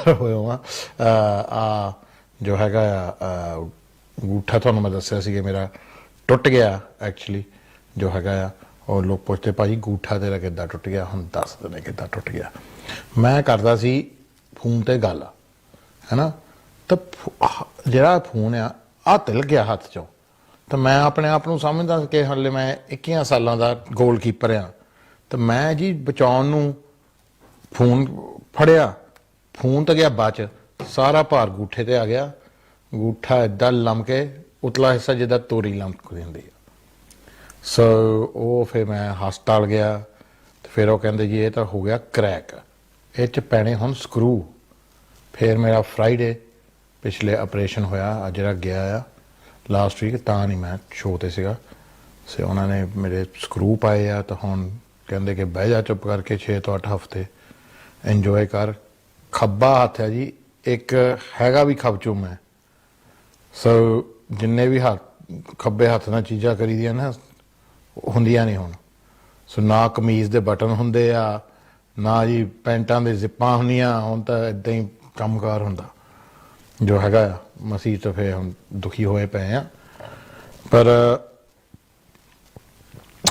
Recover होया हाँ जो हैगा अंगूठा तुहानूं मैं दस्सिया सी कि मेरा टुट गया एक्चुअली जो हैगा और लोग पुछते भाजी अंगूठा तेरा किद्दां टुट गया हुण दस दिने किद्दां टुट गया मैं करदा सी फोन ते गल है ना तो जिहड़ा फोन आ तिल गया हत्थ चों तो मैं अपने आप को समझदा कि हाले मैं 21 सालों का गोल कीपर हाँ तो मैं जी बचाउण नूं फोन फड़िया फोन तो गया बच सारा भार अंगूठे ते आ गया अंगूठा इदा लमके उतला हिस्सा जिदा तोरी लमक दिंदी सो वो फिर मैं हस्पताल गया तो फिर वो कहते जी ये तो हो गया क्रैक ये पैने हुण स्क्रू फिर मेरा फ्राइडे पिछले ऑपरेशन होया जरा गया आ लास्ट वीक तां नहीं मैं शो ते सीगा सो उन्होंने मेरे स्क्रू पाए आ तो हुण कहते कि बह जा चुप करके 6 तो 8 हफ्ते इंजॉय कर खब्बा हथ है जी एक हैगा भी खबचूम है सो जिन्ने भी हाथ खब्बे हथ नाल चीज़ां करी दियां ना ਹੁੰਦੀਆਂ नहीं हुण सो ना कमीज़ दे बटन हुंदे आ ना जी पैंटां दे जिप्पां हुंदियां हुण तां इदां ही कमकार हुंदा जो हैगा मसीह तो फिर हम दुखी होए पे हैं पर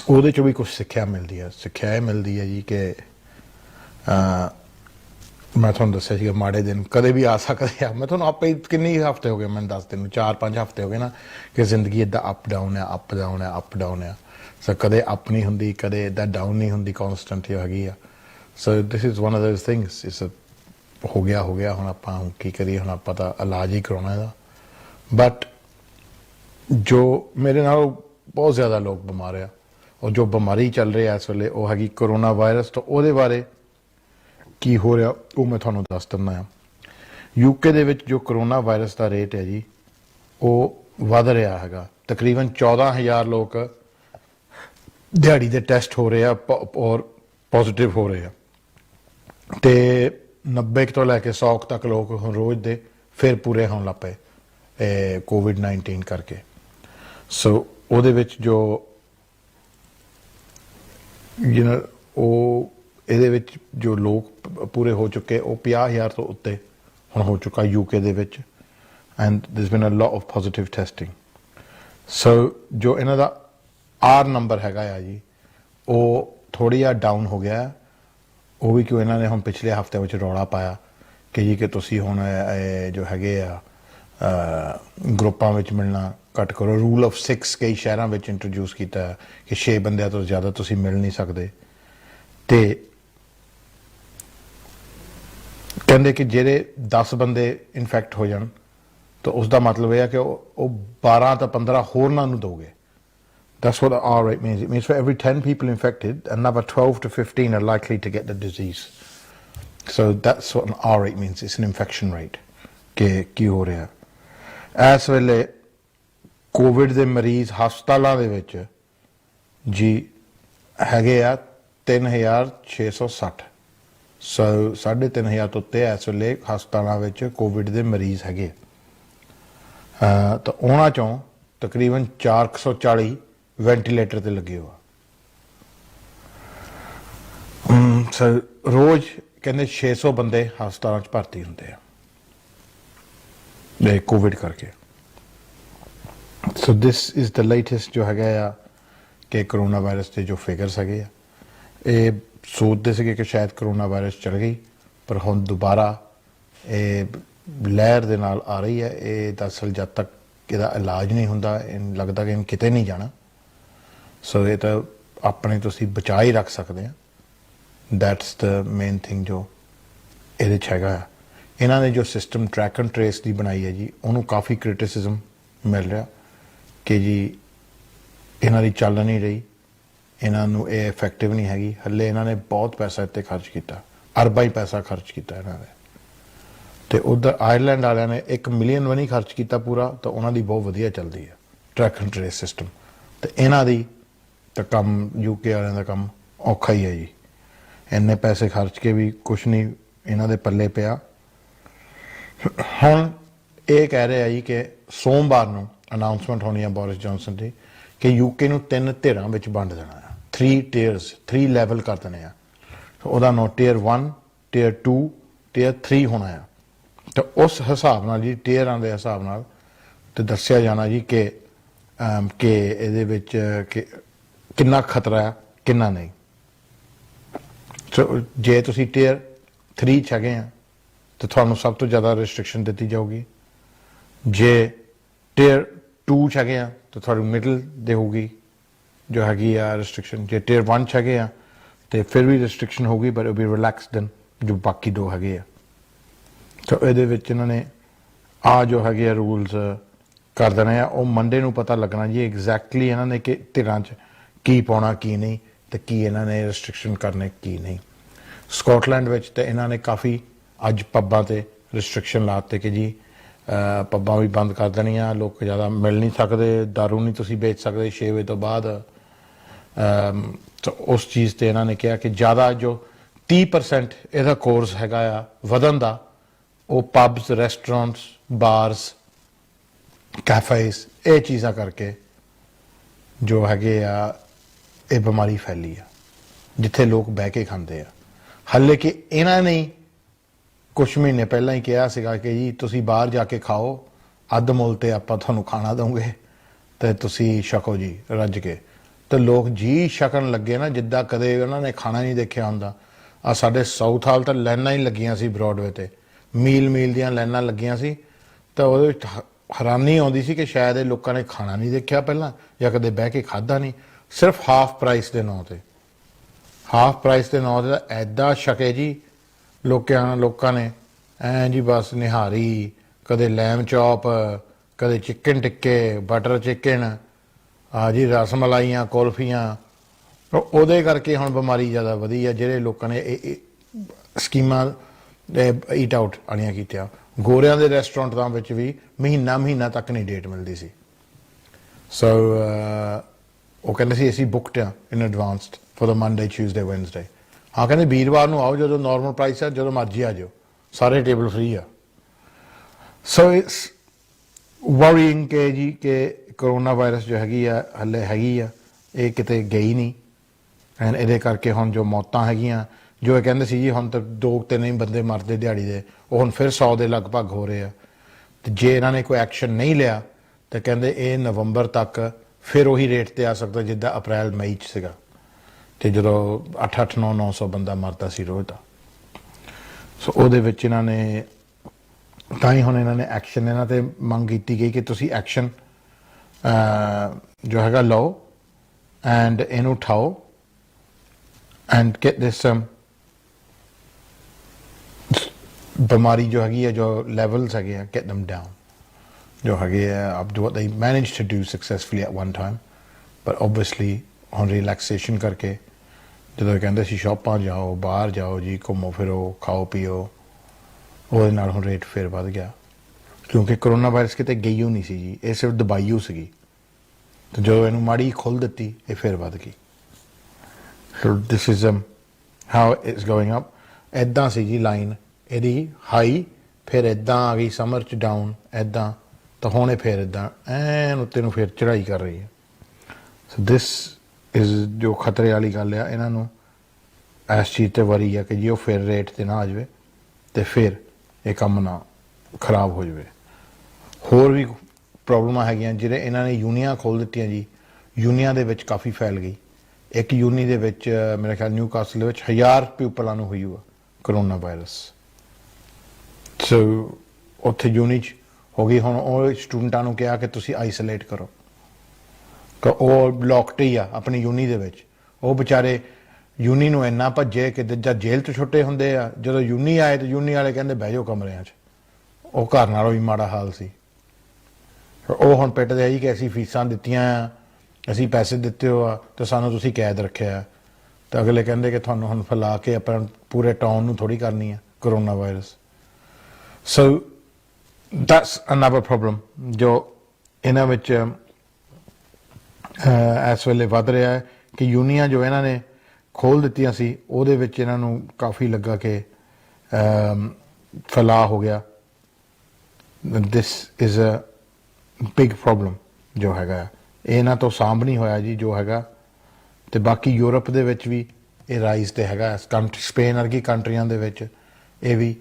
ਉਹਦੇ ਚੋਂ भी कुछ सिक्ख्या मिलती है सिक्ख्या ਇਹ मिलती है जी कि मैं ਤੁਹਾਨੂੰ ਦੱਸਿਆ ਸੀਗਾ माड़े दिन कदे भी आ सकते हैं मैं ਤੁਹਾਨੂੰ आपे किन्ने हफ्ते हो गए मैं दस दिन 4-5 हफ्ते हो गए ना कि जिंदगी इदा अप डाउन है अप डाउन है अप डाउन है सो कदे अप नहीं होंगी कदे इदा डाउन नहीं होंगी कॉन्सटेंट ही हैगी आ so this is one of those things इस हो गया हुण आपां की करिए हुण आपां तां इलाज ही कराउणा इहदा बट जो मेरे नाल बहुत ज़्यादा लोग बीमार आ और जो बीमारी चल रही है इस वेले वो हैगी कोरोना वायरस तो ਉਹਦੇ बारे की हो रहा वो मैं ਤੁਹਾਨੂੰ दस दिंदा आ यूके दे विच जो कोरोना वायरस का रेट है जी वो वध रहा है तकरीबन 14,000 लोग दिहाड़ी दे टेस्ट हो रहे हैं और पॉजिटिव हो रहे हैं तो 90 तो लैके 100 तक लोग रोज़ दे फिर पूरे होने लग पे कोविड-19 करके सो ਉਹਦੇ ਵਿੱਚ जो ਇਹਦੇ ਵਿੱਚ जो लोग पूरे हो चुके वो 50,000 तो उत्ते हुण हो चुका यूके दे विच and there been a lot of positive testing so जो इन्हां दा आर नंबर हैगा आ जी वो थोड़ी जिहा डाउन हो गया वो भी क्यों इन्हां ने हुण पिछले हफ्ते विच रौला पाया कि जी कि तुसीं हुण जो हैगे आ ग्रुपां विच मिलना घट करो रूल ऑफ 6 कई शहरां विच इंट्रोड्यूस कीता कि 6 बंदियां तो ज़्यादा तुसीं मिल नहीं सकदे ते कहते कि जेरे 10 बंदे इनफैक्ट हो जान तो उसका मतलब यह है कि वो 12 तो 15 होरनां नूं दोगे that's what the R rate means. It means for every 10 people infected another 12 to 15 are likely to get the disease. So that's what an R rate means. It's an infection rate कि की हो रहा इस वेले Covid के मरीज हस्पतालों दे विच जी हैगे आ 3,660 सो 3,500 तो उत्ते इस वेले हस्पतालों में कोविड के मरीज है तो उन्हां चों तकरीबन 440 वेंटिलेटर ते लगे हुआ सो रोज़ कहते 600 बंदे हस्पतालों भर्ती होंगे कोविड करके सो दिस इज़ द लेटेस्ट जो है कि कोरोना वायरस के जो फिगर्स है ये सोचते थे कि शायद कोरोना वायरस चल गई पर हुण दोबारा ये लहर दे नाल आ रही है ये दरअसल जब तक इसका इलाज नहीं होंदा लगता कि किते नहीं जाना सो ये तो अपने तुसीं बचा ही रख सकते हैं दैट्स द मेन थिंग जो ये हैगा इन्हां ने जो सिस्टम ट्रैक एंड ट्रेस की बनाई है जी उन्होंने काफ़ी क्रिटिसिज्म मिल रहा कि जी इन्हां दी चल नहीं रही इन्हों ये इफेक्टिव नहीं हैगी हले इन्होंने बहुत पैसा इत्ते खर्च किया अरबां ही पैसा खर्च किया इन्होंने तो उधर आयरलैंड वाले ने 1 मिलियन भी नहीं खर्च किया पूरा तो उन्होंने बहुत वधिया चलती है ट्रैक एंड ट्रेस सिस्टम तो इन्हों दी तो कम यूके वालों का कम औखा ही है जी इन्ने पैसे खर्च के भी कुछ नहीं इन्हों के पल्ले पिया हुण ये कह रहे हैं जी कि सोमवार को अनाउंसमेंट होनी है बोरिस जॉनसन की कि यूके नूं 3 धिरां विच वंड देना है 3 टेयर्स 3 लैवल कर देने वह नो टेयर 1 टेयर 2 टेयर 3 होना है ਤਾਂ ਉਸ ਹਿਸਾਬ ਨਾਲ ਜੀ ਟੀਅਰਾਂ ਦੇ ਹਿਸਾਬ ਨਾਲ ਤੇ ਦੱਸਿਆ ਜਾਣਾ ਜੀ ਕਿ ਇਹਦੇ ਵਿੱਚ ਕਿ ਕਿੰਨਾ ਖਤਰਾ ਹੈ ਕਿੰਨਾ ਨਹੀਂ। ਸੋ ਜੇ ਤੁਸੀਂ ਟੀਅਰ 3 'ਚ ਹੈਗੇ ਆ ਤਾਂ ਤੁਹਾਨੂੰ ਸਭ ਤੋਂ ਜ਼ਿਆਦਾ ਰਿਸਟ੍ਰਿਕਸ਼ਨ ਦਿੱਤੀ ਜਾਊਗੀ। ਜੇ ਟੀਅਰ 2 'ਚ ਹੈਗੇ ਆ ਤਾਂ ਤੁਹਾਨੂੰ ਮਿਡਲ ਦੇ ਹੋਊਗੀ ਜੋ ਹੈਗੀ ਆ ਰਿਸਟ੍ਰਿਕਸ਼ਨ। ਜੇ ਟੀਅਰ 1 'ਚ ਹੈਗੇ ਆ ਤੇ ਫਿਰ ਵੀ ਰਿਸਟ੍ਰਿਕਸ਼ਨ ਹੋਊਗੀ but it be relaxed than ਜੋ ਬਾਕੀ 2 ਹੈਗੇ ਆ। ਸੋ ਇਹਦੇ ਵਿੱਚ ਇਹਨਾਂ ਨੇ ਜੋ ਹੈਗੇ ਆ ਰੂਲਸ ਕਰ ਦੇਣੇ ਆ। ਉਹ ਮੰਡੇ ਨੂੰ ਪਤਾ ਲੱਗਣਾ ਜੀ ਐਗਜ਼ੈਕਟਲੀ ਇਹਨਾਂ ਨੇ ਕਿ ਧਿਰਾਂ 'ਚ ਕੀ ਪਾਉਣਾ ਕੀ ਨਹੀਂ ਤੇ ਕੀ ਇਹਨਾਂ ਨੇ ਰਿਸਟ੍ਰਿਕਸ਼ਨ ਕਰਨੇ ਕੀ ਨਹੀਂ। ਸਕਾਟਲੈਂਡ ਵਿੱਚ ਤੇ ਇਹਨਾਂ ਨੇ ਕਾਫੀ ਅੱਜ ਪੱਬਾਂ ਤੇ ਰਿਸਟ੍ਰਿਕਸ਼ਨ ਲਾਤੇ ਕਿ ਜੀ ਪੱਬਾਂ ਵੀ ਬੰਦ ਕਰ ਦੇਣੀਆਂ, ਲੋਕ ਜ਼ਿਆਦਾ ਮਿਲ ਨਹੀਂ ਸਕਦੇ, ਦਾਰੂ ਨਹੀਂ ਤੁਸੀਂ ਵੇਚ ਸਕਦੇ 6 ਵਜੇ ਤੋਂ ਬਾਅਦ। ਤਾਂ ਉਸ ਚੀਜ਼ ਤੇ ਇਹਨਾਂ ਨੇ ਕਿਹਾ ਕਿ ਜ਼ਿਆਦਾ ਜੋ 30% ਇਹਦਾ ਕੋਰਸ ਹੈਗਾ ਆ ਵਧਣ ਦਾ, ਉਹ ਪਬਸ, ਰੈਸਟੋਰੈਂਟਸ, ਬਾਰਸ, ਕੈਫੇਜ਼ ਇਹ ਚੀਜ਼ਾਂ ਕਰਕੇ ਜੋ ਹੈਗੇ ਆ ਇਹ ਬਿਮਾਰੀ ਫੈਲੀ ਆ ਜਿੱਥੇ ਲੋਕ ਬਹਿ ਕੇ ਖਾਂਦੇ ਆ। ਹਾਲੇ ਕਿ ਇਹਨਾਂ ਨੇ ਕੁਛ ਮਹੀਨੇ ਪਹਿਲਾਂ ਹੀ ਕਿਹਾ ਸੀਗਾ ਕਿ ਜੀ ਤੁਸੀਂ ਬਾਹਰ ਜਾ ਕੇ ਖਾਓ, ਅੱਧ ਮੁੱਲ ਤੇ ਆਪਾਂ ਤੁਹਾਨੂੰ ਖਾਣਾ ਦਵਾਂਗੇ ਤੇ ਤੁਸੀਂ ਛਕੋ ਜੀ ਰੱਜ ਕੇ। ਤੇ ਲੋਕ ਜੀ ਛਕਣ ਲੱਗੇ ਨਾ ਜਿੱਦਾਂ ਕਦੇ ਉਹਨਾਂ ਨੇ ਖਾਣਾ ਨਹੀਂ ਦੇਖਿਆ ਹੁੰਦਾ। ਆ ਸਾਡੇ ਸਾਊਥ ਹਾਲ ਤਾਂ ਲਾਈਨਾਂ ਹੀ ਲੱਗੀਆਂ ਸੀ ਬਰੋਡਵੇ ਤੇ, ਮੀਲ ਦੀਆਂ ਲਾਈਨਾਂ ਲੱਗੀਆਂ ਸੀ। ਤਾਂ ਉਹਦੇ ਵਿੱਚ ਹੈਰਾਨੀ ਆਉਂਦੀ ਸੀ ਕਿ ਸ਼ਾਇਦ ਇਹ ਲੋਕਾਂ ਨੇ ਖਾਣਾ ਨਹੀਂ ਦੇਖਿਆ ਪਹਿਲਾਂ ਜਾਂ ਕਦੇ ਬਹਿ ਕੇ ਖਾਧਾ ਨਹੀਂ। ਸਿਰਫ ਹਾਫ ਪ੍ਰਾਈਸ ਦੇ ਨਾਂ ਤੇ ਐਦਾਂ ਛਕੇ ਜੀ ਲੋਕਾਂ ਨੇ ਐਂ ਜੀ ਬਸ ਨਿਹਾਰੀ, ਕਦੇ ਲੈਮ ਚੌਪ, ਕਦੇ ਚਿਕਨ ਟਿੱਕੇ, ਬਟਰ ਚਿਕਨ, ਜੀ ਰਸ ਮਲਾਈਆਂ, ਕੁਲਫੀਆਂ। ਉਹਦੇ ਕਰਕੇ ਹੁਣ ਬਿਮਾਰੀ ਜ਼ਿਆਦਾ ਵਧੀ ਆ ਜਿਹੜੇ ਲੋਕਾਂ ਨੇ ਇਹ ਸਕੀਮਾਂ ਈਟ ਆਊਟ ਵਾਲੀਆਂ ਕੀਤੀਆਂ। ਗੋਰਿਆਂ ਦੇ ਰੈਸਟੋਰੈਂਟਾਂ ਵਿੱਚ ਵੀ ਮਹੀਨਾ ਤੱਕ ਨਹੀਂ ਡੇਟ ਮਿਲਦੀ ਸੀ। ਸੋ ਉਹ ਕਹਿੰਦੇ ਸੀ ਅਸੀਂ ਬੁੱਕਡ ਆ in advanced for the Monday, Tuesday, Wednesday. ਹਾਂ ਕਹਿੰਦੇ ਵੀਰਵਾਰ ਨੂੰ ਆਓ ਜਦੋਂ ਨਾਰਮਲ ਪ੍ਰਾਈਸ ਆ, ਜਦੋਂ ਮਰਜ਼ੀ ਆ ਜਾਓ, ਸਾਰੇ ਟੇਬਲ ਫ੍ਰੀ ਆ। ਸੋ ਇਟਸ ਵਰੀਇੰਗ ਕਿ ਜੀ ਕਿ ਕਰੋਨਾ ਵਾਇਰਸ ਜੋ ਹੈਗੀ ਆ ਹਲੇ ਹੈਗੀ ਆ, ਇਹ ਕਿਤੇ ਗਈ ਨਹੀਂ। ਐਂਡ ਇਹਦੇ ਕਰਕੇ ਹੁਣ ਜੋ ਮੌਤਾਂ ਹੈਗੀਆਂ, ਜੋ ਇਹ ਕਹਿੰਦੇ ਸੀ ਜੀ ਹੁਣ ਤਾਂ 2-3 ਹੀ ਬੰਦੇ ਮਰਦੇ ਦਿਹਾੜੀ ਦੇ, ਉਹ ਹੁਣ ਫਿਰ 100 ਦੇ ਲਗਭਗ ਹੋ ਰਹੇ ਆ। ਤੇ ਜੇ ਇਹਨਾਂ ਨੇ ਕੋਈ ਐਕਸ਼ਨ ਨਹੀਂ ਲਿਆ ਤਾਂ ਕਹਿੰਦੇ ਇਹ ਨਵੰਬਰ ਤੱਕ ਫਿਰ ਉਹੀ ਰੇਟ ਤੇ ਆ ਸਕਦਾ ਜਿੱਦਾਂ ਅਪ੍ਰੈਲ ਮਈ 'ਚ ਸੀਗਾ, ਤੇ ਜਦੋਂ 800-900 ਬੰਦਾ ਮਰਦਾ ਸੀ ਰੋਜ਼ ਦਾ। ਸੋ ਉਹਦੇ ਵਿੱਚ ਇਹਨਾਂ ਨੇ ਤਾਂ ਹੀ ਹੁਣ ਇਹਨਾਂ ਨੇ ਐਕਸ਼ਨ ਇਹਨਾਂ ਤੇ ਮੰਗ ਕੀਤੀ ਗਈ ਕਿ ਤੁਸੀਂ ਐਕਸ਼ਨ ਜੋ ਹੈਗਾ ਲਓ ਐਂਡ ਇਹਨੂੰ ਉਠਾਓ ਐਂਡ ਗੈਟ ਦਿਸ ਬਿਮਾਰੀ ਜੋ ਹੈਗੀ ਹੈ, ਜੋ ਲੈਵਲਸ ਹੈਗੇ ਆ, ਗੈਟ ਦਮ ਡਾਊਨ ਜੋ ਹੈਗੇ ਆ। Up to what they manage to do successfully at one time, ਪਰ ਓਬਵੀਅਸਲੀ ਹੁਣ ਰਿਲੈਕਸੇਸ਼ਨ ਕਰਕੇ ਜਦੋਂ ਕਹਿੰਦੇ ਸੀ ਸ਼ਾਪਾਂ ਜਾਓ, ਬਾਹਰ ਜਾਓ ਜੀ, ਘੁੰਮੋ ਫਿਰੋ, ਖਾਓ ਪੀਓ, ਉਹਦੇ ਨਾਲ ਹੁਣ ਰੇਟ ਫਿਰ ਵੱਧ ਗਿਆ ਕਿਉਂਕਿ ਕਰੋਨਾ ਵਾਇਰਸ ਕਿਤੇ ਗਈ ਹੋ ਨਹੀਂ ਸੀ ਜੀ, ਇਹ ਸਿਰਫ ਦਬਾਈ ਸੀਗੀ। ਤੇ ਜਦੋਂ ਇਹਨੂੰ ਮਾੜੀ ਖੋਲ ਦਿੱਤੀ ਇਹ ਫਿਰ ਵੱਧ ਗਈ। So this is how it's going up. ਇੱਦਾਂ ਸੀ ਜੀ ਲਾਈਨ ਇਹਦੀ ਹਾਈ, ਫਿਰ ਇੱਦਾਂ ਆ ਗਈ ਸਮਰ 'ਚ ਡਾਊਨ, ਇੱਦਾਂ ਤਾਂ ਹੁਣ ਇਹ ਫਿਰ ਇੱਦਾਂ ਐਨ ਉੱਤੇ ਨੂੰ ਫਿਰ ਚੜ੍ਹਾਈ ਕਰ ਰਹੀ ਹੈ। ਸੋ ਦਿਸ ਇਜ਼ ਜੋ ਖਤਰੇ ਵਾਲੀ ਗੱਲ ਆ। ਇਹਨਾਂ ਨੂੰ ਇਸ ਚੀਜ਼ 'ਤੇ ਵਰੀ ਆ ਕਿ ਜੀ ਉਹ ਫਿਰ ਰੇਟ 'ਤੇ ਨਾ ਆ ਜਾਵੇ ਅਤੇ ਫਿਰ ਇਹ ਕੰਮ ਨਾ ਖਰਾਬ ਹੋ ਜਾਵੇ। ਹੋਰ ਵੀ ਪ੍ਰੋਬਲਮਾਂ ਹੈਗੀਆਂ ਜਿਹੜੇ ਇਹਨਾਂ ਨੇ ਯੂਨੀਆਂ ਖੋਲ੍ਹ ਦਿੱਤੀਆਂ ਜੀ, ਯੂਨੀਆਂ ਦੇ ਵਿੱਚ ਕਾਫੀ ਫੈਲ ਗਈ। ਇੱਕ ਯੂਨੀ ਦੇ ਵਿੱਚ ਮੇਰੇ ਖਿਆਲ ਨਿਊ ਕਾਸਲ ਦੇ ਵਿੱਚ 1000 ਪਿਊਪਲਾਂ ਨੂੰ ਹੋਈ ਹੋਆ ਕਰੋਨਾ ਵਾਇਰਸ। ਸੋ ਉੱਥੇ ਯੂਨੀ 'ਚ ਹੋ ਗਈ। ਹੁਣ ਉਹ ਸਟੂਡੈਂਟਾਂ ਨੂੰ ਕਿਹਾ ਕਿ ਤੁਸੀਂ ਆਈਸੋਲੇਟ ਕਰੋ, ਕਿ ਉਹ ਲੋਕਡ ਹੀ ਆ ਆਪਣੀ ਯੂਨੀ ਦੇ ਵਿੱਚ। ਉਹ ਵਿਚਾਰੇ ਯੂਨੀ ਨੂੰ ਇੰਨਾ ਭੱਜੇ ਕਿ ਜਦ ਜੇਲ੍ਹ 'ਚ ਛੁੱਟੇ ਹੁੰਦੇ ਆ, ਜਦੋਂ ਯੂਨੀ ਆਏ ਤਾਂ ਯੂਨੀ ਵਾਲੇ ਕਹਿੰਦੇ ਬਹਿ ਜਾਓ ਕਮਰਿਆਂ 'ਚ। ਉਹ ਘਰ ਨਾਲੋਂ ਵੀ ਮਾੜਾ ਹਾਲ ਸੀ। ਉਹ ਹੁਣ ਪਿੱਟਦੇ ਆ ਜੀ ਕਿ ਅਸੀਂ ਫੀਸਾਂ ਦਿੱਤੀਆਂ ਆ, ਅਸੀਂ ਪੈਸੇ ਦਿੱਤੇ ਹੋ ਆ ਅਤੇ ਸਾਨੂੰ ਤੁਸੀਂ ਕੈਦ ਰੱਖਿਆ। ਤਾਂ ਅਗਲੇ ਕਹਿੰਦੇ ਕਿ ਤੁਹਾਨੂੰ ਹੁਣ ਫੈਲਾ ਕੇ ਆਪਣਾ ਪੂਰੇ ਟਾਊਨ ਨੂੰ ਥੋੜ੍ਹੀ ਕਰਨੀ ਆ corona virus. So that's another problem ਜੋ ਇਹਨਾਂ ਵਿੱਚ ਇਸ ਵੇਲੇ ਵੱਧ ਰਿਹਾ ਹੈ ਕਿ ਯੂਨੀਆਂ ਜੋ ਇਹਨਾਂ ਨੇ ਖੋਲ੍ਹ ਦਿੱਤੀਆਂ ਸੀ ਉਹਦੇ ਵਿੱਚ ਇਹਨਾਂ ਨੂੰ ਕਾਫੀ ਲੱਗਾ ਕਿ ਫੈਲਾਅ ਹੋ ਗਿਆ। This is a big problem ਜੋ ਹੈਗਾ, ਇਹ ਇਹਨਾਂ ਤੋਂ ਸਾਂਭ ਨਹੀਂ ਹੋਇਆ ਜੀ ਜੋ ਹੈਗਾ। ਅਤੇ ਬਾਕੀ ਯੂਰਪ ਦੇ ਵਿੱਚ ਵੀ ਇਹ ਰਾਈਜ਼ 'ਤੇ ਹੈਗਾ, ਸਪੇਨ ਵਰਗੀ ਕੰਟਰੀਆਂ ਦੇ ਵਿੱਚ ਇਹ ਵੀ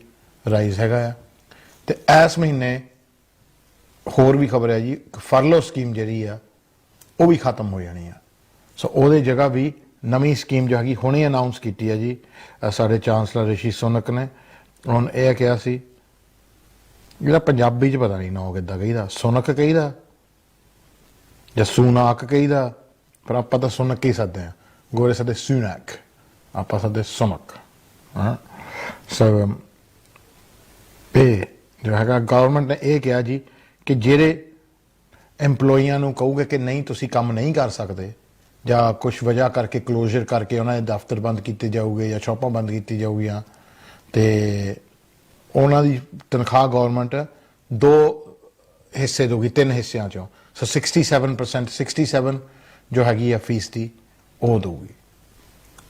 ਰਾਈਜ਼ ਹੈਗਾ ਆ। ਤੇ ਇਸ ਮਹੀਨੇ ਹੋਰ ਵੀ ਖਬਰ ਹੈ ਜੀ ਫਰਲੋ ਸਕੀਮ ਜਿਹੜੀ ਆ ਉਹ ਵੀ ਖਤਮ ਹੋ ਜਾਣੀ ਆ। ਸੋ ਉਹਦੇ ਜਗ੍ਹਾ ਵੀ ਨਵੀਂ ਸਕੀਮ ਜੋ ਹੈਗੀ ਹੁਣੇ ਅਨਾਉਂਸ ਕੀਤੀ ਹੈ ਜੀ ਸਾਡੇ ਚਾਂਸਲਰ ਰਿਸ਼ੀ ਸੁਨਕ ਨੇ। ਹੁਣ ਇਹ ਕਿਹਾ ਸੀ, ਜਿਹੜਾ ਪੰਜਾਬੀ 'ਚ ਪਤਾ ਨਹੀਂ ਨਾ ਕਿੱਦਾਂ ਕਹੀਦਾ, ਸੁਨਕ ਕਹੀਦਾ ਜਾਂ ਸੁਨਾਕ ਕਹੀਦਾ, ਪਰ ਆਪਾਂ ਤਾਂ ਸੁਨਕ ਹੀ ਸੱਦਦੇ ਹਾਂ। ਗੋਰੇ ਸੱਦੇ ਸੁਨਕ, ਆਪਾਂ ਸੱਦੇ ਸੁਨਕ। ਹਾਂ ਸੋ ਇਹ ਜੋ ਹੈਗਾ ਗਵਰਨਮੈਂਟ ਨੇ ਇਹ ਕਿਹਾ ਜੀ ਕਿ ਜਿਹੜੇ ਐਮਪਲੋਈਆਂ ਨੂੰ ਕਹੋਗੇ ਕਿ ਨਹੀਂ ਤੁਸੀਂ ਕੰਮ ਨਹੀਂ ਕਰ ਸਕਦੇ ਜਾਂ ਕੁਛ ਵਜ੍ਹਾ ਕਰਕੇ ਕਲੋਜ਼ਰ ਕਰਕੇ ਉਹਨਾਂ ਦੇ ਦਫ਼ਤਰ ਬੰਦ ਕੀਤੇ ਜਾਊਗੇ ਜਾਂ ਸ਼ਾਪਾਂ ਬੰਦ ਕੀਤੀ ਜਾਊਗੀਆਂ ਤੇ ਉਹਨਾਂ ਦੀ ਤਨਖਾਹ ਗਵਰਨਮੈਂਟ 2 ਹਿੱਸੇ ਦਊਗੀ, 3 ਹਿੱਸਿਆਂ ਚੋਂ। ਸੋ 67% 67 ਜੋ ਹੈਗੀ ਆ ਫੀਸ ਦੀ ਉਹ ਦਊਗੀ।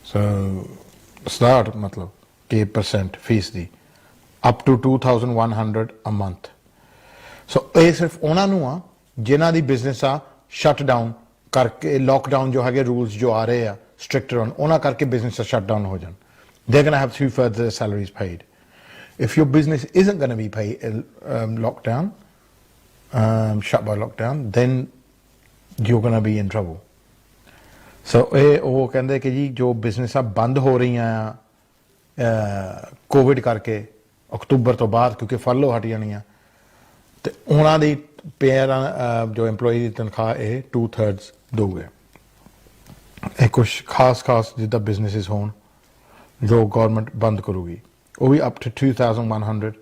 ਸੋ 60 ਮਤਲਬ ਕਿ % fees the up to 2100 a month. ਸੋ ਇਹ ਸਿਰਫ ਉਹਨਾਂ ਨੂੰ ਆ ਜਿਨ੍ਹਾਂ ਦੀ ਬਿਜ਼ਨਸ ਆ ਸ਼ਟ ਡਾਊਨ ਕਰਕੇ, ਲੋਕਡਾਊਨ ਜੋ ਹੈਗੇ ਰੂਲਸ ਜੋ ਆ ਰਹੇ ਆ ਸਟ੍ਰਿਕਟਰ ਉਹਨਾਂ ਕਰਕੇ ਬਿਜ਼ਨਸ ਸ਼ਟ ਡਾਊਨ ਹੋ ਜਾਣ। they're going to have 3/4 their salaries paid. If your business isn't going to be paid lockdown, shut by lockdown, then you're going to be in trouble. So ਉਹ ਕਹਿੰਦੇ ਕਿ ਜੀ ਜੋ ਬਿਜ਼ਨਸ ਆ ਬੰਦ ਹੋ ਰਹੀਆਂ ਆ ਕੋਵਿਡ ਕਰਕੇ ਅਕਤੂਬਰ ਤੋਂ ਬਾਅਦ, ਕਿਉਂਕਿ ਫਰਲੋ ਹਟ ਜਾਣੀ ਆ, ਤੇ ਉਹਨਾਂ ਦੀ ਜੋ EMPLOYEE ਦੀ ਤਨਖਾਹ ਇਹ 2/3 ਦੋਗੇ। ਇਹ ਕੁਛ ਖਾਸ ਜਿੱਦਾਂ ਬਿਜ਼ਨਸਿਸ ਹੋਣ ਜੋ ਗਵਰਨਮੈਂਟ ਬੰਦ ਕਰੂਗੀ, ਉਹ ਵੀ ਅਪ ਟੂ 2100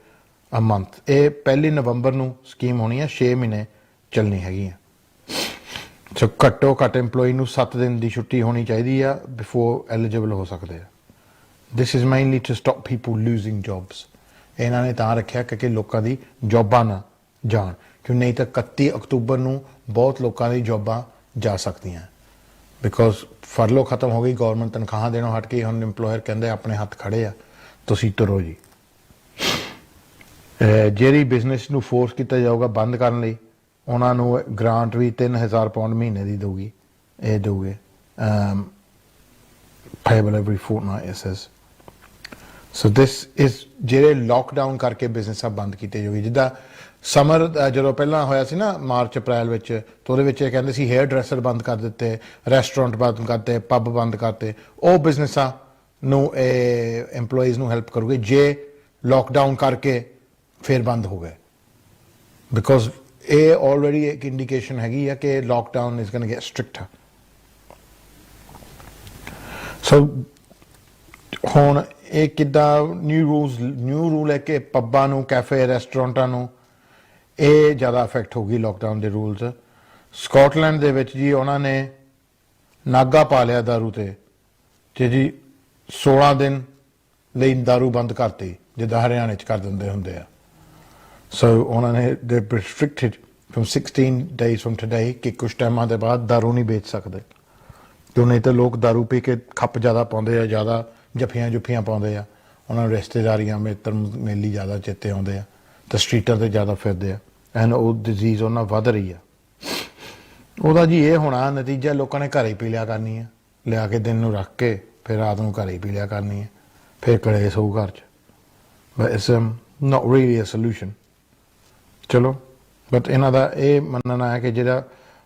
ਅ ਮੰਥ। ਇਹ 1 ਨਵੰਬਰ ਨੂੰ ਸਕੀਮ ਹੋਣੀ ਹੈ, 6 ਮਹੀਨੇ ਚੱਲਣੀ ਹੈਗੀ ਆ। ਸੋ ਘੱਟੋ ਘੱਟ EMPLOYEE ਨੂੰ 7 ਦਿਨ ਦੀ ਛੁੱਟੀ ਹੋਣੀ ਚਾਹੀਦੀ ਆ ਬਿਫੋਰ ਐਲੀਜੀਬਲ ਹੋ ਸਕਦੇ ਆ। This is mainly to stop people losing jobs. ਇਹਨਾਂ ਨੇ ਤਾਂ ਰੱਖਿਆ ਕਿ ਲੋਕਾਂ ਦੀ ਜੌਬਾਂ ਨਾ ਜਾਣ, ਕਿਉਂ ਨਹੀਂ ਤਾਂ 31 ਅਕਤੂਬਰ ਨੂੰ ਬਹੁਤ ਲੋਕਾਂ ਦੀ ਜੌਬਾਂ ਜਾ ਸਕਦੀਆਂ ਬਿਕੋਜ਼ ਫਰਲੋ ਖਤਮ ਹੋ ਗਈ, ਗਵਰਨਮੈਂਟ ਤਨਖਾਹਾਂ ਦੇਣੋਂ ਹਟ ਕੇ ਹੁਣ ਇੰਪਲੋਇਰ ਕਹਿੰਦੇ ਆਪਣੇ ਹੱਥ ਖੜੇ ਆ, ਤੁਸੀਂ ਤੁਰੋ ਜੀ। ਜਿਹੜੀ ਬਿਜ਼ਨਸ ਨੂੰ ਫੋਰਸ ਕੀਤਾ ਜਾਊਗਾ ਬੰਦ ਕਰਨ ਲਈ, ਉਹਨਾਂ ਨੂੰ ਗ੍ਰਾਂਟ ਵੀ 3000 ਪਾਉਂਡ ਮਹੀਨੇ ਦੀ ਦਊਗੀ, ਇਹ ਦਊਗੇ payable every fortnight it says. So this is ਜਿਹੜੇ ਲੋਕਡਾਊਨ ਕਰਕੇ ਬਿਜ਼ਨਸ ਆ ਬੰਦ ਕੀਤੇ ਜਾਊਗੀ। ਜਿੱਦਾਂ ਸਮਰ ਜਦੋਂ ਪਹਿਲਾਂ ਹੋਇਆ ਸੀ ਨਾ ਮਾਰਚ ਅਪ੍ਰੈਲ ਵਿੱਚ, ਤਾਂ ਉਹਦੇ ਵਿੱਚ ਇਹ ਕਹਿੰਦੇ ਸੀ ਹੇਅਰ ਡਰੈਸਰ ਬੰਦ ਕਰ ਦਿੱਤੇ, ਰੈਸਟੋਰੈਂਟ ਬੰਦ ਕਰਤੇ, ਪੱਬ ਬੰਦ ਕਰਤੇ। ਉਹ ਬਿਜ਼ਨਸਾਂ ਨੂੰ ਇਹ EMPLOYEES ਨੂੰ ਹੈਲਪ ਕਰੂਗੇ ਜੇ ਲੋਕਡਾਊਨ ਕਰਕੇ ਫਿਰ ਬੰਦ ਹੋ ਗਏ, ਬਿਕੋਜ਼ ਇਹ ਆਲਰੇਡੀ ਇੱਕ ਇੰਡੀਕੇਸ਼ਨ ਹੈਗੀ ਆ ਕਿ lockdown is going to get stricter. So ਹੁਣ ਇਹ ਕਿੱਦਾਂ ਨਿਊ ਰੂਲ ਹੈ ਕਿ ਪੱਬਾਂ ਨੂੰ, ਕੈਫੇ, ਰੈਸਟੋਰੈਂਟਾਂ ਨੂੰ ਇਹ ਜ਼ਿਆਦਾ ਅਫੈਕਟ ਹੋਊਗੀ ਲੋਕਡਾਊਨ ਦੇ ਰੂਲਸ। ਸਕਾਟਲੈਂਡ ਦੇ ਵਿੱਚ ਜੀ ਉਹਨਾਂ ਨੇ ਨਾਗਾ ਪਾ ਲਿਆ ਦਾਰੂ ਤੇ ਜੀ 16 ਦਿਨ ਲਈ ਦਾਰੂ ਬੰਦ ਕਰਤੀ, ਜਿੱਦਾਂ ਹਰਿਆਣੇ 'ਚ ਕਰ ਦਿੰਦੇ ਹੁੰਦੇ ਆ। ਸੋ ਉਹਨਾਂ ਨੇ ਦੇ restricted firm 16 days from today ਕਿ ਕੁਛ ਟਾਈਮਾਂ ਦੇ ਬਾਅਦ ਦਾਰੂ ਨਹੀਂ ਵੇਚ ਸਕਦੇ, ਕਿਉਂ ਨਹੀਂ ਤਾਂ ਲੋਕ ਦਾਰੂ ਪੀ ਕੇ ਖੱਪ ਜ਼ਿਆਦਾ ਪਾਉਂਦੇ ਆ, ਜ਼ਿਆਦਾ ਜੱਫੀਆਂ ਪਾਉਂਦੇ ਆ, ਉਹਨਾਂ ਨੂੰ ਰਿਸ਼ਤੇਦਾਰੀਆਂ ਮਿੱਤਰ ਮੇਲੀ ਜ਼ਿਆਦਾ ਚੇਤੇ ਆਉਂਦੇ ਆ, ਤਾਂ ਸਟਰੀਟਾਂ 'ਤੇ ਜ਼ਿਆਦਾ ਫਿਰਦੇ ਆ, ਐਂਡ ਉਹ ਡਿਜ਼ੀਜ਼ ਉਹਨਾਂ ਵੱਧ ਰਹੀ ਆ। ਉਹਦਾ ਜੀ ਇਹ ਹੋਣਾ ਨਤੀਜਾ, ਲੋਕਾਂ ਨੇ ਘਰ ਹੀ ਪੀ ਲਿਆ ਕਰਨੀ ਆ, ਲਿਆ ਕੇ ਦਿਨ ਨੂੰ ਰੱਖ ਕੇ ਫਿਰ ਰਾਤ ਨੂੰ ਘਰ ਹੀ ਪੀ ਲਿਆ ਕਰਨੀ ਹੈ, ਫਿਰ ਕਲੇਸ਼ ਹੋਊ ਘਰ 'ਚ। But it's not really a solution. ਚਲੋ ਬਟ ਇਹਨਾਂ ਦਾ ਇਹ ਮੰਨਣਾ ਹੈ ਕਿ ਜਿਹੜਾ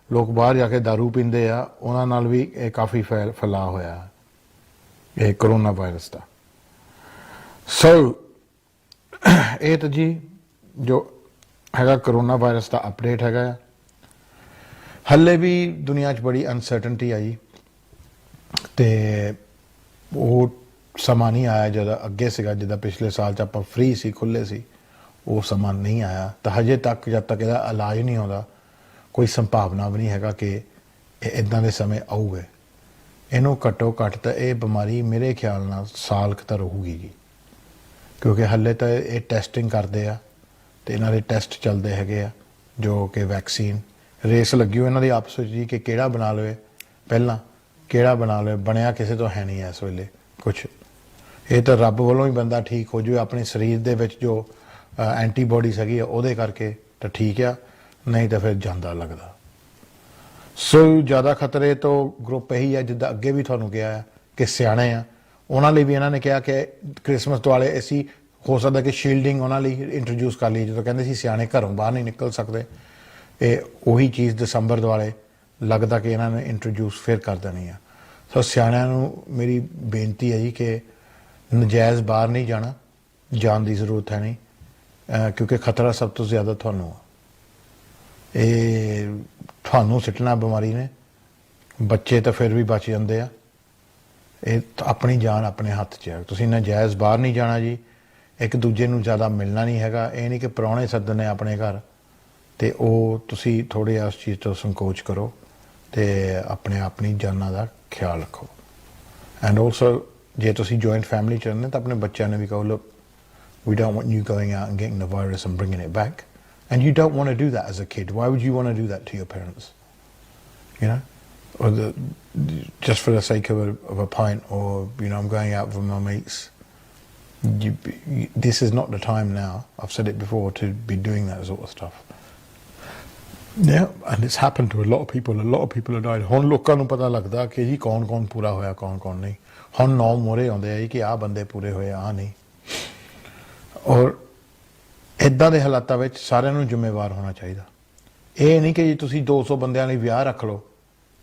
ਲੋਕ ਬਾਹਰ ਜਾ ਕੇ ਦਾਰੂ ਪੀਂਦੇ ਆ ਉਹਨਾਂ ਨਾਲ ਵੀ ਇਹ ਕਾਫੀ ਫੈਲਾਅ ਹੋਇਆ ਇਹ ਕਰੋਨਾ ਵਾਇਰਸ ਦਾ। ਸੋ ਇਹ ਤਾਂ ਜੀ ਜੋ ਹੈਗਾ ਕਰੋਨਾ ਵਾਇਰਸ ਦਾ ਅਪਡੇਟ ਹੈਗਾ ਆ। ਹੱਲੇ ਵੀ ਦੁਨੀਆ 'ਚ ਬੜੀ ਅਨਸਰਟਨਟੀ ਆ ਜੀ, ਤੇ ਉਹ ਸਮਾਂ ਨਹੀਂ ਆਇਆ ਜਿਹੜਾ ਅੱਗੇ ਸੀਗਾ, ਜਿੱਦਾਂ ਪਿਛਲੇ ਸਾਲ 'ਚ ਆਪਾਂ ਫ੍ਰੀ ਸੀ, ਖੁੱਲ੍ਹੇ ਸੀ, ਉਹ ਸਮਾਂ ਨਹੀਂ ਆਇਆ। ਤਾਂ ਹਜੇ ਤੱਕ ਜਦ ਤੱਕ ਇਹਦਾ ਇਲਾਜ ਨਹੀਂ ਆਉਂਦਾ, ਕੋਈ ਸੰਭਾਵਨਾ ਵੀ ਨਹੀਂ ਹੈਗਾ ਕਿ ਇਹ ਇੱਦਾਂ ਦੇ ਸਮੇਂ ਆਊਗੇ। ਇਹਨੂੰ ਘੱਟੋ ਘੱਟ ਤਾਂ ਇਹ ਬਿਮਾਰੀ ਮੇਰੇ ਖਿਆਲ ਨਾਲ ਸਾਲ ਕੁ ਤਾਂ ਰਹੂਗੀ ਜੀ, ਕਿਉਂਕਿ ਹੱਲੇ ਤਾਂ ਇਹ ਟੈਸਟਿੰਗ ਕਰਦੇ ਆ ਅਤੇ ਇਹਨਾਂ ਦੇ ਟੈਸਟ ਚੱਲਦੇ ਹੈਗੇ ਆ, ਜੋ ਕਿ ਵੈਕਸੀਨ ਰੇਸ ਲੱਗੀ ਹੋ ਇਹਨਾਂ ਦੀ ਆਪਸ ਵਿੱਚ ਜੀ ਕਿ ਕਿਹੜਾ ਬਣਾ ਲਵੇ ਪਹਿਲਾਂ, ਕਿਹੜਾ ਬਣਾ ਲਵੇ। ਬਣਿਆ ਕਿਸੇ ਤੋਂ ਹੈ ਨਹੀਂ ਇਸ ਵੇਲੇ ਕੁਛ। ਇਹ ਤਾਂ ਰੱਬ ਵੱਲੋਂ ਹੀ ਬੰਦਾ ਠੀਕ ਹੋ ਜਾਵੇ, ਆਪਣੇ ਸਰੀਰ ਦੇ ਵਿੱਚ ਜੋ ਐਂਟੀਬੋਡੀਜ਼ ਹੈਗੀ ਆ ਉਹਦੇ ਕਰਕੇ ਤਾਂ ਠੀਕ ਆ, ਨਹੀਂ ਤਾਂ ਫਿਰ ਜਾਂਦਾ ਲੱਗਦਾ। ਸੋ ਜ਼ਿਆਦਾ ਖਤਰੇ ਤੋਂ ਗਰੁੱਪ ਇਹੀ ਹੈ, ਜਿੱਦਾਂ ਅੱਗੇ ਵੀ ਤੁਹਾਨੂੰ ਕਿਹਾ ਹੈ ਕਿ ਸਿਆਣੇ ਆ, ਉਹਨਾਂ ਲਈ ਵੀ ਇਹਨਾਂ ਨੇ ਕਿਹਾ ਕਿ ਕ੍ਰਿਸਮਸ ਦੁਆਲੇ ਅਸੀਂ ਹੋ ਸਕਦਾ ਕਿ ਸ਼ੀਲਡਿੰਗ ਉਹਨਾਂ ਲਈ ਇੰਟਰੋਡਿਊਸ ਕਰ ਲਈ, ਜਦੋਂ ਕਹਿੰਦੇ ਸੀ ਸਿਆਣੇ ਘਰੋਂ ਬਾਹਰ ਨਹੀਂ ਨਿਕਲ ਸਕਦੇ, ਇਹ ਉਹੀ ਚੀਜ਼ ਦਸੰਬਰ ਦੁਆਲੇ ਲੱਗਦਾ ਕਿ ਇਹਨਾਂ ਨੇ ਇੰਟਰੋਡਿਊਸ ਫਿਰ ਕਰ ਦੇਣੀ ਆ। ਸੋ ਸਿਆਣਿਆਂ ਨੂੰ ਮੇਰੀ ਬੇਨਤੀ ਹੈ ਜੀ ਕਿ ਨਜਾਇਜ਼ ਬਾਹਰ ਨਹੀਂ ਜਾਣਾ, ਜਾਣ ਦੀ ਜ਼ਰੂਰਤ ਹੈ ਨਹੀਂ, ਕਿਉਂਕਿ ਖਤਰਾ ਸਭ ਤੋਂ ਜ਼ਿਆਦਾ ਤੁਹਾਨੂੰ ਆ। ਇਹ ਤੁਹਾਨੂੰ ਸਿੱਟਣਾ ਬਿਮਾਰੀ ਨੇ, ਬੱਚੇ ਤਾਂ ਫਿਰ ਵੀ ਬਚ ਜਾਂਦੇ ਆ। ਇਹ ਆਪਣੀ ਜਾਨ ਆਪਣੇ ਹੱਥ 'ਚ ਹੈ। ਤੁਸੀਂ ਨਜਾਇਜ਼ ਬਾਹਰ ਨਹੀਂ ਜਾਣਾ ਜੀ, ਇੱਕ ਦੂਜੇ ਨੂੰ ਜ਼ਿਆਦਾ ਮਿਲਣਾ ਨਹੀਂ ਹੈਗਾ। ਇਹ ਨਹੀਂ ਕਿ ਪ੍ਰਾਹੁਣੇ ਸੱਦਣੇ ਆਪਣੇ ਘਰ ਅਤੇ ਉਹ ਤੁਸੀਂ ਥੋੜ੍ਹੇ ਉਸ ਚੀਜ਼ ਤੋਂ ਸੰਕੋਚ ਕਰੋ ਅਤੇ ਆਪਣੀ ਜਾਨਾਂ ਦਾ ਖਿਆਲ ਰੱਖੋ। ਐਂਡ ਆਲਸੋ ਜੇ ਤੁਸੀਂ ਜੁਆਇੰਟ ਫੈਮਿਲੀ 'ਚ ਰਹਿੰਦੇ ਤਾਂ ਆਪਣੇ ਬੱਚਿਆਂ ਨੂੰ ਵੀ ਕਹੋ, look, we don't want you going out and getting the virus and bringing it back, and you don't want to do that as a kid. Why would you want to do that to your parents, you know, or just for the sake of a pint, or you know, I'm going out with my mates. This is not the time now, I've said it before, to be doing that sort of stuff. Yeah, and it's happened to a lot of people have died. ਹੁਣ ਲੋਕਾਂ ਨੂੰ ਪਤਾ ਲੱਗਦਾ ਕਿ ਜੀ ਕੌਣ ਪੂਰਾ ਹੋਇਆ, ਕੌਣ ਨਹੀਂ। ਹੁਣ 9 ਮੋਹਰੇ ਆਉਂਦੇ ਆ ਜੀ ਕਿ ਆਹ ਬੰਦੇ ਪੂਰੇ ਹੋਏ, ਆਹ ਨਹੀਂ। ਔਰ ਇੱਦਾਂ ਦੇ ਹਾਲਾਤਾਂ ਵਿੱਚ ਸਾਰਿਆਂ ਨੂੰ ਜ਼ਿੰਮੇਵਾਰ ਹੋਣਾ ਚਾਹੀਦਾ। ਇਹ ਨਹੀਂ ਕਿ ਜੀ ਤੁਸੀਂ 200 ਬੰਦਿਆਂ ਲਈ ਵਿਆਹ ਰੱਖ ਲਓ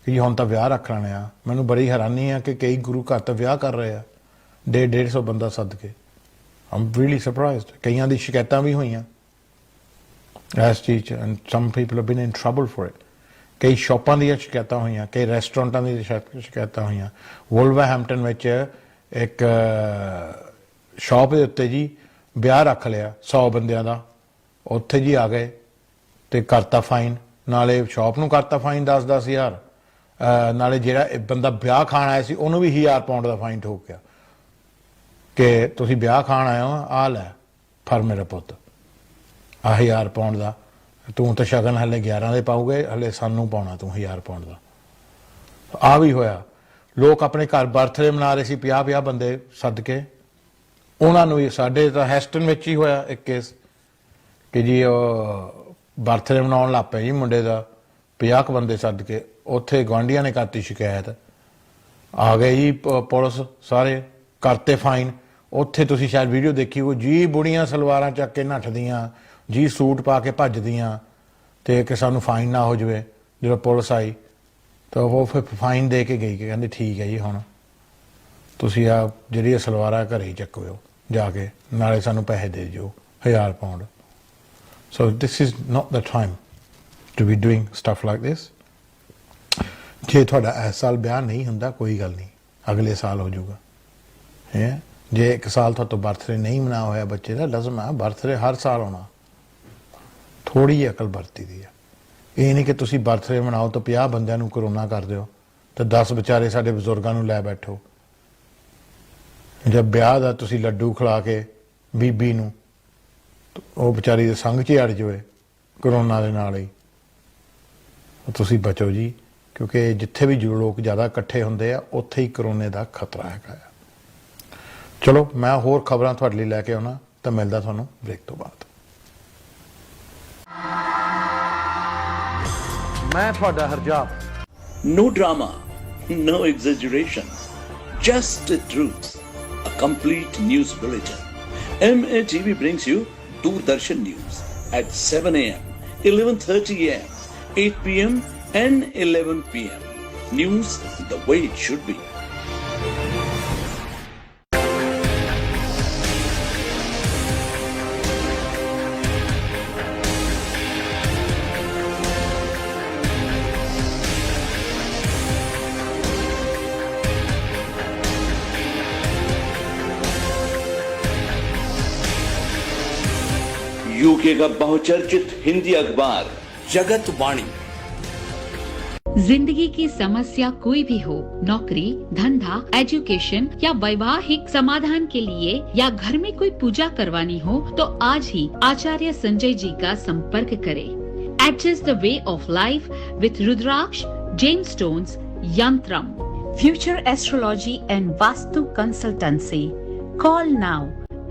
ਕਿ ਜੀ ਹੁਣ ਤਾਂ ਵਿਆਹ ਰੱਖ ਲੈਣੇ ਆ। ਮੈਨੂੰ ਬੜੀ ਹੈਰਾਨੀ ਆ ਕਿ ਕਈ ਗੁਰੂ ਘਰ ਤਾਂ ਵਿਆਹ ਕਰ ਰਹੇ ਆ 150 ਬੰਦਾ ਸੱਦ ਕੇ। ਆਮ ਰੀਅਲੀ ਸਰਪ੍ਰਾਈਜ਼ਡ। ਕਈਆਂ ਦੀ ਸ਼ਿਕਾਇਤਾਂ ਵੀ ਹੋਈਆਂ ਇਸ ਚੀਜ਼ 'ਚ, and some people have been in trouble for it. ਕਈ ਸ਼ਾਪਾਂ ਦੀਆਂ ਸ਼ਿਕਾਇਤਾਂ ਹੋਈਆਂ, ਕਈ ਰੈਸਟੋਰੈਂਟਾਂ ਦੀਆਂ ਸ਼ਿਕਾਇਤਾਂ ਹੋਈਆਂ। ਵੁਲਵਰਹੈਂਪਟਨ ਵਿੱਚ ਇੱਕ ਸ਼ਾਪ ਦੇ ਉੱਤੇ ਜੀ ਵਿਆਹ ਰੱਖ ਲਿਆ 100 ਬੰਦਿਆਂ ਦਾ, ਉੱਥੇ ਜੀ ਆ ਗਏ ਅਤੇ ਕਰਤਾ ਫਾਈਨ, ਨਾਲੇ ਸ਼ਾਪ ਨੂੰ ਕਰਤਾ ਫਾਈਨ 10-10 ਹਜ਼ਾਰ, ਨਾਲੇ ਜਿਹੜਾ ਬੰਦਾ ਵਿਆਹ ਖਾਣ ਆਇਆ ਸੀ ਉਹਨੂੰ ਵੀ 1000 ਪਾਉਂਡ ਦਾ ਫਾਈਨ ਠੋਕ ਗਿਆ ਕਿ ਤੁਸੀਂ ਵਿਆਹ ਖਾਣ ਆਏ ਹੋ, ਆਹ ਲੈ ਫੜ ਮੇਰਾ ਪੁੱਤ, ਆਹ 1000 ਪਾਉਂਡ ਦਾ, ਤੂੰ ਤਾਂ ਸ਼ਗਨ ਹਲੇ 11 ਦੇ ਪਾਉਗੇ, ਹਲੇ ਸਾਨੂੰ ਪਾਉਣਾ ਤੂੰ 1000 ਪਾਉਂਡ ਦਾ। ਆਹ ਵੀ ਹੋਇਆ। ਲੋਕ ਆਪਣੇ ਘਰ ਬਰਥਡੇ ਮਨਾ ਰਹੇ ਸੀ 50-50 ਬੰਦੇ ਸੱਦ ਕੇ, ਉਹਨਾਂ ਨੂੰ ਵੀ। ਸਾਡੇ ਤਾਂ ਹੈਸਟਨ ਵਿੱਚ ਹੀ ਹੋਇਆ ਇੱਕ ਕੇਸ ਕਿ ਜੀ ਉਹ ਬਰਥਡੇ ਮਨਾਉਣ ਲੱਗ ਪਏ ਜੀ ਮੁੰਡੇ ਦਾ, 50 ਕੁ ਬੰਦੇ ਸੱਦ ਕੇ। ਉੱਥੇ ਗੁਆਂਢੀਆਂ ਨੇ ਕਰਤੀ ਸ਼ਿਕਾਇਤ, ਆ ਗਏ ਜੀ ਪੁਲਿਸ, ਸਾਰੇ ਕਰਤੇ ਫਾਈਨ। ਉੱਥੇ ਤੁਸੀਂ ਸ਼ਾਇਦ ਵੀਡੀਓ ਦੇਖੀ ਹੋ ਜੀ, ਬੁੜੀਆਂ ਸਲਵਾਰਾਂ ਚੱਕ ਕੇ ਨੱਠਦੀਆਂ ਜੀ, ਸੂਟ ਪਾ ਕੇ ਭੱਜਦੀਆਂ, ਅਤੇ ਕਿ ਸਾਨੂੰ ਫਾਈਨ ਨਾ ਹੋ ਜਾਵੇ। ਜਦੋਂ ਪੁਲਿਸ ਆਈ ਤਾਂ ਉਹ ਫਿਰ ਫਾਈਨ ਦੇ ਕੇ ਗਈ ਕਿ ਕਹਿੰਦੇ ਠੀਕ ਹੈ ਜੀ, ਹੁਣ ਤੁਸੀਂ ਆ ਜਿਹੜੀ ਸਲਵਾਰਾਂ ਘਰੇ ਹੀ ਚੱਕੋ ਜਾ ਕੇ, ਨਾਲੇ ਸਾਨੂੰ ਪੈਸੇ ਦੇ ਦਿਓ 1000 pound. So this is not the time to be doing stuff like this. ਜੇ ਤੁਹਾਡਾ ਇਸ ਸਾਲ ਵਿਆਹ ਨਹੀਂ ਹੁੰਦਾ ਕੋਈ ਗੱਲ ਨਹੀਂ, ਅਗਲੇ ਸਾਲ ਹੋ ਜਾਊਗਾ। ਹੈ ਜੇ 1 ਸਾਲ ਤੁਹਾਡਾ ਬਰਥਡੇ ਨਹੀਂ ਮਨਾ ਹੋਇਆ ਬੱਚੇ ਦਾ, ਲਜ਼ਮ ਆ ਬਰਥਡੇ ਹਰ ਸਾਲ ਹੋਣਾ। ਥੋੜ੍ਹੀ ਜਿਹੀ ਅਕਲ ਵਰਤੀ ਦੀ ਆ। ਇਹ ਨਹੀਂ ਕਿ ਤੁਸੀਂ ਬਰਥਡੇ ਮਨਾਓ ਤਾਂ 50 ਬੰਦਿਆਂ ਨੂੰ ਕਰੋਨਾ ਕਰ ਦਿਓ ਅਤੇ 10 ਵਿਚਾਰੇ ਸਾਡੇ ਬਜ਼ੁਰਗਾਂ ਨੂੰ ਲੈ ਬੈਠੋ। ਜਦ ਵਿਆਹ ਦਾ ਤੁਸੀਂ ਲੱਡੂ ਖਿਲਾ ਕੇ ਬੀਬੀ ਨੂੰ, ਉਹ ਵਿਚਾਰੀ ਦੇ ਸੰਗ 'ਚ ਹੀ ਅੜ ਜਾਵੇ ਕਰੋਨਾ ਦੇ ਨਾਲ ਹੀ। ਤੁਸੀਂ ਬਚੋ ਜੀ, ਕਿਉਂਕਿ ਜਿੱਥੇ ਵੀ ਲੋਕ ਜ਼ਿਆਦਾ ਇਕੱਠੇ ਹੁੰਦੇ ਆ ਉੱਥੇ ਹੀ ਕਰੋਨੇ ਦਾ ਖਤਰਾ ਹੈਗਾ ਆ। ਚਲੋ ਮੈਂ ਹੋਰ ਖਬਰਾਂ ਤੁਹਾਡੇ ਲਈ ਲੈ ਕੇ ਆਉਣਾ, ਤਾਂ ਮਿਲਦਾ ਤੁਹਾਨੂੰ ਬ੍ਰੇਕ ਤੋਂ ਬਾਅਦ। ਮੈਂ ਤੁਹਾਡਾ ਹਰਜਾਬ। No drama, no exaggeration, just the truth. A complete news bulletin. MATV brings you Doordarshan News at 7 a.m., 11:30 a.m., 8 p.m. and 11 p.m. News the way it should be. UK का बहुचर्चित हिंदी अखबार जगत वाणी। जिंदगी की समस्या कोई भी हो, नौकरी, धंधा, एजुकेशन या वैवाहिक समाधान के लिए या घर में कोई पूजा करवानी हो तो आज ही आचार्य संजय जी का संपर्क करें। Adjust the way of life with Rudraksh, Gemstones, Yantram, Future Astrology and Vastu Consultancy. Call now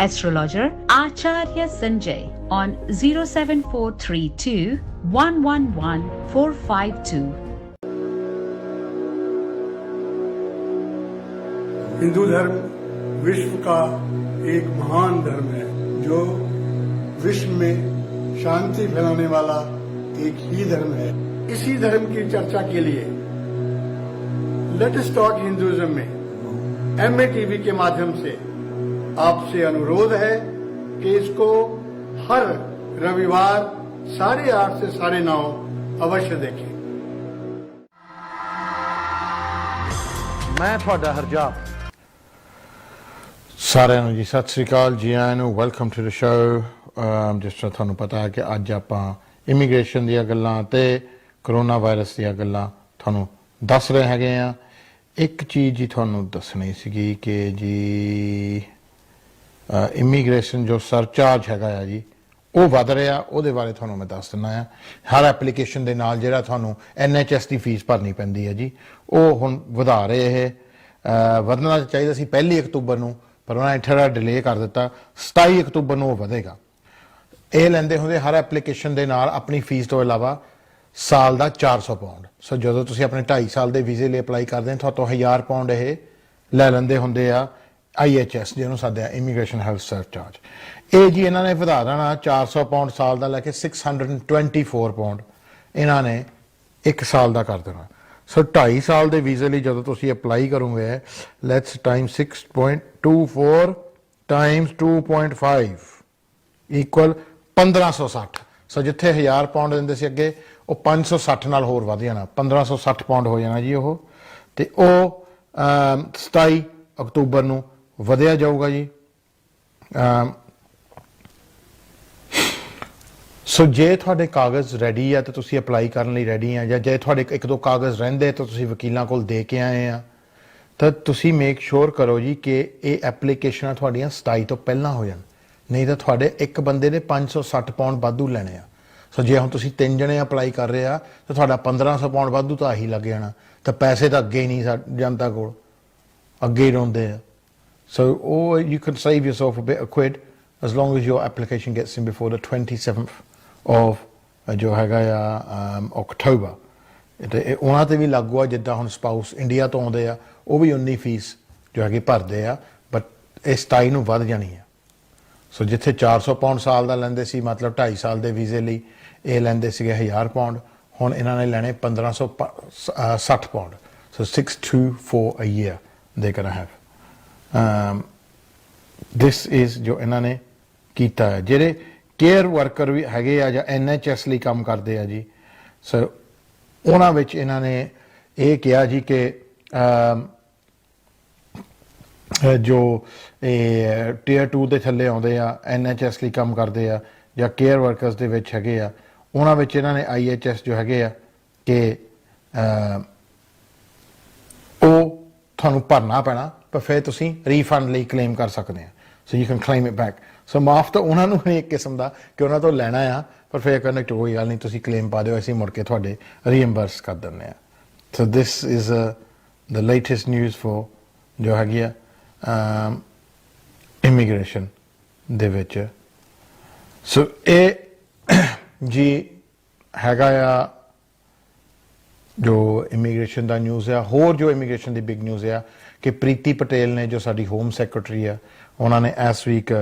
astrologer Acharya Sanjay on 07432 111 452. Hindu धर्म विश्व का एक महान धर्म है। जो विश्व में शांति फैलाने वाला एक ही धर्म है। इसी धर्म की चर्चा के लिए लेट अस टॉक हिंदुइज्म में MATV के माध्यम से आपसे अनुरोध है कि इसको हर रविवार 8:30 से 9:30 अवश्य देखें। मैं ਤੁਹਾਡਾ ਹਰਜਾਪ ਸਾਰਿਆਂ ਨੂੰ ਜੀ ਸਤਿ ਸ੍ਰੀ ਅਕਾਲ ਜੀ ਆਇਆਂ ਨੂੰ ਵੈਲਕਮ ਟੂ ਦ ਸ਼ੋ। ਜਿਸ ਤਰ੍ਹਾਂ ਤੁਹਾਨੂੰ ਪਤਾ ਹੈ ਕਿ ਅੱਜ ਆਪਾਂ ਇਮੀਗ੍ਰੇਸ਼ਨ ਦੀਆਂ ਗੱਲਾਂ ਤੇ ਕਰੋਨਾ ਵਾਇਰਸ ਦੀਆਂ ਗੱਲਾਂ ਤੁਹਾਨੂੰ ਦੱਸ ਰਹੇ ਹੈਗੇ ਆ। ਇੱਕ ਚੀਜ਼ ਜੀ ਤੁਹਾਨੂੰ ਦੱਸਣੀ ਸੀਗੀ ਕਿ ਜੀ ਇਮੀਗ੍ਰੇਸ਼ਨ ਜੋ ਸਰਚਾਰਜ ਹੈਗਾ ਆ ਜੀ ਉਹ ਵੱਧ ਰਿਹਾ, ਉਹਦੇ ਬਾਰੇ ਤੁਹਾਨੂੰ ਮੈਂ ਦੱਸ ਦਿੰਦਾ ਆ। ਹਰ ਐਪਲੀਕੇਸ਼ਨ ਦੇ ਨਾਲ ਜਿਹੜਾ ਤੁਹਾਨੂੰ NHS ਦੀ ਫੀਸ ਭਰਨੀ ਪੈਂਦੀ ਹੈ ਜੀ ਉਹ ਹੁਣ ਵਧਾ ਰਹੇ। ਇਹ ਵਧਣਾ ਚਾਹੀਦਾ ਸੀ 1 ਅਕਤੂਬਰ ਨੂੰ, ਪਰ ਉਹਨਾਂ ਨੇ ਥੋੜ੍ਹਾ ਡਿਲੇ ਕਰ ਦਿੱਤਾ। 27 ਅਕਤੂਬਰ ਨੂੰ ਉਹ ਵਧੇਗਾ। ਇਹ ਲੈਂਦੇ ਹੁੰਦੇ ਹਰ ਐਪਲੀਕੇਸ਼ਨ ਦੇ ਨਾਲ ਆਪਣੀ ਫੀਸ ਤੋਂ ਇਲਾਵਾ ਸਾਲ ਦਾ 400 ਪਾਉਂਡ। ਸੋ ਜਦੋਂ ਤੁਸੀਂ ਆਪਣੇ 2.5 ਸਾਲ ਦੇ ਵੀਜ਼ੇ ਲਈ ਅਪਲਾਈ ਕਰਦੇ ਹੋ ਤੁਹਾਤੋਂ 1000 ਪਾਉਂਡ ਇਹ ਲੈ ਲੈਂਦੇ ਹੁੰਦੇ ਆ IHS, ਜਿਹਨੂੰ ਸਾਡੇ ਇਮੀਗ੍ਰੇਸ਼ਨ ਹੈਲਥ ਸਰਚਾਰਜ। ਇਹ ਜੀ ਇਹਨਾਂ ਨੇ ਵਧਾ ਦੇਣਾ 400 ਪਾਉਂਡ ਸਾਲ ਦਾ ਲੈ ਕੇ 624 ਪਾਉਂਡ ਇਹਨਾਂ ਨੇ 1 ਸਾਲ ਦਾ ਕਰ ਦੇਣਾ। ਸੋ 2.5 ਸਾਲ ਦੇ ਵੀਜ਼ੇ ਲਈ ਜਦੋਂ ਤੁਸੀਂ ਅਪਲਾਈ ਕਰੋਗੇ, ਲੈਟਸ ਟਾਈਮ 6.24 ਟਾਈਮਸ 2.5 ਇਕੁਅਲ 1560। ਸੋ ਜਿੱਥੇ 1000 ਪਾਉਂਡ ਦਿੰਦੇ ਸੀ ਅੱਗੇ, ਉਹ 560 ਨਾਲ ਹੋਰ ਵੱਧ ਜਾਣਾ, 1560 ਪਾਉਂਡ ਹੋ ਜਾਣਾ ਜੀ ਉਹ। ਤੇ ਉਹ 27 ਅਕਤੂਬਰ ਨੂੰ ਵਧਿਆ ਜਾਊਗਾ ਜੀ। ਸੋ ਜੇ ਤੁਹਾਡੇ ਕਾਗਜ਼ ਰੈਡੀ ਆ ਤਾਂ ਤੁਸੀਂ ਅਪਲਾਈ ਕਰਨ ਲਈ ਰੈਡੀ ਆ, ਜਾਂ ਜੇ ਤੁਹਾਡੇ 1-2 ਕਾਗਜ਼ ਰਹਿੰਦੇ ਤਾਂ ਤੁਸੀਂ ਵਕੀਲਾਂ ਕੋਲ ਦੇ ਕੇ ਆਏ ਆ, ਤਾਂ ਤੁਸੀਂ ਮੇਕ ਸ਼ੋਰ ਕਰੋ ਜੀ ਕਿ ਇਹ ਐਪਲੀਕੇਸ਼ਨਾਂ ਤੁਹਾਡੀਆਂ 27 ਤੋਂ ਪਹਿਲਾਂ ਹੋ ਜਾਣ। ਨਹੀਂ ਤਾਂ ਤੁਹਾਡੇ ਇੱਕ ਬੰਦੇ ਦੇ 560 ਪਾਉਂਡ ਵਾਧੂ ਲੈਣੇ ਆ। ਸੋ ਜੇ ਹੁਣ ਤੁਸੀਂ 3 ਜਣੇ ਅਪਲਾਈ ਕਰ ਰਹੇ ਆ ਤਾਂ ਤੁਹਾਡਾ 1500 ਪਾਉਂਡ ਵਾਧੂ ਤਾਂ ਆਹੀ ਲੱਗ ਜਾਣਾ, ਤਾਂ ਪੈਸੇ ਤਾਂ ਅੱਗੇ ਹੀ ਨਹੀਂ ਜਨਤਾ ਕੋਲ, ਅੱਗੇ ਹੀ ਰੋਂਦੇ ਆ। ਸੋ ਉਹ you can save yourself a bit quid as long as your application gets in before the 27th of ਜੋ ਹੈਗਾ ਆ ਅਕਤੂਬਰ। ਤੇ ਉਹਨਾਂ ਤੇ ਵੀ ਲਾਗੂ ਆ ਜਿੱਦਾਂ ਹੁਣ ਸਪਾਊਸ ਇੰਡੀਆ ਤੋਂ ਆਉਂਦੇ ਆ ਉਹ ਵੀ 19 ਫੀਸ ਜੋ ਹੈਗੀ ਭਰਦੇ ਆ, ਬਟ ਇਹ 27 ਨੂੰ ਵੱਧ ਜਾਣੀ ਆ। ਸੋ ਜਿੱਥੇ 400 ਪਾਉਂਡ ਸਾਲ ਦਾ ਲੈਂਦੇ ਸੀ, ਮਤਲਬ 2.5 ਸਾਲ ਦੇ ਵੀਜ਼ੇ ਲਈ ਇਹ ਲੈਂਦੇ ਸੀਗੇ 1000 ਪਾਉਂਡ, ਹੁਣ ਇਹਨਾਂ ਨੇ ਲੈਣੇ 1560 pound. So 624 a year they gonna have। this is ਜੋ ਇਹਨਾਂ ਨੇ ਕੀਤਾ ਹੈ। ਜਿਹੜੇ ਕੇਅਰ ਵਰਕਰ ਵੀ ਹੈਗੇ ਆ ਜਾਂ NHS ਲਈ ਕੰਮ ਕਰਦੇ ਆ ਜੀ, ਸੋ ਉਹਨਾਂ ਵਿੱਚ ਇਹਨਾਂ ਨੇ ਇਹ ਕਿਹਾ ਜੀ ਕਿ ਜੋ ਇਹ ਟੀਅਰ 2 ਦੇ ਥੱਲੇ ਆਉਂਦੇ ਆ, NHS ਲਈ ਕੰਮ ਕਰਦੇ ਆ ਜਾਂ ਕੇਅਰ ਵਰਕਰਸ ਦੇ ਵਿੱਚ ਹੈਗੇ ਆ, ਉਹਨਾਂ ਵਿੱਚ ਇਹਨਾਂ ਨੇ IHS ਜੋ ਹੈਗੇ ਆ ਕਿ ਉਹ ਤੁਹਾਨੂੰ ਭਰਨਾ ਪੈਣਾ, ਪਰ ਫਿਰ ਤੁਸੀਂ ਰੀਫੰਡ ਲਈ ਕਲੇਮ ਕਰ ਸਕਦੇ ਆ। So you can claim it back. So ਮਾਫ ਤਾਂ ਉਹਨਾਂ ਨੂੰ ਇੱਕ ਕਿਸਮ ਦਾ ਕਿ ਉਹਨਾਂ ਤੋਂ ਲੈਣਾ ਆ, ਪਰ ਫਿਰ ਕਹਿੰਦੇ ਕੋਈ ਗੱਲ ਨਹੀਂ, ਤੁਸੀਂ ਕਲੇਮ ਪਾ ਦਿਓ, ਅਸੀਂ ਮੁੜ ਕੇ ਤੁਹਾਡੇ ਰੀਇੰਬਰਸ ਕਰ ਦਿੰਦੇ ਆ। So this is the latest news for ਜੋ ਹੈਗੀ ਆ ਇਮੀਗ੍ਰੇਸ਼ਨ ਦੇ ਵਿੱਚ। ਸੋ ਇਹ ਜੀ ਹੈਗਾ ਆ ਜੋ ਇਮੀਗ੍ਰੇਸ਼ਨ ਦਾ ਨਿਊਜ਼ ਆ। ਹੋਰ ਜੋ ਇਮੀਗ੍ਰੇਸ਼ਨ ਦੀ ਬਿਗ ਨਿਊਜ਼ ਆ ਕਿ ਪ੍ਰੀਤੀ ਪਟੇਲ ਨੇ, ਜੋ ਸਾਡੀ ਹੋਮ ਸੈਕਟਰੀ ਆ, ਉਹਨਾਂ ਨੇ ਇਸ ਵੀਕ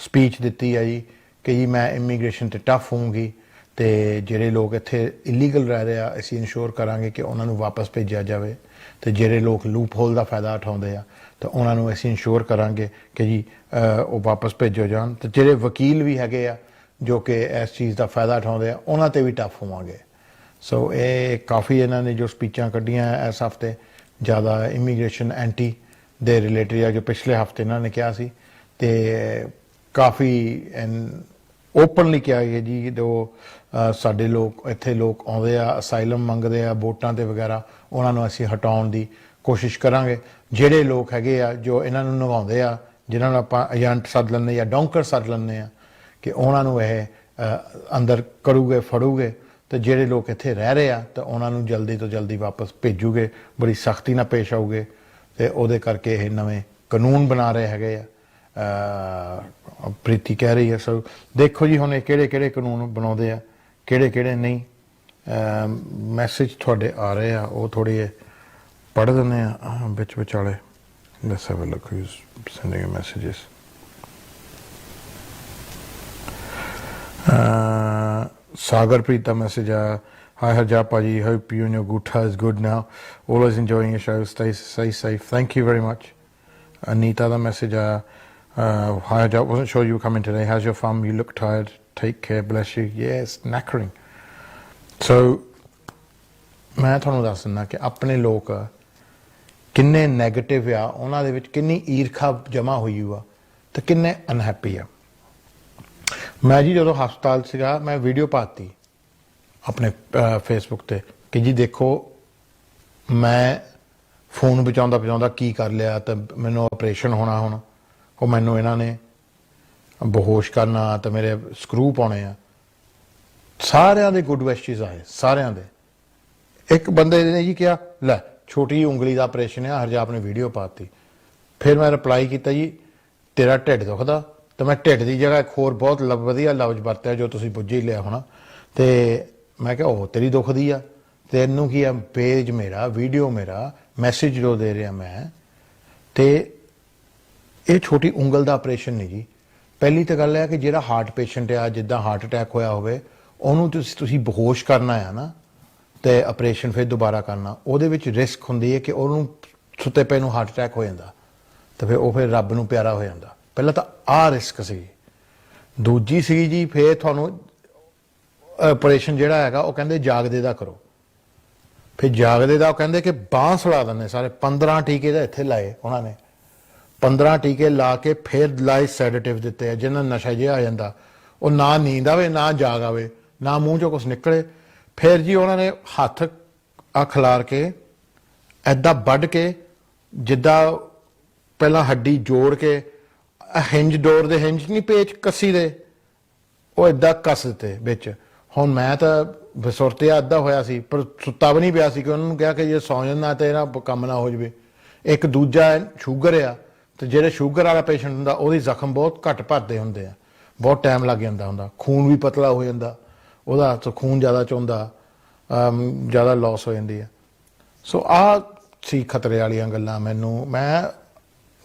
ਸਪੀਚ ਦਿੱਤੀ ਆ ਜੀ ਕਿ ਜੀ ਮੈਂ ਇਮੀਗ੍ਰੇਸ਼ਨ ਤੇ ਟਫ ਹੋਊਂਗੀ ਤੇ ਜਿਹੜੇ ਲੋਕ ਇੱਥੇ ਇਲੀਗਲ ਰਹਿ ਰਹੇ ਆ ਅਸੀਂ ਇਨਸ਼ੋਰ ਕਰਾਂਗੇ ਕਿ ਉਹਨਾਂ ਨੂੰ ਵਾਪਸ ਭੇਜਿਆ ਜਾਵੇ, ਤੇ ਜਿਹੜੇ ਲੋਕ ਲੂਪ ਹੋਲ ਦਾ ਫਾਇਦਾ ਉਠਾਉਂਦੇ ਆ ਤਾਂ ਉਹਨਾਂ ਨੂੰ ਅਸੀਂ ਇਨਸ਼ੋਰ ਕਰਾਂਗੇ ਕਿ ਜੀ ਉਹ ਵਾਪਸ ਭੇਜੋ ਜਾਣ। ਤੇ ਜਿਹੜੇ ਵਕੀਲ ਵੀ ਹੈਗੇ ਆ ਜੋ ਕਿ ਇਸ ਚੀਜ਼ ਦਾ ਫਾਇਦਾ ਉਠਾਉਂਦੇ ਆ, ਉਹਨਾਂ ਤੇ ਵੀ ਟਫ ਹੋਵਾਂਗੇ। ਸੋ ਇਹ ਕਾਫੀ ਇਹਨਾਂ ਨੇ ਜੋ ਸਪੀਚਾਂ ਕੱਢੀਆਂ ਇਸ ਹਫ਼ਤੇ, ਜ਼ਿਆਦਾ ਇਮੀਗ੍ਰੇਸ਼ਨ ਐਂਟੀ ਦੇ ਰਿਲੇਟਡ ਆ ਜੋ ਪਿਛਲੇ ਹਫ਼ਤੇ ਇਹਨਾਂ ਨੇ ਕਿਹਾ ਸੀ, ਤੇ ਕਾਫੀ ਓਪਨਲੀ ਕਿਹਾ ਗਿਆ ਜੀ ਜੋ ਸਾਡੇ ਲੋਕ ਇੱਥੇ ਲੋਕ ਆਉਂਦੇ ਆ, ਅਸਾਈਲਮ ਮੰਗਦੇ ਆ ਵੋਟਾਂ ਤੇ ਵਗੈਰਾ, ਉਹਨਾਂ ਨੂੰ ਅਸੀਂ ਹਟਾਉਣ ਦੀ ਕੋਸ਼ਿਸ਼ ਕਰਾਂਗੇ। ਜਿਹੜੇ ਲੋਕ ਹੈਗੇ ਆ ਜੋ ਇਹਨਾਂ ਨੂੰ ਨਿਭਾਉਂਦੇ ਆ, ਜਿਨ੍ਹਾਂ ਨੂੰ ਆਪਾਂ ਏਜੰਟ ਸੱਦ ਲੈਂਦੇ ਜਾਂ ਡੌਂਕਰ ਸੱਦ ਲੈਂਦੇ ਆ, ਕਿ ਉਹਨਾਂ ਨੂੰ ਇਹ ਅੰਦਰ ਕਰੂਗੇ, ਫੜੂਗੇ, ਤੇ ਜਿਹੜੇ ਲੋਕ ਇੱਥੇ ਰਹਿ ਰਹੇ ਆ ਤਾਂ ਉਹਨਾਂ ਨੂੰ ਜਲਦੀ ਤੋਂ ਜਲਦੀ ਵਾਪਸ ਭੇਜੂਗੇ, ਬੜੀ ਸਖਤੀ ਨਾਲ ਪੇਸ਼ ਆਊਗੇ। ਤੇ ਉਹਦੇ ਕਰਕੇ ਇਹ ਨਵੇਂ ਕਾਨੂੰਨ ਬਣਾ ਰਹੇ ਹੈਗੇ ਆ, ਪ੍ਰੀਤੀ ਕਹਿ ਰਹੀ ਹੈ। ਸੋ ਦੇਖੋ ਜੀ ਹੁਣ ਇਹ ਕਿਹੜੇ ਕਿਹੜੇ ਕਾਨੂੰਨ ਬਣਾਉਂਦੇ ਆ, ਕਿਹੜੇ ਕਿਹੜੇ ਨਹੀਂ। ਮੈਸੇਜ ਤੁਹਾਡੇ ਆ ਰਹੇ ਆ, ਉਹ ਥੋੜ੍ਹੇ ਪੜ੍ਹ ਦਿੰਦੇ ਆ ਵਿੱਚ ਵਿਚਾਲੇ। Let's have a look who's sending messages. Sagarpreet the message. Hi Harjap Paji, hope you and your Gutha is good now. Always enjoying your show. Stay safe. Thank you very much. Anita the message. Hi Harjap, wasn't sure you were coming today. How's your farm? You look tired. Take care. Bless you. Yes, knackering. So मैं ਤੁਹਾਨੂੰ ਦੱਸ ਦਿੰਦਾ ਕਿ ਆਪਣੇ ਲੋਕ ਕਿੰਨੇ negative ਆ, ਉਹਨਾਂ ਦੇ ਵਿੱਚ ਕਿੰਨੀ ਈਰਖਾ ਜਮਾ ਹੋਈ ਆ ਤੇ ਕਿੰਨੇ ਅਨਹੈਪੀ ਆ। ਮੈਂ ਜੀ ਜਦੋਂ ਹਸਪਤਾਲ ਸੀਗਾ ਮੈਂ ਵੀਡੀਓ ਪਾਤੀ ਆਪਣੇ ਫੇਸਬੁੱਕ ਤੇ ਕਿ ਜੀ ਦੇਖੋ ਮੈਂ ਫੋਨ ਬਚਾਉਂਦਾ ਕੀ ਕਰ ਲਿਆ ਤੇ ਮੈਨੂੰ ਆਪਰੇਸ਼ਨ ਹੋਣਾ ਹੁਣ, ਉਹ ਮੈਨੂੰ ਇਹਨਾਂ ਨੇ ਬੇਹੋਸ਼ ਕਰਨਾ ਤੇ ਮੇਰੇ ਸਕਰੂ ਪਾਉਣੇ ਆ। ਸਾਰਿਆਂ ਦੇ ਗੁੱਡ ਵਿਸ਼ੇਸ ਆਏ, ਸਾਰਿਆਂ ਦੇ। ਇੱਕ ਬੰਦੇ ਨੇ ਜੀ ਕਿਹਾ ਲੈ ਛੋਟੀ ਉਂਗਲੀ ਦਾ ਆਪਰੇਸ਼ਨ ਆ, ਹਰਜਾਪ ਨੇ ਵੀਡੀਓ ਪਾਤੀ। ਫਿਰ ਮੈਂ ਰਿਪਲਾਈ ਕੀਤਾ ਜੀ ਤੇਰਾ ਢਿੱਡ ਦੁਖਦਾ, ਤੇ ਮੈਂ ਢਿੱਡ ਦੀ ਜਗ੍ਹਾ ਇੱਕ ਹੋਰ ਬਹੁਤ ਵਧੀਆ ਲਫ਼ਜ਼ ਵਰਤਿਆ ਜੋ ਤੁਸੀਂ ਪੁੱਛ ਹੀ ਲਿਆ ਹੋਣਾ। ਤੇ ਮੈਂ ਕਿਹਾ ਉਹ ਤੇਰੀ ਦੁਖਦੀ ਆ, ਤੈਨੂੰ ਕੀ ਆ, ਪੇਜ ਮੇਰਾ, ਵੀਡੀਓ ਮੇਰਾ, ਮੈਸੇਜ ਜੋ ਦੇ ਰਿਹਾ ਮੈਂ, ਤੇ ਇਹ ਛੋਟੀ ਉਂਗਲ ਦਾ ਆਪਰੇਸ਼ਨ ਨਹੀਂ ਜੀ। ਪਹਿਲੀ ਤਾਂ ਗੱਲ ਹੈ ਕਿ ਜਿਹੜਾ ਹਾਰਟ ਪੇਸ਼ੈਂਟ ਆ, ਜਿੱਦਾਂ ਹਾਰਟ ਅਟੈਕ ਹੋਇਆ ਹੋਵੇ, ਉਹਨੂੰ ਤੁਸੀਂ ਬੇਹੋਸ਼ ਕਰਨਾ ਆ ਨਾ, ਤੇ ਆਪਰੇਸ਼ਨ ਫਿਰ ਦੁਬਾਰਾ ਕਰਨਾ, ਉਹਦੇ ਵਿੱਚ ਰਿਸਕ ਹੁੰਦੀ ਹੈ ਕਿ ਉਹਨੂੰ ਸੁੱਤੇ ਪਏ ਨੂੰ ਹਾਰਟ ਅਟੈਕ ਹੋ ਜਾਂਦਾ, ਤੇ ਫਿਰ ਉਹ ਫਿਰ ਰੱਬ ਨੂੰ ਪਿਆਰਾ ਹੋ ਜਾਂਦਾ। ਪਹਿਲਾਂ ਤਾਂ ਆਹ ਰਿਸਕ ਸੀ। ਦੂਜੀ ਸੀ ਜੀ ਫਿਰ ਤੁਹਾਨੂੰ ਆਪਰੇਸ਼ਨ ਜਿਹੜਾ ਹੈਗਾ ਉਹ ਕਹਿੰਦੇ ਜਾਗਦੇ ਦਾ ਕਰੋ। ਫਿਰ ਜਾਗਦੇ ਦਾ ਉਹ ਕਹਿੰਦੇ ਕਿ ਬਾਂਸ ਲਾ ਦਿੰਦੇ ਸਾਰੇ, 15 ਟੀਕੇ ਦਾ ਇੱਥੇ ਲਾਏ ਉਹਨਾਂ ਨੇ, 15 ਟੀਕੇ ਲਾ ਕੇ ਫਿਰ ਲਾਏ ਸੈਡੇਟਿਵ ਦਿੱਤੇ ਆ, ਜਿਹਨਾਂ ਨਸ਼ਾ ਜਿਹਾ ਆ ਜਾਂਦਾ, ਉਹ ਨਾ ਨੀਂਦ ਆਵੇ ਨਾ ਜਾਗ ਆਵੇ ਨਾ ਮੂੰਹ ਚੋਂ ਕੁਛ ਨਿਕਲੇ। ਫਿਰ ਜੀ ਉਹਨਾਂ ਨੇ ਹੱਥ ਆ ਖਿਲਾਰ ਕੇ ਐਦਾਂ ਵੱਢ ਕੇ, ਜਿੱਦਾਂ ਪਹਿਲਾਂ ਹੱਡੀ ਜੋੜ ਕੇ ਹਿੰਜ ਡੋਰ ਦੇ ਹਿੰਜ ਨਹੀਂ ਪੇਚ ਕੱਸੀ ਦੇ, ਉਹ ਏਦਾਂ ਕੱਸ ਦਿੱਤੇ ਵਿੱਚ। ਹੁਣ ਮੈਂ ਤਾਂ ਬਸੁਰਤਿਆ ਅੱਧਾ ਹੋਇਆ ਸੀ, ਪਰ ਸੁੱਤਾ ਵੀ ਨਹੀਂ ਪਿਆ ਸੀ ਕਿ ਉਹਨਾਂ ਨੂੰ ਕਿਹਾ ਕਿ ਜੇ ਸੌਂ ਜਾਂਦਾ ਤੇ ਇਹਦਾ ਕੰਮ ਨਾ ਹੋ ਜਾਵੇ। ਇੱਕ ਦੂਜਾ ਸ਼ੂਗਰ ਆ, ਤੇ ਜਿਹੜੇ ਸ਼ੂਗਰ ਵਾਲਾ ਪੇਸ਼ੈਂਟ ਹੁੰਦਾ ਉਹਦੀ ਜ਼ਖਮ ਬਹੁਤ ਘੱਟ ਭਰਦੇ ਹੁੰਦੇ ਆ, ਬਹੁਤ ਟਾਈਮ ਲੱਗ ਜਾਂਦਾ ਹੁੰਦਾ, ਖੂਨ ਵੀ ਪਤਲਾ ਹੋ ਜਾਂਦਾ ਉਹਦਾ, ਤਾਂ ਖੂਨ ਜ਼ਿਆਦਾ ਚੋਂਦਾ, ਜ਼ਿਆਦਾ ਲਾਸ ਹੋ ਜਾਂਦੀ ਹੈ। ਸੋ ਆਹ ਸੀ ਖਤਰੇ ਵਾਲੀਆਂ ਗੱਲਾਂ। ਮੈਂ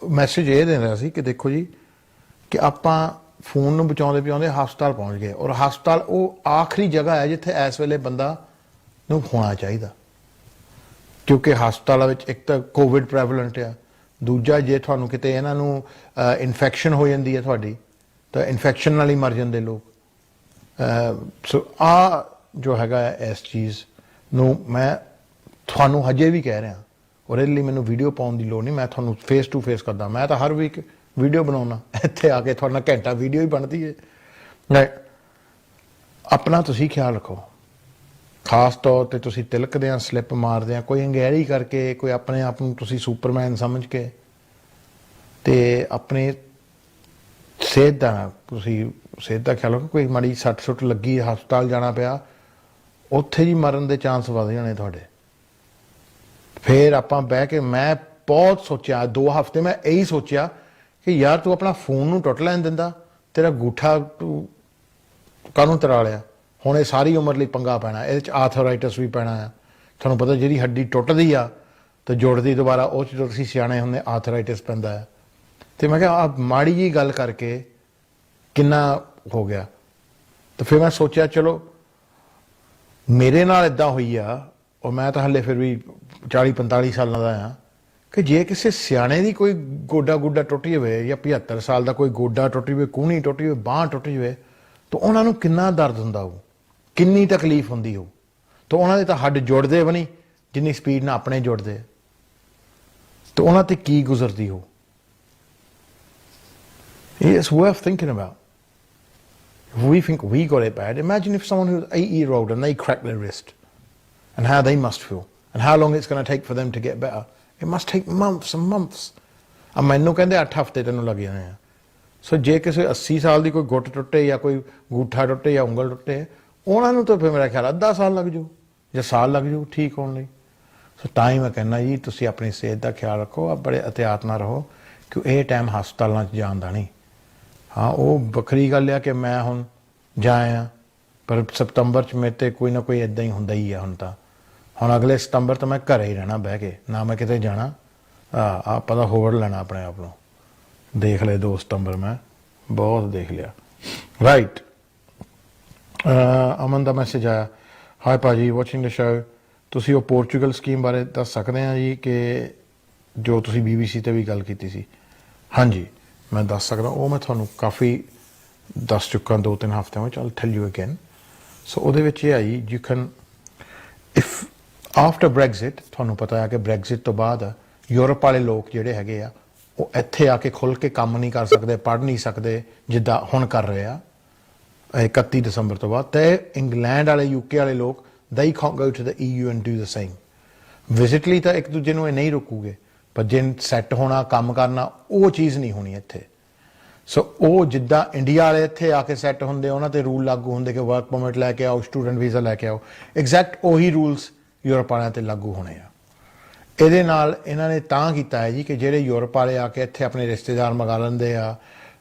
ਮੈਸੇਜ ਇਹ ਦੇ ਰਿਹਾ ਸੀ ਕਿ ਦੇਖੋ ਜੀ ਕਿ ਆਪਾਂ ਫੋਨ ਨੂੰ ਬਚਾਉਂਦੇ ਹਸਪਤਾਲ ਪਹੁੰਚ ਗਏ, ਔਰ ਹਸਪਤਾਲ ਉਹ ਆਖਰੀ ਜਗ੍ਹਾ ਹੈ ਜਿੱਥੇ ਇਸ ਵੇਲੇ ਬੰਦਾ ਨੂੰ ਹੋਣਾ ਚਾਹੀਦਾ, ਕਿਉਂਕਿ ਹਸਪਤਾਲਾਂ ਵਿੱਚ ਇੱਕ ਤਾਂ ਕੋਵਿਡ ਪ੍ਰੈਵਲੈਂਟ ਆ, ਦੂਜਾ ਜੇ ਤੁਹਾਨੂੰ ਕਿਤੇ ਇਹਨਾਂ ਨੂੰ ਇਨਫੈਕਸ਼ਨ ਹੋ ਜਾਂਦੀ ਹੈ ਤੁਹਾਡੀ, ਤਾਂ ਇਨਫੈਕਸ਼ਨ ਨਾਲ ਹੀ ਮਰ ਜਾਂਦੇ ਲੋਕ। ਸੋ ਆ ਜੋ ਹੈਗਾ ਇਸ ਚੀਜ਼ ਨੂੰ ਮੈਂ ਤੁਹਾਨੂੰ ਹਜੇ ਵੀ ਕਹਿ ਰਿਹਾ, ਔਰ ਇਹਦੇ ਲਈ ਮੈਨੂੰ ਵੀਡੀਓ ਪਾਉਣ ਦੀ ਲੋੜ ਨਹੀਂ, ਮੈਂ ਤੁਹਾਨੂੰ ਫੇਸ ਟੂ ਫੇਸ ਕਰਦਾ। ਮੈਂ ਤਾਂ ਹਰ ਵੀਕ ਵੀਡੀਓ ਬਣਾਉਣਾ, ਇੱਥੇ ਆ ਕੇ ਤੁਹਾਡੇ ਨਾਲ ਘੰਟਾ ਵੀਡੀਓ ਹੀ ਬਣਦੀ ਹੈ। ਆਪਣਾ ਤੁਸੀਂ ਖਿਆਲ ਰੱਖੋ, ਖਾਸ ਤੌਰ ਤੇ ਤੁਸੀਂ ਤਿਲਕਦੇ ਆ, ਸਲਿੱਪ ਮਾਰਦੇ ਆ, ਕੋਈ ਅੰਗੈੜੀ ਕਰਕੇ, ਕੋਈ ਆਪਣੇ ਆਪ ਨੂੰ ਤੁਸੀਂ ਸੁਪਰਮੈਨ ਸਮਝ ਕੇ, ਤੇ ਆਪਣੇ ਸਿਹਤ ਦਾ ਖਿਆਲ ਰੱਖੋ। ਕੋਈ ਮਾੜੀ ਸੱਟ ਸੁੱਟ ਲੱਗੀ, ਹਸਪਤਾਲ ਜਾਣਾ ਪਿਆ, ਉੱਥੇ ਹੀ ਮਰਨ ਦੇ ਚਾਂਸ ਵੱਧ ਜਾਣੇ ਤੁਹਾਡੇ। ਫਿਰ ਆਪਾਂ ਬਹਿ ਕੇ, ਮੈਂ ਬਹੁਤ ਸੋਚਿਆ 2 ਹਫ਼ਤੇ, ਮੈਂ ਇਹੀ ਸੋਚਿਆ ਕਿ ਯਾਰ ਤੂੰ ਆਪਣਾ ਫੋਨ ਨੂੰ ਟੁੱਟ ਲੈਣ ਦਿੰਦਾ, ਤੇਰਾ ਗੂਠਾ ਤੂੰ ਕਾਹਨੂੰ ਤਰਾ ਲਿਆ। ਹੁਣ ਇਹ ਸਾਰੀ ਉਮਰ ਲਈ ਪੰਗਾ ਪੈਣਾ, ਇਹਦੇ 'ਚ ਆਰਥਰਾਈਟਸ ਵੀ ਪੈਣਾ ਆ। ਤੁਹਾਨੂੰ ਪਤਾ ਜਿਹੜੀ ਹੱਡੀ ਟੁੱਟਦੀ ਆ ਤੇ ਜੁੜਦੀ ਦੁਬਾਰਾ, ਉਹ 'ਚ ਤੁਸੀਂ ਸਿਆਣੇ ਹੁੰਦੇ ਆਰਥਰਾਈਟਸ ਪੈਂਦਾ ਆ। ਤੇ ਮੈਂ ਕਿਹਾ ਆਹ ਮਾੜੀ ਜਿਹੀ ਗੱਲ ਕਰਕੇ ਕਿੰਨਾ ਹੋ ਗਿਆ। ਤੇ ਫਿਰ ਮੈਂ ਸੋਚਿਆ ਚਲੋ ਮੇਰੇ ਨਾਲ ਇੱਦਾਂ ਹੋਈ ਆ, ਔਰ ਮੈਂ ਤਾਂ ਹਲੇ ਫਿਰ ਵੀ 40-45 ਸਾਲਾਂ ਦਾ ਆ, ਕਿ ਜੇ ਕਿਸੇ ਸਿਆਣੇ ਦੀ ਕੋਈ ਗੋਡਾ ਟੁੱਟੀ ਹੋਵੇ, ਜਾਂ 75 ਸਾਲ ਦਾ ਕੋਈ ਗੋਡਾ ਟੁੱਟੀ ਹੋਵੇ, ਕੂਹਣੀ ਟੁੱਟੀ ਹੋਵੇ, ਬਾਂਹ ਟੁੱਟੀ ਹੋਵੇ, ਤਾਂ ਉਹਨਾਂ ਨੂੰ ਕਿੰਨਾ ਦਰਦ ਹੁੰਦਾ ਹੋਊ, ਕਿੰਨੀ ਤਕਲੀਫ ਹੁੰਦੀ ਹੋਊ। ਤਾਂ ਉਹਨਾਂ ਦੇ ਤਾਂ ਹੱਡ ਜੁੜਦੇ ਵੀ ਨਹੀਂ ਜਿੰਨੀ ਸਪੀਡ ਨਾਲ ਆਪਣੇ ਜੁੜਦੇ, ਤਾਂ ਉਹਨਾਂ ਤੇ ਕੀ ਗੁਜ਼ਰਦੀ ਹੋ। It's worth thinking about. If we think we got it bad, imagine if someone who's 80-year-old and they crack their wrist, and how they must feel, and how long it's going to take for them to get better. It must take months and months. ਆ ਮੈਨੂੰ ਕਹਿੰਦੇ 8 ਹਫ਼ਤੇ ਤੈਨੂੰ ਲੱਗ ਜਾਣੇ ਆ। ਸੋ ਜੇ ਕਿਸੇ 80 ਸਾਲ ਦੀ ਕੋਈ ਗੁੱਟ ਟੁੱਟੇ, ਜਾਂ ਕੋਈ ਗੂਠਾ ਟੁੱਟੇ, ਜਾਂ ਉਂਗਲ ਟੁੱਟੇ, ਉਹਨਾਂ ਨੂੰ ਤਾਂ ਫਿਰ ਮੇਰਾ ਖਿਆਲ ਅੱਧਾ ਸਾਲ ਲੱਗ ਜਾਊ ਜਾਂ ਸਾਲ ਲੱਗ ਜਾਊ ਠੀਕ ਹੋਣ ਲਈ। ਸੋ ਤਾਂ ਹੀ ਮੈਂ ਕਹਿੰਦਾ ਜੀ ਤੁਸੀਂ ਆਪਣੀ ਸਿਹਤ ਦਾ ਖਿਆਲ ਰੱਖੋ, ਬੜੇ ਅਹਿਤਿਆਤ ਨਾਲ ਰਹੋ, ਕਿ ਇਹ ਟਾਈਮ ਹਸਪਤਾਲਾਂ 'ਚ ਜਾਣ ਦਾ ਨਹੀਂ। ਹਾਂ ਉਹ ਵੱਖਰੀ ਗੱਲ ਆ ਕਿ ਮੈਂ ਹੁਣ ਜਾਇਆ, ਪਰ ਸਤੰਬਰ 'ਚ ਮੇਰੇ 'ਤੇ ਕੋਈ ਨਾ ਕੋਈ ਇੱਦਾਂ ਹੀ ਹੁੰਦਾ ਹੀ ਆ। ਹੁਣ ਅਗਲੇ ਸਤੰਬਰ ਤਾਂ ਮੈਂ ਘਰੇ ਹੀ ਰਹਿਣਾ ਬਹਿ ਕੇ, ਨਾ ਮੈਂ ਕਿਤੇ ਜਾਣਾ। ਆਪਾਂ ਤਾਂ ਹੋਰ ਲੈਣਾ ਆਪਣੇ ਆਪ ਨੂੰ। ਦੇਖ ਲਏ 2 ਸਤੰਬਰ ਮੈਂ ਬਹੁਤ ਦੇਖ ਲਿਆ। ਰਾਈਟ, ਅਮਨ ਦਾ ਮੈਸੇਜ ਆਇਆ, ਹਾਈ ਭਾਜੀ ਵਾਚਿੰਗ ਦ ਸ਼ੋ, ਤੁਸੀਂ ਉਹ ਪੋਰਚੁਗਲ ਸਕੀਮ ਬਾਰੇ ਦੱਸ ਸਕਦੇ ਆ ਜੀ ਕਿ ਜੋ ਤੁਸੀਂ BBC ਤੇ ਵੀ ਗੱਲ ਕੀਤੀ ਸੀ? ਹਾਂਜੀ ਮੈਂ ਦੱਸ ਸਕਦਾ, ਉਹ ਮੈਂ ਤੁਹਾਨੂੰ ਕਾਫੀ ਦੱਸ ਚੁੱਕਾ 2-3 ਹਫ਼ਤਿਆਂ ਵਿੱਚ। ਆਲ ਟੈਲ ਯੂ ਅਗੇਨ। ਸੋ ਉਹਦੇ ਵਿੱਚ ਇਹ ਆ ਜੀ, you can if after Brexit, ਤੁਹਾਨੂੰ ਪਤਾ ਹੈ ਕਿ ਬ੍ਰੈਗਜ਼ਿਟ ਤੋਂ ਬਾਅਦ ਯੂਰਪ ਵਾਲੇ ਲੋਕ ਜਿਹੜੇ ਹੈਗੇ ਆ ਉਹ ਇੱਥੇ ਆ ਕੇ ਖੁੱਲ੍ਹ ਕੇ ਕੰਮ ਨਹੀਂ ਕਰ ਸਕਦੇ, ਪੜ੍ਹ ਨਹੀਂ ਸਕਦੇ ਜਿੱਦਾਂ ਹੁਣ ਕਰ ਰਹੇ ਆ 31 ਦਸੰਬਰ ਤੋਂ ਬਾਅਦ। ਤੇ ਇੰਗਲੈਂਡ ਵਾਲੇ UK ਵਾਲੇ ਲੋਕ they can't go to the EU and do the same. Visit ਲਈ ਤਾਂ ਇੱਕ ਦੂਜੇ ਨੂੰ ਇਹ ਨਹੀਂ ਰੋਕੂਗੇ, ਪਰ ਜੇ ਸੈੱਟ ਹੋਣਾ, ਕੰਮ ਕਰਨਾ, ਉਹ ਚੀਜ਼ ਨਹੀਂ ਹੋਣੀ ਇੱਥੇ। ਸੋ ਉਹ ਜਿੱਦਾਂ ਇੰਡੀਆ ਵਾਲੇ ਇੱਥੇ ਆ ਕੇ ਸੈੱਟ ਹੁੰਦੇ, ਉਹਨਾਂ ਤੇ ਰੂਲ ਲਾਗੂ ਹੁੰਦੇ ਕਿ ਵਰਕ ਪਰਮਿਟ ਲੈ ਕੇ ਆਓ, ਸਟੂਡੈਂਟ ਵੀਜ਼ਾ ਲੈ ਕੇ ਆਓ, ਐਗਜ਼ੈਕਟ ਉਹੀ ਰੂਲਸ ਯੂਰਪ ਵਾਲਿਆਂ ਤੇ ਲਾਗੂ ਹੋਣੇ ਆ। ਇਹਦੇ ਨਾਲ ਇਹਨਾਂ ਨੇ ਤਾਂ ਕੀਤਾ ਹੈ ਜੀ ਕਿ ਜਿਹੜੇ ਯੂਰਪ ਵਾਲੇ ਆ ਕੇ ਇੱਥੇ ਆਪਣੇ ਰਿਸ਼ਤੇਦਾਰ ਮੰਗਾ ਲੈਂਦੇ ਆ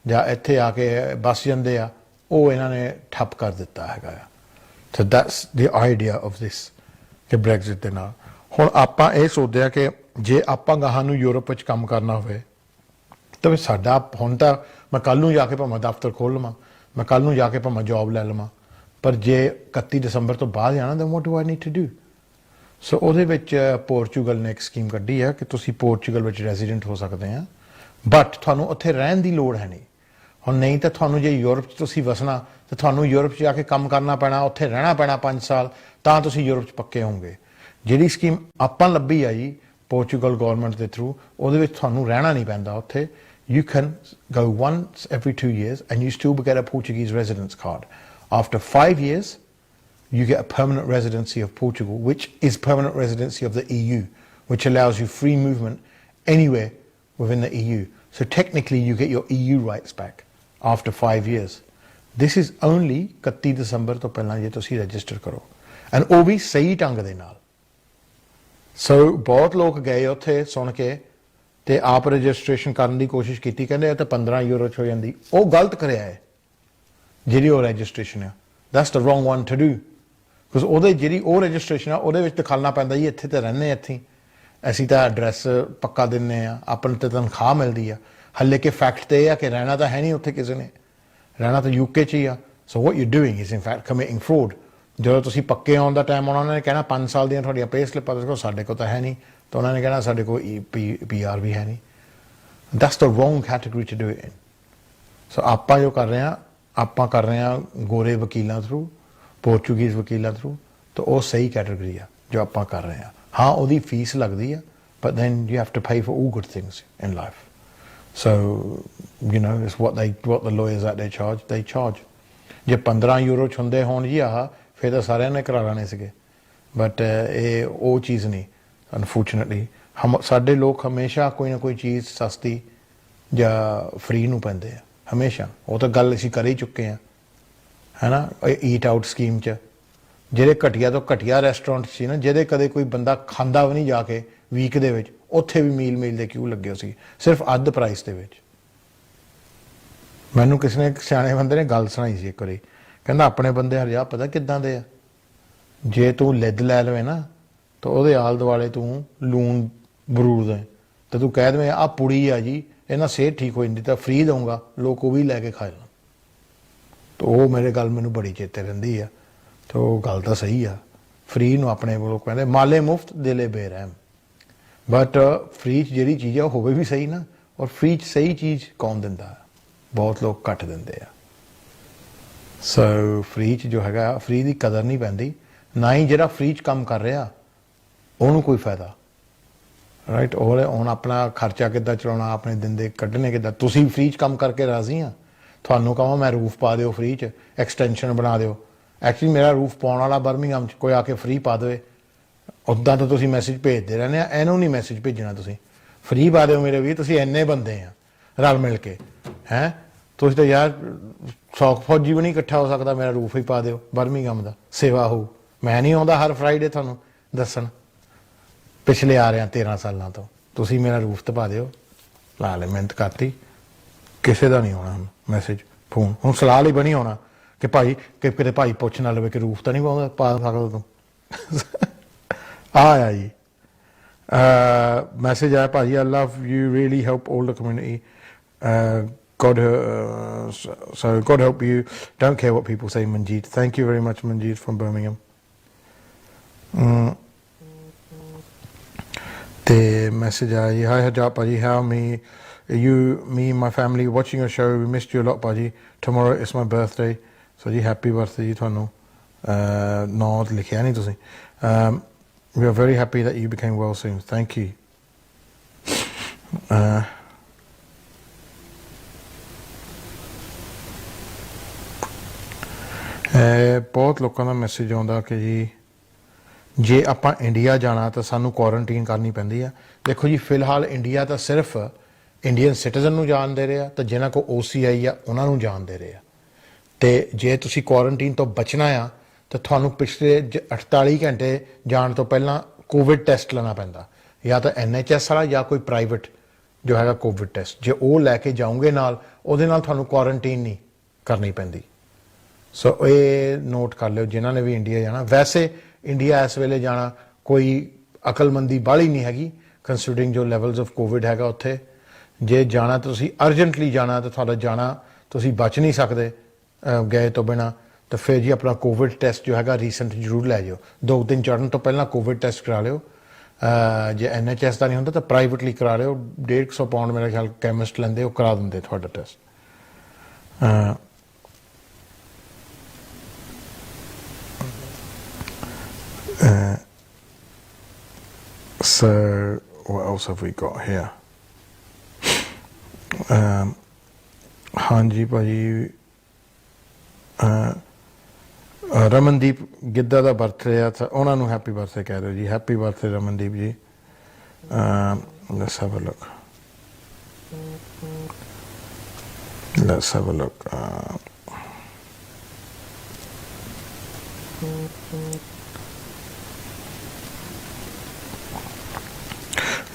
ਜਾਂ ਇੱਥੇ ਆ ਕੇ ਬਸ ਜਾਂਦੇ ਆ, ਉਹ ਇਹਨਾਂ ਨੇ ਠੱਪ ਕਰ ਦਿੱਤਾ ਹੈਗਾ ਆ। So that's the idea of this ਕਿ ਬ੍ਰੈਗਜ਼ਿਟ ਦੇ ਨਾਲ। ਹੁਣ ਆਪਾਂ ਇਹ ਸੋਚਦੇ ਆ ਕਿ ਜੇ ਆਪਾਂ ਗਾਹਾਂ ਨੂੰ ਯੂਰਪ ਵਿੱਚ ਕੰਮ ਕਰਨਾ ਹੋਵੇ ਤਾਂ ਸਾਡਾ ਹੁਣ ਤਾਂ ਮੈਂ ਕੱਲ੍ਹ ਨੂੰ ਜਾ ਕੇ ਭਾਵੇਂ ਦਫ਼ਤਰ ਖੋਲ੍ਹ ਲਵਾਂ, ਮੈਂ ਕੱਲ੍ਹ ਨੂੰ ਜਾ ਕੇ ਭਾਵੇਂ ਜੋਬ ਲੈ ਲਵਾਂ, ਪਰ ਜੇ 31 ਦਸੰਬਰ ਤੋਂ ਬਾਅਦ ਜਾਣਾ ਤਾਂ what do I need to do? So ਉਹਦੇ ਵਿੱਚ ਪੋਰਚੁਗਲ ਨੇ ਇੱਕ ਸਕੀਮ ਕੱਢੀ ਹੈ ਕਿ ਤੁਸੀਂ ਪੋਰਚੁਗਲ ਵਿੱਚ ਰੈਜ਼ੀਡੈਂਟ ਹੋ ਸਕਦੇ ਆ, ਬਟ ਤੁਹਾਨੂੰ ਉੱਥੇ ਰਹਿਣ ਦੀ ਲੋੜ ਹੈ ਨਹੀਂ। ਹੁਣ ਨਹੀਂ ਤਾਂ ਤੁਹਾਨੂੰ ਜੇ ਯੂਰਪ 'ਚ ਤੁਸੀਂ ਵਸਣਾ ਤਾਂ ਤੁਹਾਨੂੰ ਯੂਰਪ 'ਚ ਜਾ ਕੇ ਕੰਮ ਕਰਨਾ ਪੈਣਾ, ਉੱਥੇ ਰਹਿਣਾ ਪੈਣਾ 5 ਸਾਲ, ਤਾਂ ਤੁਸੀਂ ਯੂਰਪ 'ਚ ਪੱਕੇ ਹੋਵੋਗੇ। ਜਿਹੜੀ ਸਕੀਮ ਆਪਾਂ ਲੱਭੀ ਆ ਜੀ ਪੋਰਚੁਗਲ ਗੌਰਮੈਂਟ ਦੇ ਥਰੂ, ਉਹਦੇ ਵਿੱਚ ਤੁਹਾਨੂੰ ਰਹਿਣਾ ਨਹੀਂ ਪੈਂਦਾ ਉੱਥੇ। You can go once every 2 years and you still get a Portuguese residence card. After 5 years, you get a permanent residency of Portugal, which is permanent residency of the EU, which allows you free movement anywhere within the EU. So technically you get your EU rights back after 5 years. This is only 31 ਦਸੰਬਰ ਤੋਂ ਪਹਿਲਾਂ ਜੇ ਤੁਸੀਂ register ਕਰੋ, and ਉਹ ਵੀ ਸਹੀ ਢੰਗ ਦੇ ਨਾਲ। ਸੋ ਬਹੁਤ ਲੋਕ ਗਏ ਉੱਥੇ ਸੁਣ ਕੇ ਤੇ ਆਪ ਰਜਿਸਟ੍ਰੇਸ਼ਨ ਕਰਨ ਦੀ ਕੋਸ਼ਿਸ਼ ਕੀਤੀ, ਕਹਿੰਦੇ ਇਹ ਤਾਂ 15 ਯੂਰੋ 'ਚ ਹੋ ਜਾਂਦੀ। ਉਹ ਗਲਤ ਕਰਿਆ ਹੈ ਜਿਹੜੀ ਉਹ ਰਜਿਸਟ੍ਰੇਸ਼ਨ ਆ, that's the wrong one two do, because ਉਹਦੇ ਜਿਹੜੀ ਉਹ ਰਜਿਸਟ੍ਰੇਸ਼ਨ ਆ ਉਹਦੇ ਵਿੱਚ ਦਿਖਾਉਣਾ ਪੈਂਦਾ ਜੀ ਇੱਥੇ ਤਾਂ ਰਹਿੰਦੇ, ਇੱਥੇ ਅਸੀਂ ਤਾਂ ਐਡਰੈਸ ਪੱਕਾ ਦਿੰਦੇ ਆ, ਆਪਾਂ ਨੂੰ ਤਾਂ ਤਨਖਾਹ ਮਿਲਦੀ ਆ। ਹੱਲੇ ਕਿ ਫੈਕਟ ਤੇ ਇਹ ਆ ਕਿ ਰਹਿਣਾ ਤਾਂ ਹੈ ਨਹੀਂ ਉੱਥੇ ਕਿਸੇ ਨੇ, ਰਹਿਣਾ ਤਾਂ UK 'ਚ ਹੀ ਆ। So what you doing is in fact committing fraud. ਜਦੋਂ ਤੁਸੀਂ ਪੱਕੇ ਆਉਣ ਦਾ ਟਾਈਮ ਆਉਣਾ, ਉਹਨਾਂ ਨੇ ਕਹਿਣਾ 5 ਸਾਲ ਦੀਆਂ ਤੁਹਾਡੀਆਂ ਪੇ ਸਲਿੱਪਾਂ ਦੱਸੋ, ਸਾਡੇ ਕੋਲ ਤਾਂ ਹੈ ਨਹੀਂ, ਤਾਂ ਉਹਨਾਂ ਨੇ ਕਹਿਣਾ ਸਾਡੇ ਕੋਲ PR ਵੀ ਹੈ ਨਹੀਂ। That's the wrong category to do it in. So ਆਪਾਂ ਜੋ ਕਰ ਰਹੇ ਹਾਂ, ਆਪਾਂ ਕਰ ਰਹੇ ਹਾਂ ਗੋਰੇ ਵਕੀਲਾਂ ਥਰੂ, ਪੋਰਚੁਗੀਜ਼ ਵਕੀਲਾਂ ਥਰੂ, ਤਾਂ ਉਹ ਸਹੀ ਕੈਟੇਗਰੀ ਆ ਜੋ ਆਪਾਂ ਕਰ ਰਹੇ ਹਾਂ। ਹਾਂ ਉਹਦੀ ਫੀਸ ਲੱਗਦੀ ਆ, but then you have to pay for all good things in life. So you know it's what the lawyers that they charge. ਜੇ 15 ਯੂਰੋ 'ਚ ਹੁੰਦੇ ਹੋਣ ਜੀ ਆਹ, ਫਿਰ ਤਾਂ ਸਾਰਿਆਂ ਨੇ ਕਰਾ ਲੈਣੇ ਸੀਗੇ, ਬਟ ਇਹ ਉਹ ਚੀਜ਼ ਨਹੀਂ ਅਨਫੋਰਚੂਨੇਟਲੀ। ਸਾਡੇ ਲੋਕ ਹਮੇਸ਼ਾ ਕੋਈ ਨਾ ਕੋਈ ਚੀਜ਼ ਸਸਤੀ ਜਾਂ ਫ੍ਰੀ ਨੂੰ ਪੈਂਦੇ ਆ ਹਮੇਸ਼ਾ। ਉਹ ਤਾਂ ਗੱਲ ਅਸੀਂ ਕਰ ਹੀ ਚੁੱਕੇ ਹਾਂ, ਹੈ ਨਾ। ਈਟ ਆਊਟ ਸਕੀਮ 'ਚ ਜਿਹੜੇ ਘਟੀਆ ਤੋਂ ਘਟੀਆ ਰੈਸਟੋਰੈਂਟ ਸੀ ਨਾ, ਜਿਹਦੇ ਕਦੇ ਕੋਈ ਬੰਦਾ ਖਾਂਦਾ ਵੀ ਨਹੀਂ ਜਾ ਕੇ ਵੀਕ ਦੇ ਵਿੱਚ, ਉੱਥੇ ਵੀ ਮੀਲ ਦੇ ਕਿਊ ਲੱਗੇ ਸੀ ਸਿਰਫ ਅੱਧ ਪ੍ਰਾਈਸ ਦੇ ਵਿੱਚ। ਮੈਨੂੰ ਕਿਸੇ ਨੇ ਇੱਕ ਸਿਆਣੇ ਬੰਦੇ ਨੇ ਗੱਲ ਸੁਣਾਈ ਸੀ ਇੱਕ ਵਾਰੀ, ਕਹਿੰਦਾ ਆਪਣੇ ਬੰਦੇ ਹਰਿਆ ਪਤਾ ਕਿੱਦਾਂ ਦੇ ਆ, ਜੇ ਤੂੰ ਲਿੱਦ ਲੈ ਲਵੇਂ ਨਾ ਤਾਂ ਉਹਦੇ ਆਲ ਦੁਆਲੇ ਤੂੰ ਲੂਣ ਬਰੂਰ ਦੇ ਤੇ ਤੂੰ ਕਹਿ ਦੇਵੇਂ ਆਹ ਪੁੜੀ ਆ ਜੀ, ਇਹਨਾਂ ਸਿਹਤ ਠੀਕ ਹੋ ਜਾਂਦੀ ਤਾਂ ਫ੍ਰੀ ਦਊਂਗਾ, ਲੋਕ ਉਹ ਵੀ ਲੈ ਕੇ ਖਾ ਲੈਣ। ਤਾਂ ਉਹ ਮੇਰੇ ਗੱਲ ਮੈਨੂੰ ਬੜੀ ਚੇਤੇ ਰਹਿੰਦੀ ਆ, ਤੇ ਉਹ ਗੱਲ ਤਾਂ ਸਹੀ ਆ। ਫ੍ਰੀ ਨੂੰ ਆਪਣੇ ਲੋਕ ਕਹਿੰਦੇ ਮਾਲੇ ਮੁਫਤ ਦਿਲੇ ਬੇਰਹਿਮ, ਬਟ ਫ੍ਰੀ 'ਚ ਜਿਹੜੀ ਚੀਜ਼ ਆ ਉਹ ਹੋਵੇ ਵੀ ਸਹੀ ਨਾ, ਔਰ ਫ੍ਰੀ 'ਚ ਸਹੀ ਚੀਜ਼ ਕੌਣ ਦਿੰਦਾ? ਬਹੁਤ ਲੋਕ ਘੱਟ ਦਿੰਦੇ ਆ। ਸੋ ਫ੍ਰੀ 'ਚ ਜੋ ਹੈਗਾ, ਫ੍ਰੀ ਦੀ ਕਦਰ ਨਹੀਂ ਪੈਂਦੀ, ਨਾ ਹੀ ਜਿਹੜਾ ਫ੍ਰੀ 'ਚ ਕੰਮ ਕਰ ਰਿਹਾ ਉਹਨੂੰ ਕੋਈ ਫਾਇਦਾ, ਰਾਈਟ। ਔਰ ਹੁਣ ਆਪਣਾ ਖਰਚਾ ਕਿੱਦਾਂ ਚਲਾਉਣਾ, ਆਪਣੇ ਦਿਨ ਦੇ ਕੱਢਣੇ ਕਿੱਦਾਂ। ਤੁਸੀਂ ਫ੍ਰੀ 'ਚ ਕੰਮ ਕਰਕੇ ਰਾਜ਼ੀ ਆ, ਤੁਹਾਨੂੰ ਕਹਾਂ ਮੈਂ ਰੂਫ ਪਾ ਦਿਓ ਫ੍ਰੀ 'ਚ, ਐਕਸਟੈਂਸ਼ਨ ਬਣਾ ਦਿਓ। ਐਕਚੁਅਲੀ ਮੇਰਾ ਰੂਫ ਪਾਉਣ ਵਾਲਾ ਬਰਮਿੰਘਮ 'ਚ, ਕੋਈ ਆ ਕੇ ਫ੍ਰੀ ਪਾ ਦੇਵੇ। ਉੱਦਾਂ ਤਾਂ ਤੁਸੀਂ ਮੈਸੇਜ ਭੇਜਦੇ ਰਹਿੰਦੇ ਆ, ਇਹਨੂੰ ਨਹੀਂ ਮੈਸੇਜ ਭੇਜਣਾ, ਤੁਸੀਂ ਫ੍ਰੀ ਪਾ ਦਿਓ ਮੇਰੇ ਵੀ। ਤੁਸੀਂ ਇੰਨੇ ਬੰਦੇ ਆ ਰਲ ਮਿਲ ਕੇ, ਹੈਂ ਤੁਸੀਂ ਤਾਂ ਯਾਰ 100 ਫੌਜੀ ਵੀ ਨਹੀਂ ਇਕੱਠਾ ਹੋ ਸਕਦਾ, ਮੇਰਾ ਰੂਫ ਹੀ ਪਾ ਦਿਓ ਬਰਮਿੰਘਮ ਦਾ, ਸੇਵਾ ਹੋਊ। ਮੈਂ ਨਹੀਂ ਆਉਂਦਾ ਹਰ ਫਰਾਈਡੇ ਤੁਹਾਨੂੰ ਦੱਸਣ, ਪਿਛਲੇ ਆ ਰਿਹਾ 13 ਸਾਲਾਂ ਤੋਂ। ਤੁਸੀਂ ਮੇਰਾ ਰੂਫ ਤੇ ਪਾ ਦਿਓ, ਲਾ ਲੈ ਮਿਹਨਤ ਕਰਤੀ। ਕਿਸੇ ਦਾ ਨਹੀਂ ਆਉਣਾ ਹੁਣ ਮੈਸੇਜ ਫੋਨ, ਹੁਣ ਸਲਾਹ ਲਈ ਬਣੀ ਆਉਣਾ ਕਿ ਭਾਈ ਕਿ ਕਿਤੇ ਭਾਈ ਪੁੱਛ ਨਾ ਲਵੇ ਕਿ ਰੂਫ ਤਾਂ ਨਹੀਂ ਪਾਉਂਦਾ, ਪਾ ਸਕਦਾ ਤੂੰ। ਆਇਆ ਜੀ ਮੈਸੇਜ ਆਇਆ, ਭਾਜੀ I love you really help older community, so God help you. Don't care what people say, Manjeet. Thank you very much, Manjeet from Birmingham. The message aaya, hi Hajab Paji, how me, my family watching your show. We missed you a lot, Paji. Tomorrow is my birthday, so ji happy birthday ji thanu. No likhiya nahi tusi. We are very happy that you became well soon. Thank you. ਬਹੁਤ ਲੋਕਾਂ ਦਾ message ਆਉਂਦਾ ਕਿ ਜੀ ਜੇ ਆਪਾਂ India ਜਾਣਾ ਤਾਂ ਸਾਨੂੰ ਕੁਆਰੰਟੀਨ ਕਰਨੀ ਪੈਂਦੀ ਆ। ਦੇਖੋ ਜੀ ਫਿਲਹਾਲ ਇੰਡੀਆ ਤਾਂ ਸਿਰਫ ਇੰਡੀਅਨ ਸਿਟੀਜ਼ਨ ਨੂੰ ਜਾਣ ਦੇ ਰਿਹਾ ਤਾਂ ਜਿਨ੍ਹਾਂ ਕੋਲ OCI ਆ ਉਹਨਾਂ ਨੂੰ ਜਾਣ ਦੇ ਰਿਹਾ। ਤੇ ਜੇ ਤੁਸੀਂ ਕੁਆਰੰਟੀਨ ਤੋਂ ਬਚਣਾ ਆ ਤਾਂ ਤੁਹਾਨੂੰ ਪਿਛਲੇ 48 ਘੰਟੇ ਜਾਣ ਤੋਂ ਪਹਿਲਾਂ ਕੋਵਿਡ ਟੈਸਟ ਲੈਣਾ ਪੈਂਦਾ, ਜਾਂ ਤਾਂ NHS ਵਾਲਾ ਜਾਂ ਕੋਈ ਪ੍ਰਾਈਵੇਟ ਜੋ ਹੈਗਾ ਕੋਵਿਡ ਟੈਸਟ। ਜੇ ਉਹ ਲੈ ਕੇ ਜਾਓਗੇ ਨਾਲ, ਉਹਦੇ ਨਾਲ ਤੁਹਾਨੂੰ ਕੁਆਰੰਟੀਨ ਨਹੀਂ ਕਰਨੀ ਪੈਂਦੀ। ਸੋ ਇਹ ਨੋਟ ਕਰ ਲਿਓ ਜਿਨ੍ਹਾਂ ਨੇ ਵੀ ਇੰਡੀਆ ਜਾਣਾ। ਵੈਸੇ ਇੰਡੀਆ ਇਸ ਵੇਲੇ ਜਾਣਾ ਕੋਈ ਅਕਲਮੰਦੀ ਬਾਹਲੀ ਨਹੀਂ ਹੈਗੀ, ਕੰਸੀਡਰਿੰਗ ਜੋ ਲੈਵਲਸ ਆਫ ਕੋਵਿਡ ਹੈਗਾ ਉੱਥੇ। ਜੇ ਜਾਣਾ ਤੁਸੀਂ ਅਰਜੈਂਟਲੀ ਜਾਣਾ ਤਾਂ ਤੁਹਾਡਾ ਜਾਣਾ ਤੁਸੀਂ ਬਚ ਨਹੀਂ ਸਕਦੇ ਗਏ ਤੋਂ ਬਿਨਾਂ, ਤਾਂ ਫਿਰ ਜੀ ਆਪਣਾ ਕੋਵਿਡ ਟੈਸਟ ਜੋ ਹੈਗਾ ਰੀਸੈਂਟ ਜ਼ਰੂਰ ਲੈ ਜਾਓ। 2 ਦਿਨ ਚੜ੍ਹਨ ਤੋਂ ਪਹਿਲਾਂ ਕੋਵਿਡ ਟੈਸਟ ਕਰਾ ਲਿਓ। ਜੇ NHS ਦਾ ਨਹੀਂ ਹੁੰਦਾ ਤਾਂ ਪ੍ਰਾਈਵੇਟਲੀ ਕਰਾ ਲਿਓ। 150 ਪਾਉਂਡ ਮੇਰਾ ਖਿਆਲ ਕੈਮਿਸਟ ਲੈਂਦੇ, ਉਹ ਕਰਾ ਦਿੰਦੇ ਤੁਹਾਡਾ test. So what else have we got here? ਹਾਂਜੀ ਭਾਜੀ ਰਮਨਦੀਪ ਗਿੱਧਾ ਦਾ ਬਰਥਡੇ ਆ ਤਾਂ ਉਹਨਾਂ ਨੂੰ ਹੈਪੀ ਬਰਥਡੇ ਕਹਿ ਰਹੇ ਜੀ। ਹੈਪੀ ਬਰਥਡੇ ਰਮਨਦੀਪ ਜੀ। Let's have a look. Let's have a look.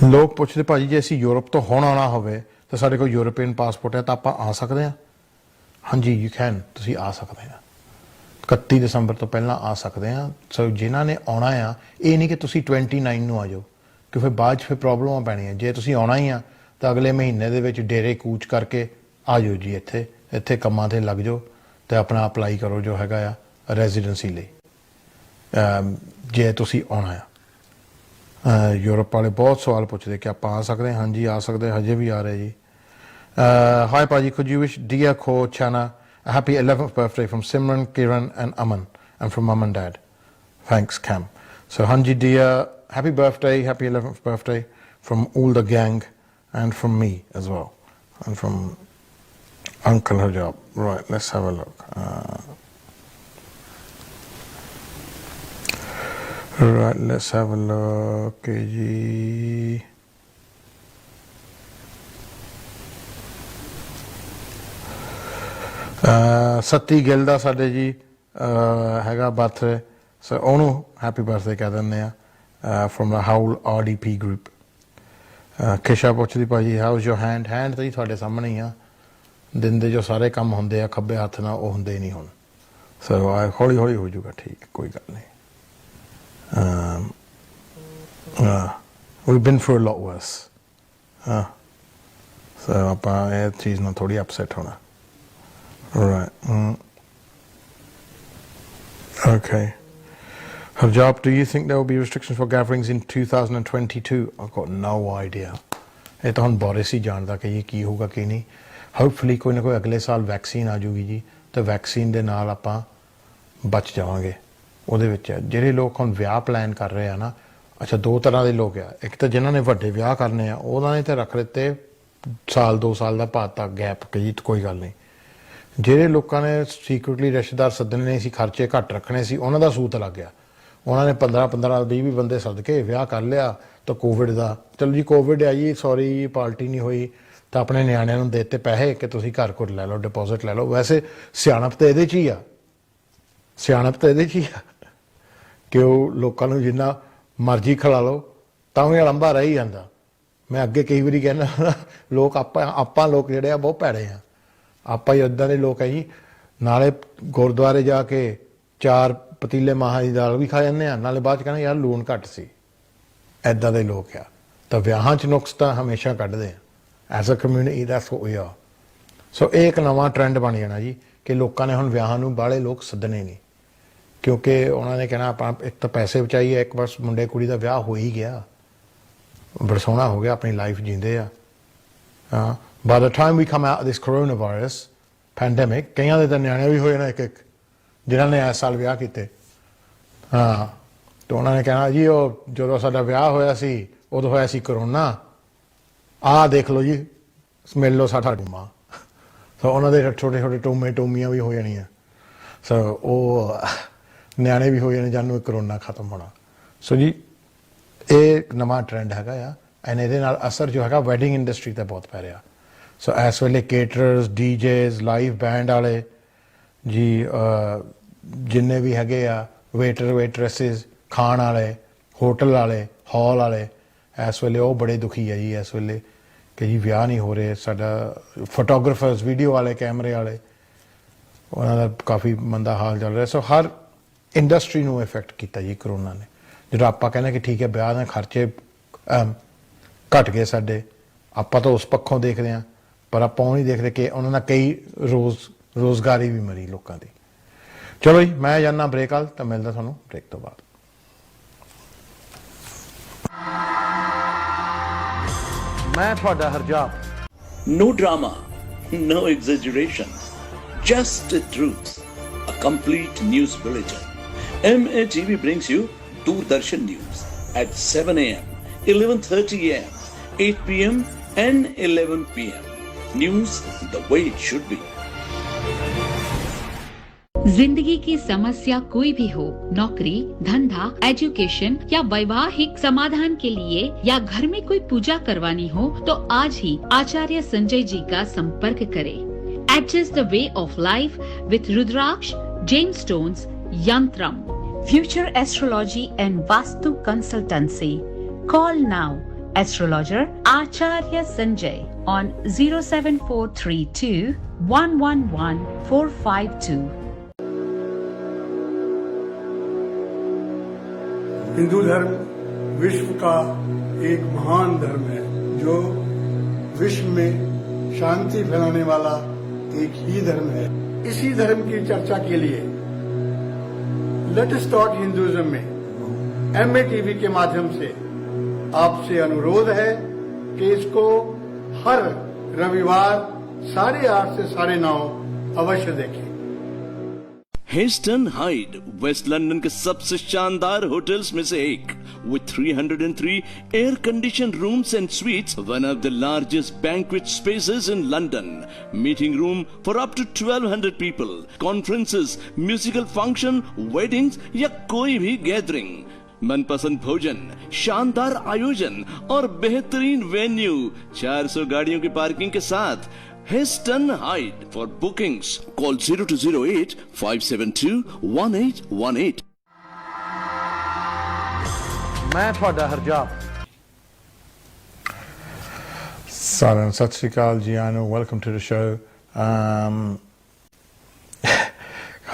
ਲੋਕ ਪੁੱਛਦੇ ਭਾਜੀ ਜੇ ਅਸੀਂ ਯੂਰਪ ਤੋਂ ਹੁਣ ਆਉਣਾ ਹੋਵੇ ਤਾਂ ਸਾਡੇ ਕੋਲ ਯੂਰਪੀਅਨ ਪਾਸਪੋਰਟ ਹੈ ਤਾਂ ਆਪਾਂ ਆ ਸਕਦੇ ਹਾਂ? ਹਾਂਜੀ ਯੂ ਕੈਨ, ਤੁਸੀਂ ਆ ਸਕਦੇ ਆ। 31 ਦਸੰਬਰ ਤੋਂ ਪਹਿਲਾਂ ਆ ਸਕਦੇ ਆ। ਸੋ ਜਿਨ੍ਹਾਂ ਨੇ ਆਉਣਾ ਆ, ਇਹ ਨਹੀਂ ਕਿ ਤੁਸੀਂ 29 ਨੂੰ ਆ ਜਾਓ, ਕਿ ਫਿਰ ਬਾਅਦ 'ਚ ਫਿਰ ਪ੍ਰੋਬਲਮਾਂ ਪੈਣੀਆਂ। ਜੇ ਤੁਸੀਂ ਆਉਣਾ ਹੀ ਆ ਤਾਂ ਅਗਲੇ ਮਹੀਨੇ ਦੇ ਵਿੱਚ ਡੇਰੇ ਕੂਚ ਕਰਕੇ ਆ ਜਾਓ ਜੀ। ਇੱਥੇ ਕੰਮਾਂ 'ਤੇ ਲੱਗ ਜਾਓ ਅਤੇ ਆਪਣਾ ਅਪਲਾਈ ਕਰੋ ਜੋ ਹੈਗਾ ਆ ਰੈਜ਼ੀਡੈਂਸੀ ਲਈ, ਜੇ ਤੁਸੀਂ ਆਉਣਾ ਆ। ਯੂਰਪ ਵਾਲੇ ਬਹੁਤ ਸਵਾਲ ਪੁੱਛਦੇ ਕਿ ਆਪਾਂ ਆ ਸਕਦੇ ਹਾਂ। ਹਾਂਜੀ ਆ ਸਕਦੇ, ਹਜੇ ਵੀ ਆ ਰਹੇ ਜੀ। ਹਾਈ ਭਾਜੀ, could you wish Dia Kho Chana a happy 11th birthday from Simran, Kiran and Aman and from mum and dad. Thanks Cam. So Hanji Dia, happy birthday, happy 11th birthday from all the gang and from me as well and from Uncle Hajab. Right, let's have a look. Right, let's have a look. Ji. ਸੱਤੀ ਗਿੱਲ ਦਾ ਸਾਡੇ ਜੀ ਹੈਗਾ birthday, ਸੋ ਉਹਨੂੰ happy birthday ਕਹਿ ਦਿੰਦੇ ਆ from the ਹਾਊਲ RDP group. ਖਿਸ਼ਾ ਪੁੱਛਦੀ ਭਾਜੀ how is your hand ਤਾਂ ਜੀ ਤੁਹਾਡੇ ਸਾਹਮਣੇ ਹੀ ਆ। ਦਿਨ ਦੇ ਜੋ ਸਾਰੇ ਕੰਮ ਹੁੰਦੇ ਆ ਖੱਬੇ ਹੱਥ ਨਾਲ, ਉਹ ਹੁੰਦੇ ਨਹੀਂ ਹੁਣ। ਸੋ ਹੌਲੀ ਹੌਲੀ ਹੋ ਜਾਊਗਾ ਠੀਕ, ਕੋਈ ਗੱਲ ਨਹੀਂ। we've been through a lot worse. So ਆਪਾਂ ਇਹ ਚੀਜ਼ ਨਾਲ ਥੋੜੀ ਅਪਸੈਟ ਹੋਣਾ। Right. Okay. Harjab, do you think there will be restrictions for gatherings in 2022? I've got no idea. ਇਹ ਤਾਂ ਹੁਣ ਬੋਰਿਸ ਹੀ ਜਾਣਦਾ ਕਿ ਇਹ ਕੀ ਹੋਊਗਾ ਕੀ ਨਹੀਂ। ਹੋਪਫੁਲੀ ਕੋਈ ਨਾ ਕੋਈ ਅਗਲੇ ਸਾਲ ਵੈਕਸੀਨ ਆ ਜਾਊਗੀ ਜੀ, ਤਾਂ ਵੈਕਸੀਨ ਦੇ ਨਾਲ ਆਪਾਂ ਬਚ ਜਾਵਾਂਗੇ। ਉਹਦੇ ਵਿੱਚ ਜਿਹੜੇ ਲੋਕ ਹੁਣ ਵਿਆਹ ਪਲਾਨ ਕਰ ਰਹੇ ਆ ਨਾ, ਅੱਛਾ 2 ਤਰ੍ਹਾਂ ਦੇ ਲੋਕ ਆ। ਇੱਕ ਤਾਂ ਜਿਨ੍ਹਾਂ ਨੇ ਵੱਡੇ ਵਿਆਹ ਕਰਨੇ ਆ, ਉਹਨਾਂ ਨੇ ਤਾਂ ਰੱਖ ਦਿੱਤੇ ਸਾਲ 2 ਸਾਲ ਦਾ ਭਾਤ ਤੱਕ ਗੈਪ ਕਿ ਜੀ ਕੋਈ ਗੱਲ ਨਹੀਂ। ਜਿਹੜੇ ਲੋਕਾਂ ਨੇ ਸੀਕ੍ਰੇਟਲੀ ਰਿਸ਼ਤੇਦਾਰ ਸੱਦਣੇ ਸੀ, ਖਰਚੇ ਘੱਟ ਰੱਖਣੇ ਸੀ, ਉਹਨਾਂ ਦਾ ਸੂਤ ਲੱਗ ਗਿਆ। ਉਹਨਾਂ ਨੇ 15 20 ਬੰਦੇ ਸੱਦ ਕੇ ਵਿਆਹ ਕਰ ਲਿਆ। ਤਾਂ ਕੋਵਿਡ ਦਾ ਚਲੋ ਜੀ, ਕੋਵਿਡ ਆ ਜੀ, ਸੌਰੀ ਪਾਰਟੀ ਨਹੀਂ ਹੋਈ, ਤਾਂ ਆਪਣੇ ਨਿਆਣਿਆਂ ਨੂੰ ਦੇ ਦਿੱਤੇ ਪੈਸੇ ਕਿ ਤੁਸੀਂ ਘਰ ਘੁਰ ਲੈ ਲਓ, ਡਿਪੋਜ਼ਿਟ ਲੈ ਲਓ। ਵੈਸੇ ਸਿਆਣਪ ਤਾਂ ਇਹਦੇ 'ਚ ਹੀ ਆ, ਸਿਆਣਪ ਤਾਂ ਇਹਦੇ 'ਚ ਹੀ ਆ ਕਿ ਉਹ ਲੋਕਾਂ ਨੂੰ ਜਿੰਨਾ ਮਰਜ਼ੀ ਖਿਲਾ ਲਓ ਤਾਂ ਵੀ ਅਲੰਬਾ ਰਹਿ ਹੀ ਜਾਂਦਾ। ਮੈਂ ਅੱਗੇ ਕਈ ਵਾਰੀ ਕਹਿੰਦਾ ਲੋਕ ਆਪਾਂ ਲੋਕ ਜਿਹੜੇ ਆ ਬਹੁਤ ਭੈੜੇ ਆ। ਆਪਾਂ ਹੀ ਇੱਦਾਂ ਦੇ ਲੋਕ ਹੈ ਜੀ, ਨਾਲੇ ਗੁਰਦੁਆਰੇ ਜਾ ਕੇ 4 ਪਤੀਲੇ ਮਾਹਾਂ ਦੀ ਦਾਲ ਵੀ ਖਾ ਜਾਂਦੇ ਆ, ਨਾਲੇ ਬਾਅਦ 'ਚ ਕਹਿੰਦੇ ਯਾਰ ਲੂਣ ਘੱਟ ਸੀ। ਇੱਦਾਂ ਦੇ ਲੋਕ ਆ। ਤਾਂ ਵਿਆਹਾਂ 'ਚ ਨੁਕਸ ਤਾਂ ਹਮੇਸ਼ਾ ਕੱਢਦੇ ਆ। As a community that's what we are. So ਇਹ ਇੱਕ ਨਵਾਂ ਟ੍ਰੈਂਡ ਬਣ ਜਾਣਾ ਜੀ ਕਿ ਲੋਕਾਂ ਨੇ ਹੁਣ ਵਿਆਹਾਂ ਨੂੰ ਬਾਹਲੇ ਲੋਕ ਸੱਦਣੇ ਨਹੀਂ, ਕਿਉਂਕਿ ਉਹਨਾਂ ਨੇ ਕਹਿਣਾ ਆਪਾਂ ਇੱਕ ਤਾਂ ਪੈਸੇ ਬਚਾਈਏ, ਇੱਕ ਬਸ ਮੁੰਡੇ ਕੁੜੀ ਦਾ ਵਿਆਹ ਹੋ ਹੀ ਗਿਆ, ਬੜਾ ਸੋਹਣਾ ਹੋ ਗਿਆ, ਆਪਣੀ ਲਾਈਫ ਜੀਂਦੇ ਆ। By the time we come out this coronavirus pandemic, ਕਈਆਂ ਦੇ ਤਾਂ ਨਿਆਣੇ ਵੀ ਹੋਏ ਨੇ ਇੱਕ ਜਿਨ੍ਹਾਂ ਨੇ ਇਸ ਸਾਲ ਵਿਆਹ ਕੀਤੇ। ਹਾਂ, ਤੇ ਉਹਨਾਂ ਨੇ ਕਹਿਣਾ ਜੀ ਉਹ ਜਦੋਂ ਸਾਡਾ ਵਿਆਹ ਹੋਇਆ ਸੀ ਉਦੋਂ ਹੋਇਆ ਸੀ ਕਰੋਨਾ, ਆਹ ਦੇਖ ਲਓ ਜੀ, ਮਿਲ ਲਓ ਸਾਡਾ ਟੂਮਾ। ਸੋ ਉਹਨਾਂ ਦੇ ਛੋਟੇ ਛੋਟੇ ਟੂਮੀਆਂ ਵੀ ਹੋ ਜਾਣੀਆਂ। ਸੋ ਉਹ ਨਿਆਣੇ ਵੀ ਹੋ ਜਾਣੇ ਜਾਨੂੰ ਕਰੋਨਾ ਖਤਮ ਹੋਣਾ। ਸੋ ਜੀ ਇਹ ਨਵਾਂ ਟ੍ਰੈਂਡ ਹੈਗਾ ਆ, ਐਂਡ ਇਹਦੇ ਨਾਲ ਅਸਰ ਜੋ ਹੈਗਾ ਵੈਡਿੰਗ ਇੰਡਸਟਰੀ 'ਤੇ ਬਹੁਤ ਪੈ ਰਿਹਾ। ਸੋ ਇਸ ਵੇਲੇ ਕੇਟਰਰਸ, ਡੀਜੇਜ਼, ਲਾਈਵ ਬੈਂਡ ਵਾਲੇ ਜੀ, ਜਿੰਨੇ ਵੀ ਹੈਗੇ ਆ, ਵੇਟਰ ਵੇਟਰੈਸਿਸ, ਖਾਣ ਵਾਲੇ, ਹੋਟਲ ਵਾਲੇ, ਹਾਲ ਵਾਲੇ, ਇਸ ਵੇਲੇ ਉਹ ਬੜੇ ਦੁਖੀ ਆ ਜੀ ਇਸ ਵੇਲੇ ਕਿ ਜੀ ਵਿਆਹ ਨਹੀਂ ਹੋ ਰਹੇ। ਸਾਡਾ ਫੋਟੋਗ੍ਰਾਫਰਸ, ਵੀਡੀਓ ਵਾਲੇ, ਕੈਮਰੇ ਵਾਲੇ, ਉਹਨਾਂ ਦਾ ਕਾਫੀ ਮੰਦਾ ਹਾਲ ਚੱਲ ਰਿਹਾ। ਸੋ ਹਰ ਇੰਡਸਟਰੀ ਨੂੰ ਇਫੈਕਟ ਕੀਤਾ ਜੀ ਕਰੋਨਾ ਨੇ। ਜਦੋਂ ਆਪਾਂ ਕਹਿੰਦੇ ਕਿ ਠੀਕ ਹੈ ਵਿਆਹ ਦੇ ਖਰਚੇ ਘਟ ਗਏ ਸਾਡੇ, ਆਪਾਂ ਤਾਂ ਉਸ ਪੱਖੋਂ ਦੇਖਦੇ ਹਾਂ, ਪਰ ਆਪਾਂ ਉਹ ਨਹੀਂ ਦੇਖਦੇ ਕਿ ਉਹਨਾਂ ਨਾਲ ਕਈ ਰੋਜ਼ਗਾਰੀ ਵੀ ਮਰੀ ਲੋਕਾਂ ਦੀ। ਚਲੋ ਜੀ ਮੈਂ ਜਾਣਾ ਬ੍ਰੇਕ ਵਾਲ, ਤਾਂ ਮਿਲਦਾ ਤੁਹਾਨੂੰ ਬ੍ਰੇਕ ਤੋਂ ਬਾਅਦ। ਮੈਂ ਤੁਹਾਡਾ ਹਰਜਾਬ। No drama, no exaggeration, just the truth. A complete news bulletin. MATV brings you Doordarshan News at 7 a.m., 11:30 a.m., 8 p.m. and 11 p.m. News the way it should be. जिंदगी की समस्या कोई भी हो, नौकरी, धंधा, एजुकेशन या वैवाहिक समाधान के लिए या घर में कोई पूजा करवानी हो तो आज ही आचार्य संजय जी का संपर्क करें। Adjust the way of life with Rudraksh, Gemstones, Yantram. Future Astrology and Vastu Consultancy. Call now astrologer Acharya Sanjay on 07432 111 452. Hindu धर्म विश्व का एक महान धर्म है जो विश्व में शांति फैलाने वाला एक ही धर्म है। इसी धर्म की चर्चा के लिए लेटेस्ट टॉक हिंदुइज्म में MATV के माध्यम से आपसे अनुरोध है कि इसको हर रविवार 8:30 से 9:30 अवश्य देखें। हेस्टन हाइड वेस्ट लंदन के सबसे शानदार होटल्स में से एक, with 303 air conditioned rooms and suites, one of the largest banquet spaces in London, meeting room for up to 1200 people, conferences, musical function, weddings या कोई भी गैदरिंग, मनपसंद भोजन, शानदार आयोजन और बेहतरीन वेन्यू, 400 गाड़ियों की पार्किंग के साथ। Heston Hyde. For bookings, call 0208 572 1818. ਮੈਂ ਤੁਹਾਡਾ ਹਰਜਾਬ। ਸਾਰਿਆਂ ਨੂੰ ਸਤਿ ਸ਼੍ਰੀ ਅਕਾਲ ਜੀ, ਆਨੋ, welcome to the show.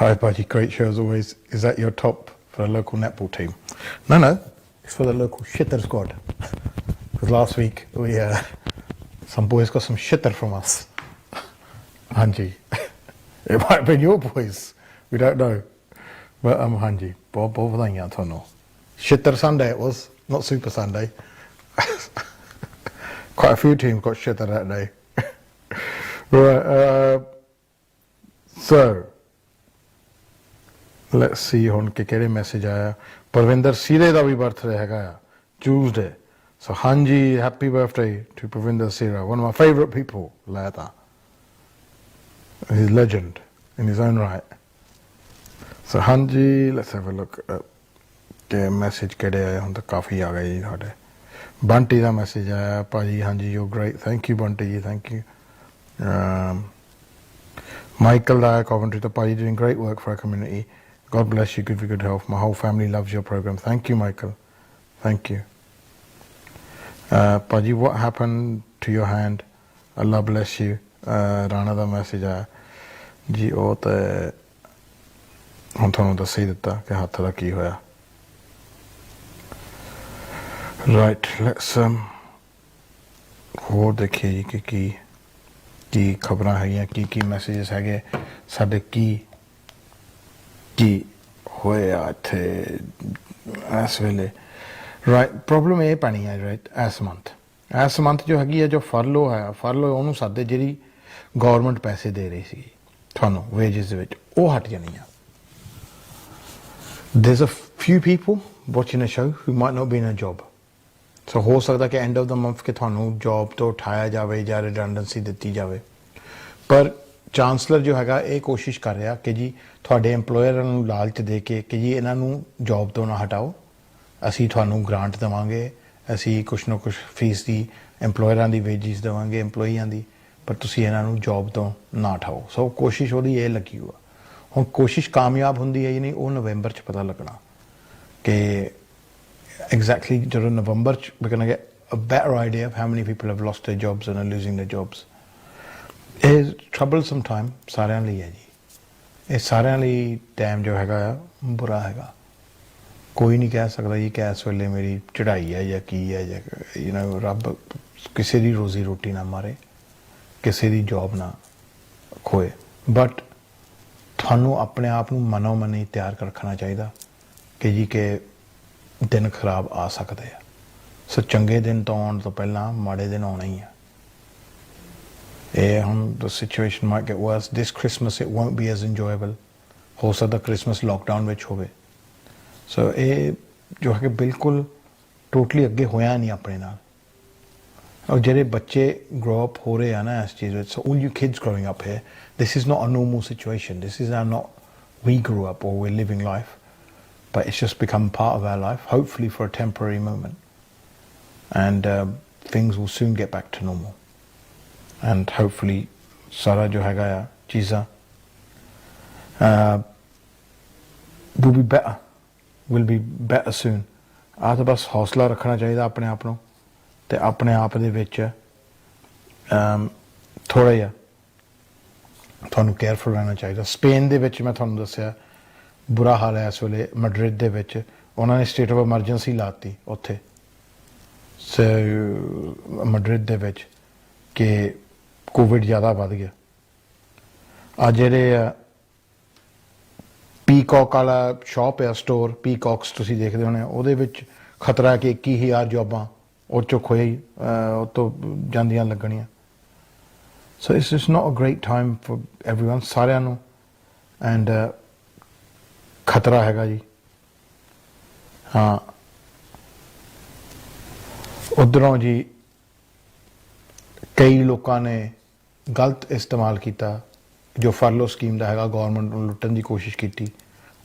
Hi Paji, great show as always. Is that your top for a local netball team? No, it's for the local shitter squad. Because last week we some boys got some shitter from us. Hanji. It might have been your boys. We don't know. But Hanji, ਬਹੁਤ ਵਧਾਈਆਂ ਤੁਹਾਨੂੰ। Shitter Sunday it was, not Super Sunday. Quite a few teams got shitter that day. Right, so let's see ਹੁਣ ਕਿਹੜੇ message ਆਇਆ। ਪ੍ਰਵਿੰਦਰ ਸੀਰੇ ਦਾ ਵੀ birthday ਹੈਗਾ ਆ Tuesday. So Hanji, happy birthday to Pravinder Sira, one of my favourite people. ਲੈ ਤਾਂ he's a legend in his own right. So Hanji, let's have a look at the message ਕਿਹੜੇ ਆਏ ਹੁਣ ਤਾਂ ਕਾਫੀ ਆ ਗਏ ਜੀ ਸਾਡੇ। ਬੰਟੀ ਦਾ ਮੈਸੇਜ ਆਇਆ, ਭਾਜੀ ਹਾਂਜੀ you're great, thank you Bunty ਜੀ, thank you. Michael da Coventry, the party doing great work for our community. God bless you, give you good health. My whole family loves your program. Thank you, Michael. Thank you. Paji, what happened to your hand? Allah bless you. Rana da message aaya ji, ਉਹ ਤੇ ਹੁਣ ਤੁਹਾਨੂੰ ਦੱਸ ਹੀ ਦਿੱਤਾ ਕਿ ਹੱਥ ਦਾ ਕੀ ਹੋਇਆ। Right, let's ਹੋਰ ਦੇਖੀਏ ਜੀ ਕਿ ਕੀ ਕੀ ਖਬਰਾਂ ਹੈਗੀਆਂ, ਕੀ ਮੈਸੇजेस ਹੈਗੇ ਸਾਡੇ, ਕੀ ਹੋਇਆ ਇੱਥੇ ਇਸ ਵੇਲੇ। ਰਾਈਟ, ਪ੍ਰੋਬਲਮ ਇਹ ਪੈਣੀ ਹੈ ਰਾਈਟ ਇਸ ਮੰਥ ਜੋ ਹੈਗੀ ਹੈ, ਜੋ ਫਰਲੋ ਹੈ, ਫਰਲੋ ਉਹਨੂੰ ਸਾਦੇ ਜਿਹੜੀ ਗੌਰਮੈਂਟ ਪੈਸੇ ਦੇ ਰਹੀ ਸੀ ਤੁਹਾਨੂੰ ਵੇਜਸ ਦੇ ਵਿੱਚ, ਉਹ ਹਟ ਜਾਣੀ ਆ। there's a few people watching the show who might not be in a job, so ਹੋ ਸਕਦਾ ਕਿ ਐਂਡ ਆਫ ਦਾ ਮੰਥ ਕਿ ਤੁਹਾਨੂੰ ਜੌਬ ਤੋਂ ਉਠਾਇਆ ਜਾਵੇ ਜਾਂ ਰਿਡੰਡੈਂਸੀ ਦਿੱਤੀ ਜਾਵੇ। ਪਰ ਚਾਂਸਲਰ ਜੋ ਹੈਗਾ ਇਹ ਕੋਸ਼ਿਸ਼ ਕਰ ਰਿਹਾ ਕਿ ਜੀ ਤੁਹਾਡੇ EMPLOYER ਨੂੰ ਲਾਲਚ ਦੇ ਕੇ ਕਿ ਜੀ ਇਹਨਾਂ ਨੂੰ ਜੌਬ ਤੋਂ ਨਾ ਹਟਾਓ, ਅਸੀਂ ਤੁਹਾਨੂੰ ਗ੍ਰਾਂਟ ਦੇਵਾਂਗੇ, ਅਸੀਂ ਕੁਛ ਨਾ ਕੁਛ ਫੀਸ ਦੀ EMPLOYERਾਂ ਦੀ ਵੇਜਿਸ ਦੇਵਾਂਗੇ EMPLOYEEਆਂ ਦੀ, ਪਰ ਤੁਸੀਂ ਇਹਨਾਂ ਨੂੰ ਜੌਬ ਤੋਂ ਨਾ ਹਟਾਓ। ਸੋ ਕੋਸ਼ਿਸ਼ ਉਹਦੀ ਇਹ ਲੱਗੀ ਹੋਆ। ਹੁਣ ਕੋਸ਼ਿਸ਼ ਕਾਮਯਾਬ ਹੁੰਦੀ ਹੈ ਜਾਂ ਨਹੀਂ ਉਹ ਨਵੰਬਰ 'ਚ ਪਤਾ ਲੱਗਣਾ ਕਿ ਐਗਜ਼ੈਕਟਲੀ ਜਦੋਂ ਨਵੰਬਰ 'ਚ we're gonna get a better idea of how many people have lost their jobs and are losing their jobs। ਇਹ troublesome time ਸਾਰਿਆਂ ਲਈ ਹੈ ਜੀ, ਇਹ ਸਾਰਿਆਂ ਲਈ ਟਾਈਮ ਜੋ ਹੈਗਾ ਆ ਬੁਰਾ ਹੈਗਾ। ਕੋਈ ਨਹੀਂ ਕਹਿ ਸਕਦਾ ਜੀ ਕਿ ਇਸ ਵੇਲੇ ਮੇਰੀ ਚੜ੍ਹਾਈ ਹੈ ਜਾਂ ਕੀ ਹੈ ਜਾਂ ਰੱਬ ਕਿਸੇ ਦੀ ਰੋਜ਼ੀ ਰੋਟੀ ਨਾ ਮਾਰੇ, ਕਿਸੇ ਦੀ ਜੌਬ ਨਾ ਖੋਏ, ਬਟ ਤੁਹਾਨੂੰ ਆਪਣੇ ਆਪ ਨੂੰ ਮਨੋ ਮਨੀ ਤਿਆਰ ਰੱਖਣਾ ਚਾਹੀਦਾ ਕਿ ਜੀ ਕਿ ਦਿਨ ਖਰਾਬ ਆ ਸਕਦੇ ਆ। ਸੋ ਚੰਗੇ ਦਿਨ ਤੋਂ ਆਉਣ ਤੋਂ ਪਹਿਲਾਂ ਮਾੜੇ ਦਿਨ ਆਉਣੇ ਹੀ ਆ। ਇਹ ਹੁਣ the situation might get worse this Christmas, it won't be as enjoyable, ਹੋ ਸਕਦਾ ਕ੍ਰਿਸਮਸ ਲੋਕਡਾਊਨ ਵਿੱਚ ਹੋਵੇ। ਸੋ ਇਹ ਜੋ ਹੈ ਕਿ ਬਿਲਕੁਲ ਟੋਟਲੀ ਅੱਗੇ ਹੋਇਆ ਨਹੀਂ ਆਪਣੇ ਨਾਲ। ਔਰ ਜਿਹੜੇ ਬੱਚੇ ਗਰੋ ਅਪ ਹੋ ਰਹੇ ਆ ਨਾ ਇਸ ਚੀਜ਼ ਵਿੱਚ, so all you kids growing up here, this is not a normal situation, this is not we grew up or we're living life, but it's just become part of our life, hopefully for a temporary moment, and things will soon get back to normal, and hopefully ਸਾਰਾ ਜੋ ਹੈਗਾ ਆ ਚੀਜ਼ਾਂ will be better soon। ਆਹ ਤਾਂ ਬਸ ਹੌਸਲਾ ਰੱਖਣਾ ਚਾਹੀਦਾ ਆਪਣੇ ਆਪ ਨੂੰ, ਤੇ ਆਪਣੇ ਆਪ ਦੇ ਵਿੱਚ ਥੋੜ੍ਹਾ ਜਿਹਾ ਤੁਹਾਨੂੰ ਕੇਅਰਫੁਲ ਰਹਿਣਾ ਚਾਹੀਦਾ। ਸਪੇਨ ਦੇ ਵਿੱਚ ਮੈਂ ਤੁਹਾਨੂੰ ਦੱਸਿਆ ਬੁਰਾ ਹਾਲ ਹੈ ਇਸ ਵੇਲੇ। ਮੈਡਰਿਡ ਦੇ ਵਿੱਚ ਉਹਨਾਂ ਨੇ ਸਟੇਟ ਆਫ ਐਮਰਜੈਂਸੀ ਲਾਤੀ ਉੱਥੇ, ਸੋ ਮੈਡਰਿਡ ਦੇ ਵਿੱਚ ਕਿ ਕੋਵਿਡ ਜ਼ਿਆਦਾ ਵੱਧ ਗਿਆ। ਆ ਜਿਹੜੇ ਪੀਕੌਕ ਵਾਲਾ ਸ਼ੌਪ ਆ, ਸਟੋਰ ਪੀਕੌਕਸ ਤੁਸੀਂ ਦੇਖਦੇ ਹੋਣੇ, ਉਹਦੇ ਵਿੱਚ ਖਤਰਾ ਕਿ 21,000 ਜੋਬਾਂ ਉਹ ਚੋਂ ਖੋਈ ਉਹ ਤੋਂ ਜਾਂਦੀਆਂ ਲੱਗਣੀਆਂ। So it's is not a great time for everyone, ਸਾਰਿਆਂ ਨੂੰ, ਐਂਡ ਖਤਰਾ ਹੈਗਾ ਜੀ। ਹਾਂ, ਉੱਧਰੋਂ ਜੀ ਕਈ ਲੋਕਾਂ ਨੇ ਗਲਤ ਇਸਤੇਮਾਲ ਕੀਤਾ ਜੋ ਫਰਲੋ ਸਕੀਮ ਦਾ ਹੈਗਾ, ਗੌਰਮੈਂਟ ਨੂੰ ਲੁੱਟਣ ਦੀ ਕੋਸ਼ਿਸ਼ ਕੀਤੀ।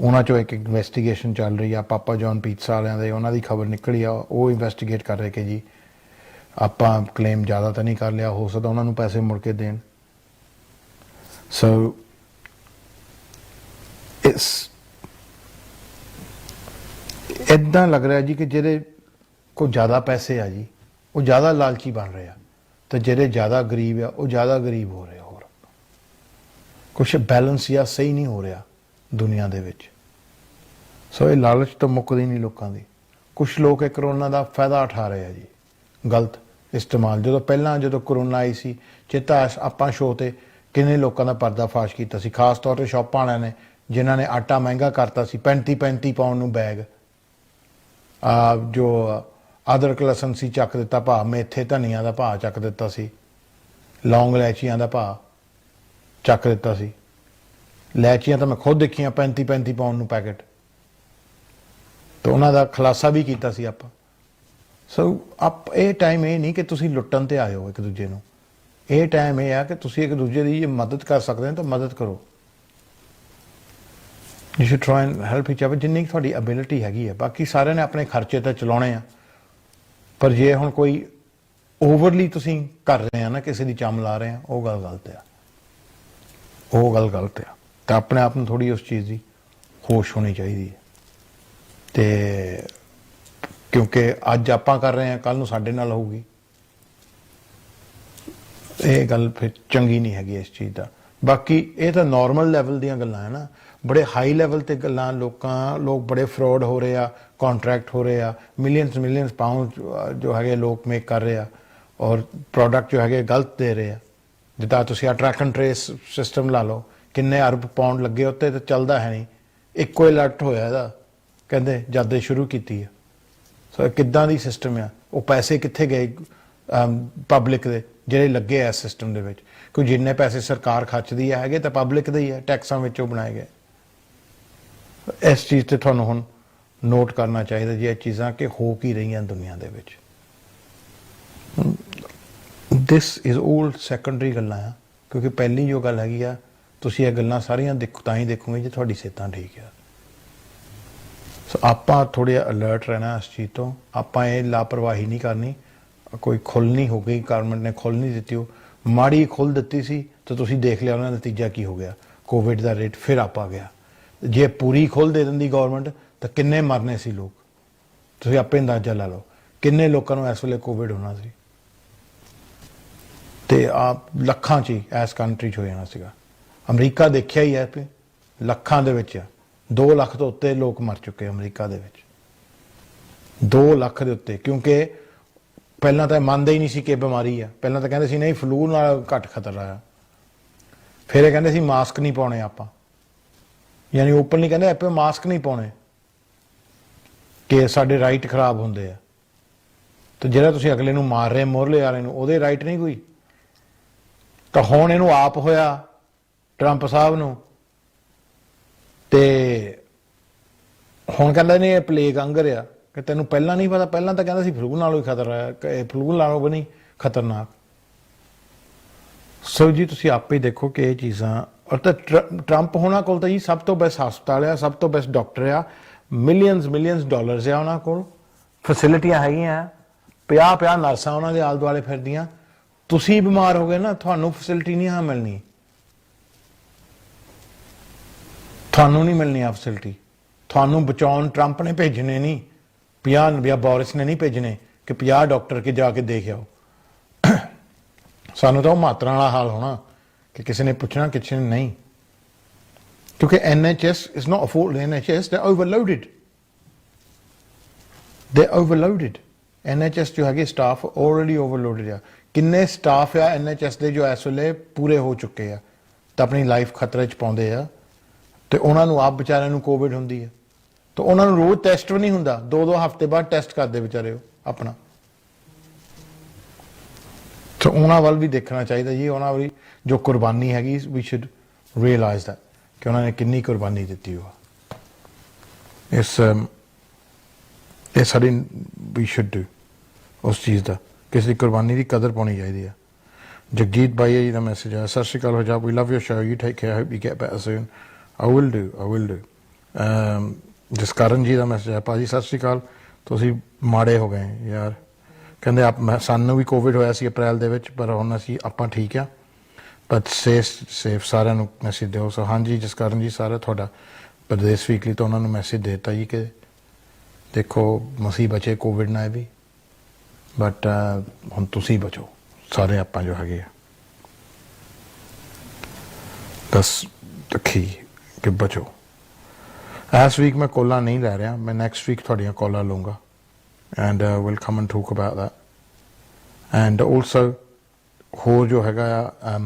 ਉਹਨਾਂ 'ਚੋਂ ਇੱਕ ਇਨਵੈਸਟੀਗੇਸ਼ਨ ਚੱਲ ਰਹੀ ਆ, ਪਾਪਾ ਜੌਨ ਪੀਟਸਾ ਵਾਲਿਆਂ ਦੇ, ਉਹਨਾਂ ਦੀ ਖਬਰ ਨਿਕਲੀ ਆ, ਉਹ ਇਨਵੈਸਟੀਗੇਟ ਕਰ ਰਹੇ ਕਿ ਜੀ ਆਪਾਂ ਕਲੇਮ ਜ਼ਿਆਦਾ ਤਾਂ ਨਹੀਂ ਕਰ ਲਿਆ, ਹੋ ਸਕਦਾ ਉਹਨਾਂ ਨੂੰ ਪੈਸੇ ਮੁੜ ਕੇ ਦੇਣ। ਸੋ ਇਟਸ ਇੱਦਾਂ ਲੱਗ ਰਿਹਾ ਜੀ ਕਿ ਜਿਹੜੇ ਕੋਲ ਜ਼ਿਆਦਾ ਪੈਸੇ ਆ ਜੀ ਉਹ ਜ਼ਿਆਦਾ ਲਾਲਚੀ ਬਣ ਰਹੇ ਆ, ਤੇ ਜਿਹੜੇ ਜ਼ਿਆਦਾ ਗਰੀਬ ਆ ਉਹ ਜ਼ਿਆਦਾ ਗਰੀਬ ਹੋ ਰਹੇ। ਹੋਰ ਕੁਛ ਬੈਲੈਂਸ ਜਾਂ ਸਹੀ ਨਹੀਂ ਹੋ ਰਿਹਾ ਦੁਨੀਆ ਦੇ ਵਿੱਚ। ਸੋ ਇਹ ਲਾਲਚ ਤਾਂ ਮੁੱਕਦੀ ਨਹੀਂ ਲੋਕਾਂ ਦੀ। ਕੁਛ ਲੋਕ ਇਹ ਕਰੋਨਾ ਦਾ ਫਾਇਦਾ ਉਠਾ ਰਹੇ ਆ ਜੀ, ਗਲਤ ਇਸਤੇਮਾਲ। ਜਦੋਂ ਕਰੋਨਾ ਆਈ ਸੀ, ਚੇਤਾ ਆਪਾਂ ਸ਼ੋਅ 'ਤੇ ਕਿੰਨੇ ਲੋਕਾਂ ਦਾ ਪਰਦਾਫਾਸ਼ ਕੀਤਾ ਸੀ, ਖਾਸ ਤੌਰ 'ਤੇ ਸ਼ੌਪਾਂ ਵਾਲਿਆਂ ਨੇ, ਜਿਨ੍ਹਾਂ ਨੇ ਆਟਾ ਮਹਿੰਗਾ ਕਰਤਾ ਸੀ, 35 ਪਾਉਂਡ ਨੂੰ ਬੈਗ। ਜੋ ਅਦਰਕ ਲਸਣ ਸੀ ਚੱਕ ਦਿੱਤਾ ਭਾਅ, ਮੇਥੇ ਧਨੀਆ ਦਾ ਭਾਅ ਚੱਕ ਦਿੱਤਾ ਸੀ, ਲੌਂਗ ਇਲਾਇਚੀਆਂ ਦਾ ਭਾਅ ਚੱਕ ਦਿੱਤਾ ਸੀ। ਇਲਾਇਚੀਆਂ ਤਾਂ ਮੈਂ ਖੁਦ ਦੇਖੀਆਂ 35 ਪਾਉਂਡ ਨੂੰ ਪੈਕਟ, ਤੇ ਉਹਨਾਂ ਦਾ ਖੁਲਾਸਾ ਵੀ ਕੀਤਾ ਸੀ ਆਪਾਂ। ਸੋ ਇਹ ਟਾਈਮ ਇਹ ਨਹੀਂ ਕਿ ਤੁਸੀਂ ਲੁੱਟਣ ਤੇ ਆਏ ਹੋ ਇੱਕ ਦੂਜੇ ਨੂੰ, ਇਹ ਟਾਈਮ ਇਹ ਆ ਕਿ ਤੁਸੀਂ ਇੱਕ ਦੂਜੇ ਦੀ ਜੇ ਮਦਦ ਕਰ ਸਕਦੇ ਹੋ ਤਾਂ ਮਦਦ ਕਰੋ। You should try and help each other ਜਿੰਨੀ ਤੁਹਾਡੀ ਐਬਿਲਿਟੀ ਹੈਗੀ ਹੈ। ਬਾਕੀ ਸਾਰਿਆਂ ਨੇ ਆਪਣੇ ਖਰਚੇ ਤਾਂ ਚਲਾਉਣੇ ਆ, ਪਰ ਜੇ ਹੁਣ ਕੋਈ ਓਵਰਲੀ ਤੁਸੀਂ ਕਰ ਰਹੇ ਆ ਨਾ, ਕਿਸੇ ਦੀ ਚੰਮ ਲਾ ਰਹੇ ਆ, ਉਹ ਗੱਲ ਗਲਤ ਆ, ਉਹ ਗੱਲ ਗਲਤ ਆ। ਤਾਂ ਆਪਣੇ ਆਪ ਨੂੰ ਥੋੜ੍ਹੀ ਉਸ ਚੀਜ਼ ਦੀ ਹੋਸ਼ ਹੋਣੀ ਚਾਹੀਦੀ ਹੈ। ਤੇ ਕਿਉਂਕਿ ਅੱਜ ਆਪਾਂ ਕਰ ਰਹੇ ਹਾਂ, ਕੱਲ੍ਹ ਨੂੰ ਸਾਡੇ ਨਾਲ ਹੋਊਗੀ। ਇਹ ਗੱਲ ਫਿਰ ਚੰਗੀ ਨਹੀਂ ਹੈਗੀ ਇਸ ਚੀਜ਼ ਦਾ। ਬਾਕੀ ਇਹ ਤਾਂ ਨੋਰਮਲ ਲੈਵਲ ਦੀਆਂ ਗੱਲਾਂ ਹੈ ਨਾ, ਬੜੇ ਹਾਈ ਲੈਵਲ 'ਤੇ ਗੱਲਾਂ ਲੋਕ ਬੜੇ ਫਰੋਡ ਹੋ ਰਹੇ ਆ, ਕੌਂਟਰੈਕਟ ਹੋ ਰਹੇ ਆ, ਮਿਲੀਅਨਸ ਪਾਊਂਡ ਜੋ ਹੈਗੇ ਲੋਕ ਮੇਕ ਕਰ ਰਹੇ ਆ, ਔਰ ਪ੍ਰੋਡਕਟ ਜੋ ਹੈਗੇ ਗਲਤ ਦੇ ਰਹੇ ਆ। ਜਿੱਦਾਂ ਤੁਸੀਂ ਆ ਟਰੈਕ ਐਂਡ ਟਰੇਸ ਸਿਸਟਮ ਲਾ ਲਓ, ਕਿੰਨੇ ਅਰਬ ਪਾਉਂਡ ਲੱਗੇ ਉੱਤੇ ਤੇ ਚੱਲਦਾ ਹੈ ਨਹੀਂ, ਇੱਕੋ ਅਲਰਟ ਹੋਇਆ ਇਹਦਾ, ਕਹਿੰਦੇ ਜਦ ਦੇ ਸ਼ੁਰੂ ਕੀਤੀ ਆ। ਸੋ ਕਿੱਦਾਂ ਦੀ ਸਿਸਟਮ ਆ, ਉਹ ਪੈਸੇ ਕਿੱਥੇ ਗਏ ਪਬਲਿਕ ਦੇ ਜਿਹੜੇ ਲੱਗੇ ਆ ਇਸ ਸਿਸਟਮ ਦੇ ਵਿੱਚ? ਕੋਈ ਜਿੰਨੇ ਪੈਸੇ ਸਰਕਾਰ ਖਰਚਦੀ ਹੈ ਹੈਗੇ ਤਾਂ ਪਬਲਿਕ ਦੇ ਹੀ ਹੈ, ਟੈਕਸਾਂ ਵਿੱਚੋਂ ਬਣਾਏ ਗਏ। ਇਸ ਚੀਜ਼ ਤੇ ਤੁਹਾਨੂੰ ਹੁਣ ਨੋਟ ਕਰਨਾ ਚਾਹੀਦਾ ਜੀ ਇਹ ਚੀਜ਼ਾਂ ਕਿ ਹੋ ਕੀ ਰਹੀਆਂ ਦੁਨੀਆ ਦੇ ਵਿੱਚ। ਦਿਸ ਇਜ਼ 올 ਸੈਕੰਡਰੀ ਗੱਲਾਂ ਆ, ਕਿਉਂਕਿ ਪਹਿਲੀ ਜੋ ਗੱਲ ਹੈਗੀ ਆ, ਤੁਸੀਂ ਇਹ ਗੱਲਾਂ ਸਾਰੀਆਂ ਤਾਂ ਹੀ ਦੇਖੋਗੇ ਜੇ ਤੁਹਾਡੀ ਸਿਹਤਾਂ ਠੀਕ ਆ। ਸੋ ਆਪਾਂ ਥੋੜ੍ਹੇ ਅਲਰਟ ਰਹਿਣਾ ਇਸ ਚੀਜ਼ ਤੋਂ, ਆਪਾਂ ਇਹ ਲਾਪਰਵਾਹੀ ਨਹੀਂ ਕਰਨੀ। ਕੋਈ ਖੁੱਲ੍ਹ ਨਹੀਂ ਹੋ ਗਈ, ਗਵਰਨਮੈਂਟ ਨੇ ਖੁੱਲ੍ਹ ਨਹੀਂ ਦਿੱਤੀ, ਉਹ ਮਾੜੀ ਖੁੱਲ੍ਹ ਦਿੱਤੀ ਸੀ ਤਾਂ ਤੁਸੀਂ ਦੇਖ ਲਿਆ ਉਹਦਾ ਨਤੀਜਾ ਕੀ ਹੋ ਗਿਆ, ਕੋਵਿਡ ਦਾ ਰੇਟ ਫਿਰ ਆਪ ਆ ਗਿਆ। ਜੇ ਪੂਰੀ ਖੁੱਲ੍ਹ ਦੇ ਦਿੰਦੀ ਗਵਰਨਮੈਂਟ ਤਾਂ ਕਿੰਨੇ ਮਰਨੇ ਸੀ ਲੋਕ, ਤੁਸੀਂ ਆਪੇ ਅੰਦਾਜ਼ਾ ਲਾ ਲਓ ਕਿੰਨੇ ਲੋਕਾਂ ਨੂੰ ਇਸ ਵੇਲੇ ਕੋਵਿਡ ਹੋਣਾ ਸੀ, ਤੇ ਆਪ ਲੱਖਾਂ 'ਚ ਹੀ ਇਸ ਕੰਟਰੀ 'ਚ ਹੋ ਜਾਣਾ ਸੀਗਾ। ਅਮਰੀਕਾ ਦੇਖਿਆ ਹੀ ਹੈ ਕਿ ਲੱਖਾਂ ਦੇ ਵਿੱਚ 2 ਲੱਖ ਤੋਂ ਉੱਤੇ ਲੋਕ ਮਰ ਚੁੱਕੇ ਅਮਰੀਕਾ ਦੇ ਵਿੱਚ, 2 ਲੱਖ ਦੇ ਉੱਤੇ। ਕਿਉਂਕਿ ਪਹਿਲਾਂ ਤਾਂ ਮੰਨਦੇ ਹੀ ਨਹੀਂ ਸੀ ਕਿ ਬਿਮਾਰੀ ਆ, ਪਹਿਲਾਂ ਤਾਂ ਕਹਿੰਦੇ ਸੀ ਨਹੀਂ ਫਲੂ ਨਾਲ ਘੱਟ ਖਤਰਾ ਆ, ਫਿਰ ਇਹ ਕਹਿੰਦੇ ਸੀ ਮਾਸਕ ਨਹੀਂ ਪਾਉਣੇ ਆਪਾਂ, ਯਾਨੀ ਓਪਨਲੀ ਕਹਿੰਦੇ ਆਪੇ ਮਾਸਕ ਨਹੀਂ ਪਾਉਣੇ ਕਿ ਸਾਡੇ ਰਾਈਟ ਖਰਾਬ ਹੁੰਦੇ ਆ। ਤੇ ਜਿਹੜਾ ਤੁਸੀਂ ਅਗਲੇ ਨੂੰ ਮਾਰ ਰਹੇ ਮੋਹਰਲੇ ਵਾਲੇ ਨੂੰ, ਉਹਦੇ ਰਾਈਟ ਨਹੀਂ ਕੋਈ। ਤਾਂ ਹੁਣ ਇਹਨੂੰ ਆਪ ਹੋਇਆ ਟਰੰਪ ਸਾਹਿਬ ਨੂੰ, ਤੇ ਹੁਣ ਕਹਿੰਦਾ ਨਹੀਂ ਇਹ ਪਲੇਗ ਅੰਗਰ ਆ, ਕਿ ਤੈਨੂੰ ਪਹਿਲਾਂ ਨਹੀਂ ਪਤਾ? ਪਹਿਲਾਂ ਤਾਂ ਕਹਿੰਦਾ ਸੀ ਫਲੂ ਨਾਲੋਂ ਹੀ ਖਤਰਾ ਹੈ, ਫਲੂ ਨਾਲੋਂ ਵੀ ਨਹੀਂ ਖਤਰਨਾਕ। ਸੋ ਜੀ ਤੁਸੀਂ ਆਪੇ ਦੇਖੋ ਕਿ ਇਹ ਚੀਜ਼ਾਂ, ਔਰ ਤਾਂ ਟਰੰਪ ਹੋਣਾ ਕੋਲ ਤਾਂ ਜੀ ਸਭ ਤੋਂ ਬੈਸਟ ਹਸਪਤਾਲ ਆ, ਸਭ ਤੋਂ ਬੈਸਟ ਡਾਕਟਰ ਆ, ਮਿਲੀਅਨਸ ਡਾਲਰਸ ਆ ਉਹਨਾਂ ਕੋਲ, ਫੈਸਿਲਿਟੀਆਂ ਹੈਗੀਆਂ, 50 ਨਰਸਾਂ ਉਹਨਾਂ ਦੇ ਆਲੇ ਦੁਆਲੇ ਫਿਰਦੀਆਂ। ਤੁਸੀਂ ਬਿਮਾਰ ਹੋ ਗਏ ਨਾ, ਤੁਹਾਨੂੰ ਫੈਸਿਲਿਟੀ ਨਹੀਂ ਮਿਲਣੀ, ਤੁਹਾਨੂੰ ਨਹੀਂ ਮਿਲਣੀ ਆ ਫੈਸਿਲਿਟੀ। ਤੁਹਾਨੂੰ ਬਚਾਉਣ ਟਰੰਪ ਨੇ ਭੇਜਣੇ ਨਹੀਂ, 50 ਜਾਂ ਬੋਰਿਸ ਨੇ ਨਹੀਂ ਭੇਜਣੇ ਕਿ 50 ਡਾਕਟਰ ਕੇ ਜਾ ਕੇ ਦੇਖ ਆਓ। ਸਾਨੂੰ ਤਾਂ ਉਹ ਮਾਤਰਾ ਵਾਲਾ ਹਾਲ ਹੋਣਾ ਕਿ ਕਿਸੇ ਨੇ ਪੁੱਛਣਾ, ਕਿਸੇ ਨੇ ਨਹੀਂ, ਕਿਉਂਕਿ NHS is not a fault in NHS, they're overloaded. They're overloaded. NHS ਜੋ ਹੈਗੇ ਸਟਾਫ already overloaded ਆ। ਕਿੰਨੇ ਸਟਾਫ ਆ NHS ਦੇ ਜੋ ਇਸ ਵੇਲੇ ਪੂਰੇ ਹੋ ਚੁੱਕੇ ਆ ਤਾਂ ਆਪਣੀ ਲਾਈਫ ਖਤਰੇ 'ਚ ਪਾਉਂਦੇ ਆ, ਤੇ ਉਹਨਾਂ ਨੂੰ ਆਪ ਵਿਚਾਰਿਆਂ ਨੂੰ ਕੋਵਿਡ ਹੁੰਦੀ ਆ, ਤਾਂ ਉਹਨਾਂ ਨੂੰ ਰੋਜ਼ ਟੈਸਟ ਵੀ ਨਹੀਂ ਹੁੰਦਾ, 2-2 ਹਫ਼ਤੇ ਬਾਅਦ ਟੈਸਟ ਕਰਦੇ ਵਿਚਾਰੇ ਉਹ ਆਪਣਾ। ਤਾਂ ਉਹਨਾਂ ਵੱਲ ਵੀ ਦੇਖਣਾ ਚਾਹੀਦਾ ਜੀ, ਉਹਨਾਂ ਵੀ ਜੋ ਕੁਰਬਾਨੀ ਹੈਗੀ, ਵੀ ਸ਼ੁੱਡ ਰੀਅਲਾਈਜ਼ ਦੈਟ ਕਿ ਉਹਨਾਂ ਨੇ ਕਿੰਨੀ ਕੁਰਬਾਨੀ ਦਿੱਤੀ ਉਹ। ਇਹ ਸਾਡੀ ਵੀ ਸ਼ੁੱਡ ਡੂ ਉਸ ਚੀਜ਼ ਦਾ, ਕਿਸੇ ਦੀ ਕੁਰਬਾਨੀ ਦੀ ਕਦਰ ਪਾਉਣੀ ਚਾਹੀਦੀ ਆ। ਜਗਜੀਤ ਬਾਈ ਜੀ ਦਾ ਮੈਸੇਜ ਆ, ਸਤਿ ਸ਼੍ਰੀ ਅਕਾਲ ਹਜਾਬ, we love your show, you take care, hope you get better soon. I will do. Jaskaran ji ਦਾ ਮੈਸੇਜ ਆ, ਭਾਜੀ ਸਤਿ ਸ਼੍ਰੀ ਅਕਾਲ, ਤੁਸੀਂ ਮਾੜੇ ਹੋ ਗਏ ਯਾਰ, ਕਹਿੰਦੇ ਸਾਨੂੰ ਵੀ ਕੋਵਿਡ ਹੋਇਆ ਸੀ ਅਪ੍ਰੈਲ ਦੇ ਵਿੱਚ, ਪਰ ਹੁਣ ਆਪਾਂ ਠੀਕ ਆ, ਬਟ ਸੇਫ ਸਾਰਿਆਂ ਨੂੰ ਮੈਸੇਜ ਦਿਓ। ਸੋ ਹਾਂਜੀ ਜਸਕਰਨ ਜੀ, ਸਾਰਾ ਤੁਹਾਡਾ ਪ੍ਰਦੇਸ਼ ਵੀਕਲੀ ਤੋਂ ਉਹਨਾਂ ਨੂੰ ਮੈਸੇਜ ਦੇ ਦਿੱਤਾ ਜੀ ਕਿ ਦੇਖੋ ਮਸੀਂ ਬਚੇ ਕੋਵਿਡ ਨਾਲ ਵੀ, ਬਟ ਹੁਣ ਤੁਸੀਂ ਬਚੋ ਸਾਰੇ, ਆਪਾਂ ਜੋ ਹੈਗੇ ਆ ਦਸ ਰੱਖੀ ਕਿ ਬਚੋ। ਇਸ ਵੀਕ ਮੈਂ ਕੋਲਾਂ ਨਹੀਂ ਲੈ ਰਿਹਾ, ਮੈਂ ਨੈਕਸਟ ਵੀਕ ਤੁਹਾਡੀਆਂ ਕੋਲਾਂ ਲਊਂਗਾ, and will come and talk about that. And also ਹੋਰ ਜੋ ਹੈਗਾ ਆ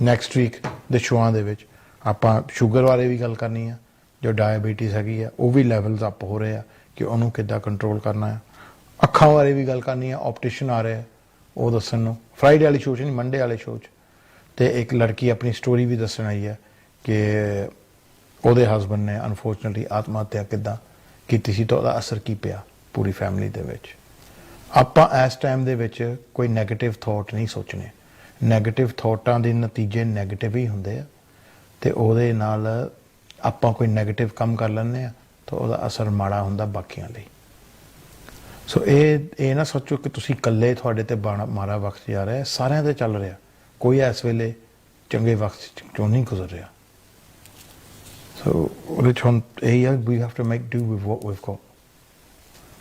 ਨੈਕਸਟ ਵੀਕ ਦੇ ਸ਼ੋਆਂ ਦੇ ਵਿੱਚ ਆਪਾਂ ਸ਼ੂਗਰ ਬਾਰੇ ਵੀ ਗੱਲ ਕਰਨੀ ਆ, ਜੋ ਡਾਇਬੀਟੀਜ਼ ਹੈਗੀ ਆ ਉਹ ਵੀ ਲੈਵਲਸ ਅਪ ਹੋ ਰਹੇ ਆ ਕਿ ਉਹਨੂੰ ਕਿੱਦਾਂ ਕੰਟਰੋਲ ਕਰਨਾ ਆ। ਅੱਖਾਂ ਬਾਰੇ ਵੀ ਗੱਲ ਕਰਨੀ ਆ, ਆਪਟੀਸ਼ਨ ਆ ਰਿਹਾ ਉਹ ਦੱਸਣ ਨੂੰ, ਫਰਾਈਡੇ ਵਾਲੇ ਸ਼ੋਅ 'ਚ ਨਹੀਂ, ਮੰਡੇ ਵਾਲੇ ਸ਼ੋਅ 'ਚ। ਅਤੇ ਇੱਕ ਲੜਕੀ ਆਪਣੀ ਸਟੋਰੀ ਵੀ ਦੱਸਣ ਆਈ ਹੈ ਕਿ ਉਹਦੇ ਹਸਬੈਂਡ ਨੇ ਅਨਫੋਰਚੂਨੇਟਲੀ ਆਤਮ ਹੱਤਿਆ ਕਿੱਦਾਂ ਕੀਤੀ ਸੀ, ਤਾਂ ਉਹਦਾ ਅਸਰ ਕੀ ਪਿਆ ਪੂਰੀ ਫੈਮਿਲੀ ਦੇ ਵਿੱਚ। ਆਪਾਂ ਇਸ ਟਾਈਮ ਦੇ ਵਿੱਚ ਕੋਈ ਨੈਗੇਟਿਵ ਥੋਟ ਨਹੀਂ ਸੋਚਣੇ, ਨੈਗੇਟਿਵ ਥੋਟਾਂ ਦੇ ਨਤੀਜੇ ਨੈਗੇਟਿਵ ਹੀ ਹੁੰਦੇ ਆ, ਅਤੇ ਉਹਦੇ ਨਾਲ ਆਪਾਂ ਕੋਈ ਨੈਗੇਟਿਵ ਕੰਮ ਕਰ ਲੈਂਦੇ ਆ ਤਾਂ ਉਹਦਾ ਅਸਰ ਮਾੜਾ ਹੁੰਦਾ ਬਾਕੀਆਂ ਲਈ। ਸੋ ਇਹ ਨਾ ਸੋਚੋ ਕਿ ਤੁਸੀਂ ਇਕੱਲੇ ਤੁਹਾਡੇ ਤੇ ਮਾੜਾ ਵਕਤ ਜਾ ਰਿਹਾ, ਸਾਰਿਆਂ ਤੇ ਚੱਲ ਰਿਹਾ, ਕੋਈ ਇਸ ਵੇਲੇ ਚੰਗੇ ਵਕਤ ਚੋਂ ਨਹੀਂ ਗੁਜ਼ਰ ਰਿਹਾ। ਸੋ ਉਹਦੇ 'ਚ ਹੁਣ ਇਹੀ ਆ, we have to make do with what we've got.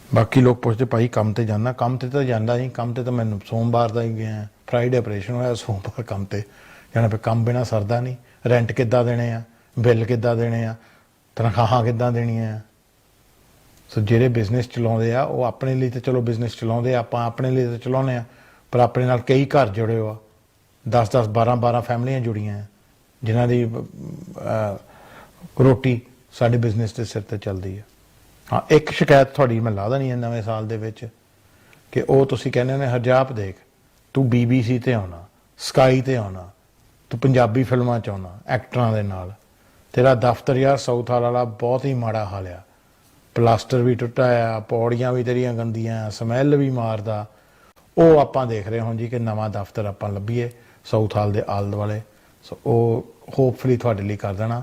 ਬਾਕੀ ਲੋਕ ਪੁੱਛਦੇ ਭਾਈ ਕੰਮ ਤੇ ਜਾਂਦਾ, ਕੰਮ ਤੇ ਤਾਂ ਜਾਂਦਾ ਨਹੀਂ, ਕੰਮ ਤੇ ਤਾਂ ਮੈਨੂੰ ਸੋਮਵਾਰ ਦਾ ਹੀ ਗਿਆ, ਫਰਾਈਡੇ ਆਪਰੇਸ਼ਨ ਹੋਇਆ, ਸੋਮਵਾਰ ਕੰਮ ਤੇ ਜਾਣਾ ਪਿਆ। ਕੰਮ ਬਿਨਾਂ ਸਰਦਾ ਨਹੀਂ, ਰੈਂਟ ਕਿੱਦਾਂ ਦੇਣੇ ਆ, ਬਿੱਲ ਕਿੱਦਾਂ ਦੇਣੇ ਆ, ਤਨਖਾਹਾਂ ਕਿੱਦਾਂ ਦੇਣੀਆਂ ਆ। ਸੋ ਜਿਹੜੇ ਬਿਜ਼ਨਸ ਚਲਾਉਂਦੇ ਆ ਉਹ ਆਪਣੇ ਲਈ ਤਾਂ ਚਲੋ ਬਿਜ਼ਨਸ ਚਲਾਉਂਦੇ ਆ, ਆਪਾਂ ਆਪਣੇ ਲਈ ਤਾਂ ਚਲਾਉਂਦੇ ਆ, ਪਰ ਆਪਣੇ ਨਾਲ ਕਈ ਘਰ ਜੁੜੇ ਹੋ ਆ, 10-10 12-12 ਫੈਮਲੀਆਂ ਜੁੜੀਆਂ ਆ ਜਿਨ੍ਹਾਂ ਦੀ ਰੋਟੀ ਸਾਡੇ ਬਿਜ਼ਨਸ ਦੇ ਸਿਰ ਤੇ ਚੱਲਦੀ ਆ। ਹਾਂ, ਇੱਕ ਸ਼ਿਕਾਇਤ ਤੁਹਾਡੀ ਮੈਂ ਲਾ ਦੇਣੀ ਹੈ ਨਵੇਂ ਸਾਲ ਦੇ ਵਿੱਚ ਕਿ ਉਹ ਤੁਸੀਂ ਕਹਿੰਦੇ ਨੇ ਹਰਜਾਪ ਦੇਖ ਤੂੰ BBC ਤੇ ਆਉਣਾ, ਸਕਾਈ ਤੇ ਆਉਣਾ, ਤੂੰ ਪੰਜਾਬੀ ਫਿਲਮਾਂ 'ਚ ਆਉਣਾ ਐਕਟਰਾਂ ਦੇ ਨਾਲ, ਤੇਰਾ ਦਫ਼ਤਰ ਯਾਰ ਸਾਊਥ ਹਾਲ ਵਾਲਾ ਬਹੁਤ ਹੀ ਮਾੜਾ ਹਾਲ ਆ, ਪਲਾਸਟਰ ਵੀ ਟੁੱਟਾ ਆ, ਪੌੜੀਆਂ ਵੀ ਤੇਰੀਆਂ ਗੰਦੀਆਂ, ਸਮੈਲ ਵੀ ਮਾਰਦਾ। ਉਹ ਆਪਾਂ ਦੇਖ ਰਹੇ ਹਾਂ ਜੀ ਕਿ ਨਵਾਂ ਦਫ਼ਤਰ ਆਪਾਂ ਲੱਭੀਏ ਸਾਊਥ ਹਾਲ ਦੇ ਆਲੇ ਦੁਆਲੇ। ਸੋ ਉਹ ਹੋਪਫੁਲੀ ਤੁਹਾਡੇ ਲਈ ਕਰ ਦੇਣਾ।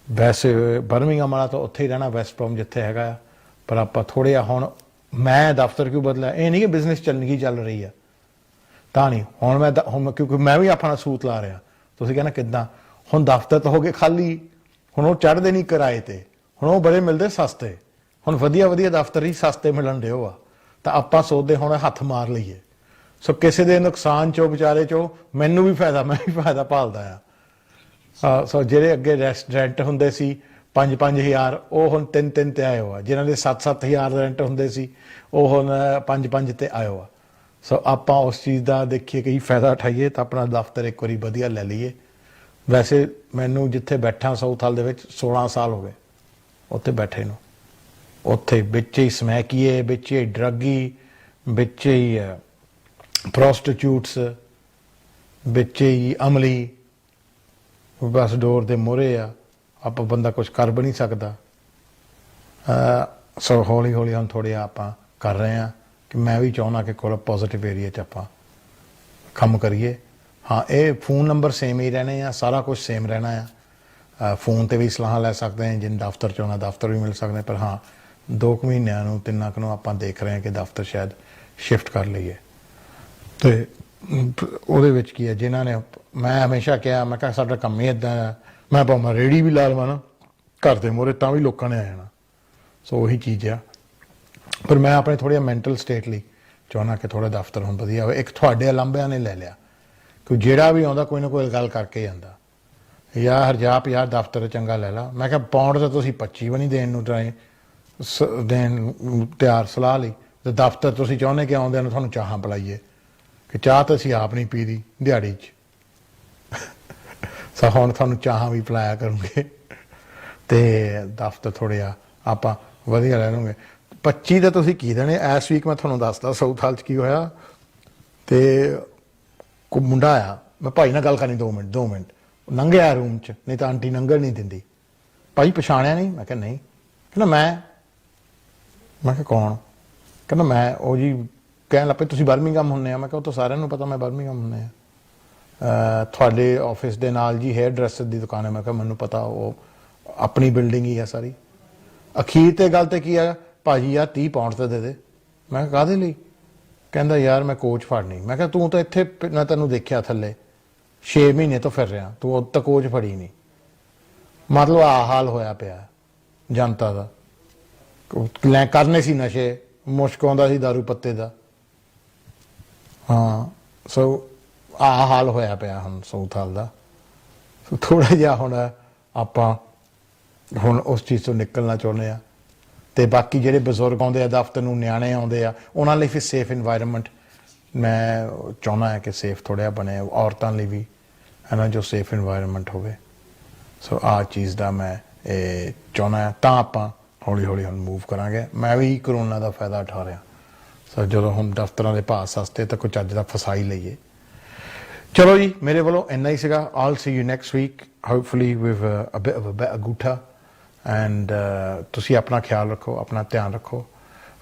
ਵੈਸੇ ਬਰਮਿੰਘਮ ਵਾਲਾ ਤਾਂ ਉੱਥੇ ਹੀ ਰਹਿਣਾ, ਵੈਸਟ ਬ੍ਰੋਮ ਜਿੱਥੇ ਹੈਗਾ ਆ, ਪਰ ਆਪਾਂ ਥੋੜ੍ਹੇ ਜਿਹਾ ਹੁਣ ਮੈਂ ਦਫ਼ਤਰ ਕਿਉਂ ਬਦਲਿਆ, ਇਹ ਨਹੀਂ ਕਿ ਬਿਜ਼ਨਸ ਚੰਗੀ ਚੱਲ ਰਹੀ ਆ ਤਾਂ ਨਹੀਂ, ਹੁਣ ਕਿਉਂਕਿ ਮੈਂ ਵੀ ਆਪਣਾ ਸੂਤ ਲਾ ਰਿਹਾ। ਤੁਸੀਂ ਕਹਿੰਦਾ ਕਿੱਦਾਂ, ਹੁਣ ਦਫ਼ਤਰ ਤਾਂ ਹੋ ਗਏ ਖਾਲੀ, ਹੁਣ ਉਹ ਚੜ੍ਹਦੇ ਨਹੀਂ ਕਿਰਾਏ ਤੇ, ਹੁਣ ਉਹ ਬੜੇ ਮਿਲਦੇ ਸਸਤੇ, ਹੁਣ ਵਧੀਆ ਦਫ਼ਤਰ ਹੀ ਸਸਤੇ ਮਿਲਣ ਦਿਓ ਆ, ਤਾਂ ਆਪਾਂ ਸੋਚਦੇ ਹੁਣ ਹੱਥ ਮਾਰ ਲਈਏ। ਸੋ ਕਿਸੇ ਦੇ ਨੁਕਸਾਨ ਚੋਂ ਵਿਚਾਰੇ ਚੋਂ ਮੈਨੂੰ ਵੀ ਫਾਇਦਾ, ਮੈਂ ਵੀ ਫਾਇਦਾ ਭਾਲਦਾ ਆ। ਸੋ ਜਿਹੜੇ ਅੱਗੇ ਰੈਂਟ ਹੁੰਦੇ ਸੀ 5-5 ਹਜ਼ਾਰ, ਉਹ ਹੁਣ 3-3 ਤੇ ਆਏ ਹੋ ਆ। ਜਿਨ੍ਹਾਂ ਦੇ 7-7 ਹਜ਼ਾਰ ਰੈਂਟ ਹੁੰਦੇ ਸੀ ਉਹ ਹੁਣ 5-5 ਤੇ ਆਏ ਹੋ ਆ। ਸੋ ਆਪਾਂ ਉਸ ਚੀਜ਼ ਦਾ ਦੇਖੀਏ ਕਿ ਫਾਇਦਾ ਉਠਾਈਏ ਤਾਂ ਆਪਣਾ ਦਫ਼ਤਰ ਇੱਕ ਵਾਰੀ ਵਧੀਆ ਲੈ ਲਈਏ। ਵੈਸੇ ਮੈਨੂੰ ਜਿੱਥੇ ਬੈਠਾ ਸਾਊਥ ਹਾਲ ਦੇ ਵਿੱਚ 16 ਸਾਲ ਹੋ ਗਏ ਉੱਥੇ ਬੈਠੇ ਨੂੰ, ਉੱਥੇ ਵਿੱਚ ਹੀ ਸਮੈਕੀਏ, ਵਿੱਚ ਹੀ ਡਰੱਗੀ, ਵਿੱਚ ਹੀ ਪ੍ਰੋਸਟੀਚਿਊਟਸ, ਵਿੱਚ ਹੀ ਅਮਲੀ, ਬਸ ਡੋਰ ਦੇ ਮੂਹਰੇ ਆ, ਆਪਾਂ ਬੰਦਾ ਕੁਝ ਕਰ ਵੀ ਨਹੀਂ ਸਕਦਾ। ਸੋ ਹੌਲੀ ਹੌਲੀ ਹੁਣ ਥੋੜ੍ਹੇ ਆਪਾਂ ਕਰ ਰਹੇ ਹਾਂ ਕਿ ਮੈਂ ਵੀ ਚਾਹੁੰਦਾ ਕਿ ਕੋਲ ਪੋਜ਼ੀਟਿਵ ਏਰੀਆ 'ਚ ਆਪਾਂ ਕੰਮ ਕਰੀਏ। ਹਾਂ, ਇਹ ਫੋਨ ਨੰਬਰ ਸੇਮ ਹੀ ਰਹਿਣੇ ਆ, ਸਾਰਾ ਕੁਝ ਸੇਮ ਰਹਿਣਾ ਆ। ਫੋਨ ਤੇ ਵੀ ਸਲਾਹਾਂ ਲੈ ਸਕਦੇ ਹਾਂ, ਜਿਨ ਦਫ਼ਤਰ 'ਚ ਆਉਣਾ ਦਫ਼ਤਰ ਵੀ ਮਿਲ ਸਕਦੇ, ਪਰ ਹਾਂ 2 ਮਹੀਨਿਆਂ ਨੂੰ 3 ਨੂੰ ਆਪਾਂ ਦੇਖ ਰਹੇ ਹਾਂ ਕਿ ਦਫ਼ਤਰ ਸ਼ਾਇਦ ਸ਼ਿਫਟ ਕਰ ਲਈਏ। ਤੇ ਉਹਦੇ ਵਿੱਚ ਕੀ ਹੈ, ਜਿਨ੍ਹਾਂ ਨੇ, ਮੈਂ ਹਮੇਸ਼ਾ ਕਿਹਾ, ਮੈਂ ਕਿਹਾ ਸਾਡਾ ਕੰਮ ਹੀ ਇੱਦਾਂ ਆ, ਮੈਂ ਭਾਵੇਂ ਰੇਹੜੀ ਵੀ ਲਾ ਲਵਾਂ ਨਾ ਘਰ ਦੇ ਮੂਹਰੇ ਤਾਂ ਵੀ ਲੋਕਾਂ ਨੇ ਆ ਜਾਣਾ। ਸੋ ਉਹੀ ਚੀਜ਼ ਆ, ਪਰ ਮੈਂ ਆਪਣੇ ਥੋੜ੍ਹਾ ਮੈਂਟਲ ਸਟੇਟ ਲਈ ਚਾਹੁੰਦਾ ਕਿ ਥੋੜ੍ਹਾ ਦਫ਼ਤਰ ਹੁਣ ਵਧੀਆ ਹੋਵੇ। ਇੱਕ ਤੁਹਾਡੇ ਲਾਂਭਿਆਂ ਨੇ ਲੈ ਲਿਆ ਕਿ ਜਿਹੜਾ ਵੀ ਆਉਂਦਾ ਕੋਈ ਨਾ ਕੋਈ ਗੱਲ ਕਰਕੇ ਜਾਂਦਾ, ਯਾਰ ਹਰਜਾਪ ਯਾਰ ਦਫ਼ਤਰ ਚੰਗਾ ਲੈ ਲਾ। ਮੈਂ ਕਿਹਾ ਪੌਂਡ ਤਾਂ ਤੁਸੀਂ 25 ਵੀ ਨਹੀਂ ਦੇਣ ਨੂੰ ਦੇਣ ਤਿਆਰ ਸਲਾਹ ਲਈ, ਤੇ ਦਫ਼ਤਰ ਤੁਸੀਂ ਚਾਹੁੰਦੇ ਕਿ ਆਉਂਦਿਆਂ ਨੂੰ ਤੁਹਾਨੂੰ ਚਾਹਾਂ ਪਿਲਾਈਏ, ਕਿ ਚਾਹ ਤਾਂ ਅਸੀਂ ਆਪ ਨਹੀਂ ਪੀਦੀ ਦਿਹਾੜੀ 'ਚ। ਸੋ ਹੁਣ ਤੁਹਾਨੂੰ ਚਾਹਾਂ ਵੀ ਪਿਲਾਇਆ ਕਰੂੰਗੇ ਤੇ ਦਫ਼ਤਰ ਥੋੜ੍ਹੇ ਜਿਹਾ ਆਪਾਂ ਵਧੀਆ ਲੈ ਲਵਾਂਗੇ। 25 ਤਾਂ ਤੁਸੀਂ ਕੀ ਦੇਣੇ। ਇਸ ਵੀਕ ਮੈਂ ਤੁਹਾਨੂੰ ਦੱਸਦਾ ਸਾਊਥ ਹਾਲ 'ਚ ਕੀ ਹੋਇਆ। ਤੇ ਕੋਈ ਮੁੰਡਾ ਆਇਆ, ਮੈਂ ਭਾਈ ਨਾਲ ਗੱਲ ਕਰਨੀ 2 ਮਿੰਟ ਲੰਘਿਆ ਰੂਮ 'ਚ, ਨਹੀਂ ਤਾਂ ਆਂਟੀ ਲੰਘਣ ਨਹੀਂ ਦਿੰਦੀ। ਭਾਈ ਪਛਾਣਿਆ ਨਹੀਂ? ਮੈਂ ਕਿਹਾ ਨਹੀਂ। ਕਹਿੰਦਾ ਮੈਂ ਕਿਹਾ ਕੌਣ? ਕਹਿੰਦਾ ਮੈਂ ਉਹ ਜੀ, ਕਹਿਣ ਲੱਗ ਪਏ ਤੁਸੀਂ ਬਰਮਿੰਘਮ ਹੁੰਦੇ ਆ। ਮੈਂ ਕਿਹਾ ਉਹ ਤਾਂ ਸਾਰਿਆਂ ਨੂੰ ਪਤਾ ਮੈਂ ਬਰਮਿੰਘਮ ਹੁੰਦੇ ਆ। ਤੁਹਾਡੇ ਆਫਿਸ ਦੇ ਨਾਲ ਜੀ ਹੇਅਰ ਡਰੈਸਰ ਦੀ ਦੁਕਾਨ ਹੈ। ਮੈਂ ਕਿਹਾ ਮੈਨੂੰ ਪਤਾ, ਉਹ ਆਪਣੀ ਬਿਲਡਿੰਗ ਹੀ ਆ ਸਾਰੀ। ਅਖੀਰ ਤੇ ਗੱਲ ਤੇ ਕੀ ਆ, ਭਾਜੀ ਯਾਰ 30 ਪਾਉਂਡ ਤਾਂ ਦੇ ਦੇ। ਮੈਂ ਕਿਹਾ ਕਾਹਦੇ ਲਈ? ਕਹਿੰਦਾ ਯਾਰ ਮੈਂ ਕੋਚ ਫੜਨੀ। ਮੈਂ ਕਿਹਾ ਤੂੰ ਤਾਂ ਇੱਥੇ, ਮੈਂ ਤੈਨੂੰ ਦੇਖਿਆ ਥੱਲੇ 6 ਮਹੀਨੇ ਤੋਂ ਫਿਰ ਰਿਹਾ, ਤੂੰ ਉਦੋਂ ਤੱਕ ਕੋਚ ਫੜੀ ਨਹੀਂ। ਮਤਲਬ ਆਹ ਹਾਲ ਹੋਇਆ ਪਿਆ ਜਨਤਾ ਦਾ। ਲੈ ਕਰਨੇ ਸੀ ਨਸ਼ੇ, ਮੁਸ਼ਕ ਆਉਂਦਾ ਸੀ ਦਾਰੂ ਪੱਤੇ ਦਾ। ਹਾਂ, ਸੋ ਆਹ ਹਾਲ ਹੋਇਆ ਪਿਆ ਹੁਣ ਸਾਊਥ ਹਾਲ ਦਾ। ਸੋ ਥੋੜ੍ਹਾ ਜਿਹਾ ਹੁਣ ਆਪਾਂ ਹੁਣ ਉਸ ਚੀਜ਼ ਤੋਂ ਨਿਕਲਣਾ ਚਾਹੁੰਦੇ ਆ। ਤੇ ਬਾਕੀ ਜਿਹੜੇ ਬਜ਼ੁਰਗ ਆਉਂਦੇ ਆ ਦਫ਼ਤਰ ਨੂੰ, ਨਿਆਣੇ ਆਉਂਦੇ ਆ, ਉਹਨਾਂ ਲਈ ਫਿਰ ਸੇਫ ਇਨਵਾਇਰਮੈਂਟ ਮੈਂ ਚਾਹੁੰਦਾ ਹੈ ਕਿ ਸੇਫ ਥੋੜ੍ਹਾ ਜਿਹਾ ਬਣੇ, ਔਰਤਾਂ ਲਈ ਵੀ ਹੈ ਨਾ, ਜੋ ਸੇਫ ਇਨਵਾਇਰਮੈਂਟ ਹੋਵੇ। ਸੋ ਆਹ ਚੀਜ਼ ਦਾ ਮੈਂ ਇਹ ਚਾਹੁੰਦਾ ਹਾਂ, ਤਾਂ ਆਪਾਂ ਹੌਲੀ ਹੌਲੀ ਹੁਣ ਮੂਵ ਕਰਾਂਗੇ। ਮੈਂ ਵੀ ਕਰੋਨਾ ਦਾ ਫਾਇਦਾ ਉਠਾ ਰਿਹਾ। ਸੋ ਜਦੋਂ ਹੁਣ ਦਫ਼ਤਰਾਂ ਦੇ ਭਾਅ ਸਸਤੇ ਤਾਂ ਕੋਈ ਚੱਜ ਦਾ ਫਸਾਈ ਲਈਏ। ਚਲੋ ਜੀ, ਮੇਰੇ ਵੱਲੋਂ ਇੰਨਾ ਹੀ ਸੀਗਾ। All see you next week hopefully with a bit of a ਅੰਗੂਠਾ। ਐਂਡ ਤੁਸੀਂ ਆਪਣਾ ਖਿਆਲ ਰੱਖੋ, ਆਪਣਾ ਧਿਆਨ ਰੱਖੋ।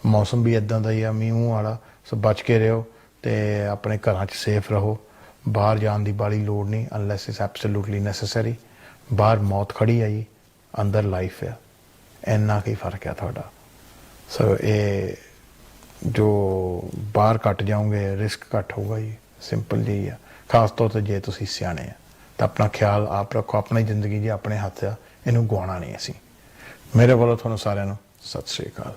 ਮੌਸਮ ਵੀ ਇੱਦਾਂ ਦਾ ਹੀ ਆ, ਮੀਂਹ ਮੂੰਹ ਵਾਲਾ। ਸੋ ਬਚ ਕੇ ਰਹੋ ਤੇ ਆਪਣੇ ਘਰਾਂ 'ਚ ਸੇਫ ਰਹੋ। ਬਾਹਰ ਜਾਣ ਦੀ ਬਾਹਲੀ ਲੋੜ ਨਹੀਂ, ਅਨਲੈਸ ਇਟਸ ਐਬਸੋਲੂਟਲੀ ਨੈਸੈਸਰੀ। ਬਾਹਰ ਮੌਤ ਖੜੀ ਆ ਜੀ, ਅੰਦਰ ਲਾਈਫ ਆ। ਇੰਨਾ ਕੀ ਫਰਕ ਆ ਤੁਹਾਡਾ। ਸੋ ਇਹ ਜੋ ਬਾਹਰ ਘੱਟ ਜਾਓਗੇ, ਰਿਸਕ ਘੱਟ ਹੋਊਗਾ ਜੀ। ਸਿੰਪਲ ਜਿਹੀ ਆ। ਖਾਸ ਤੌਰ 'ਤੇ ਜੇ ਤੁਸੀਂ ਸਿਆਣੇ ਆ ਤਾਂ ਆਪਣਾ ਖਿਆਲ ਆਪ ਰੱਖੋ। ਆਪਣੀ ਜ਼ਿੰਦਗੀ ਜੀ ਆਪਣੇ ਹੱਥ ਆ, ਇਹਨੂੰ ਗਵਾਉਣਾ ਨਹੀਂ ਅਸੀਂ। ਮੇਰੇ ਵੱਲੋਂ ਤੁਹਾਨੂੰ ਸਾਰਿਆਂ ਨੂੰ ਸਤਿ ਸ਼੍ਰੀ ਅਕਾਲ।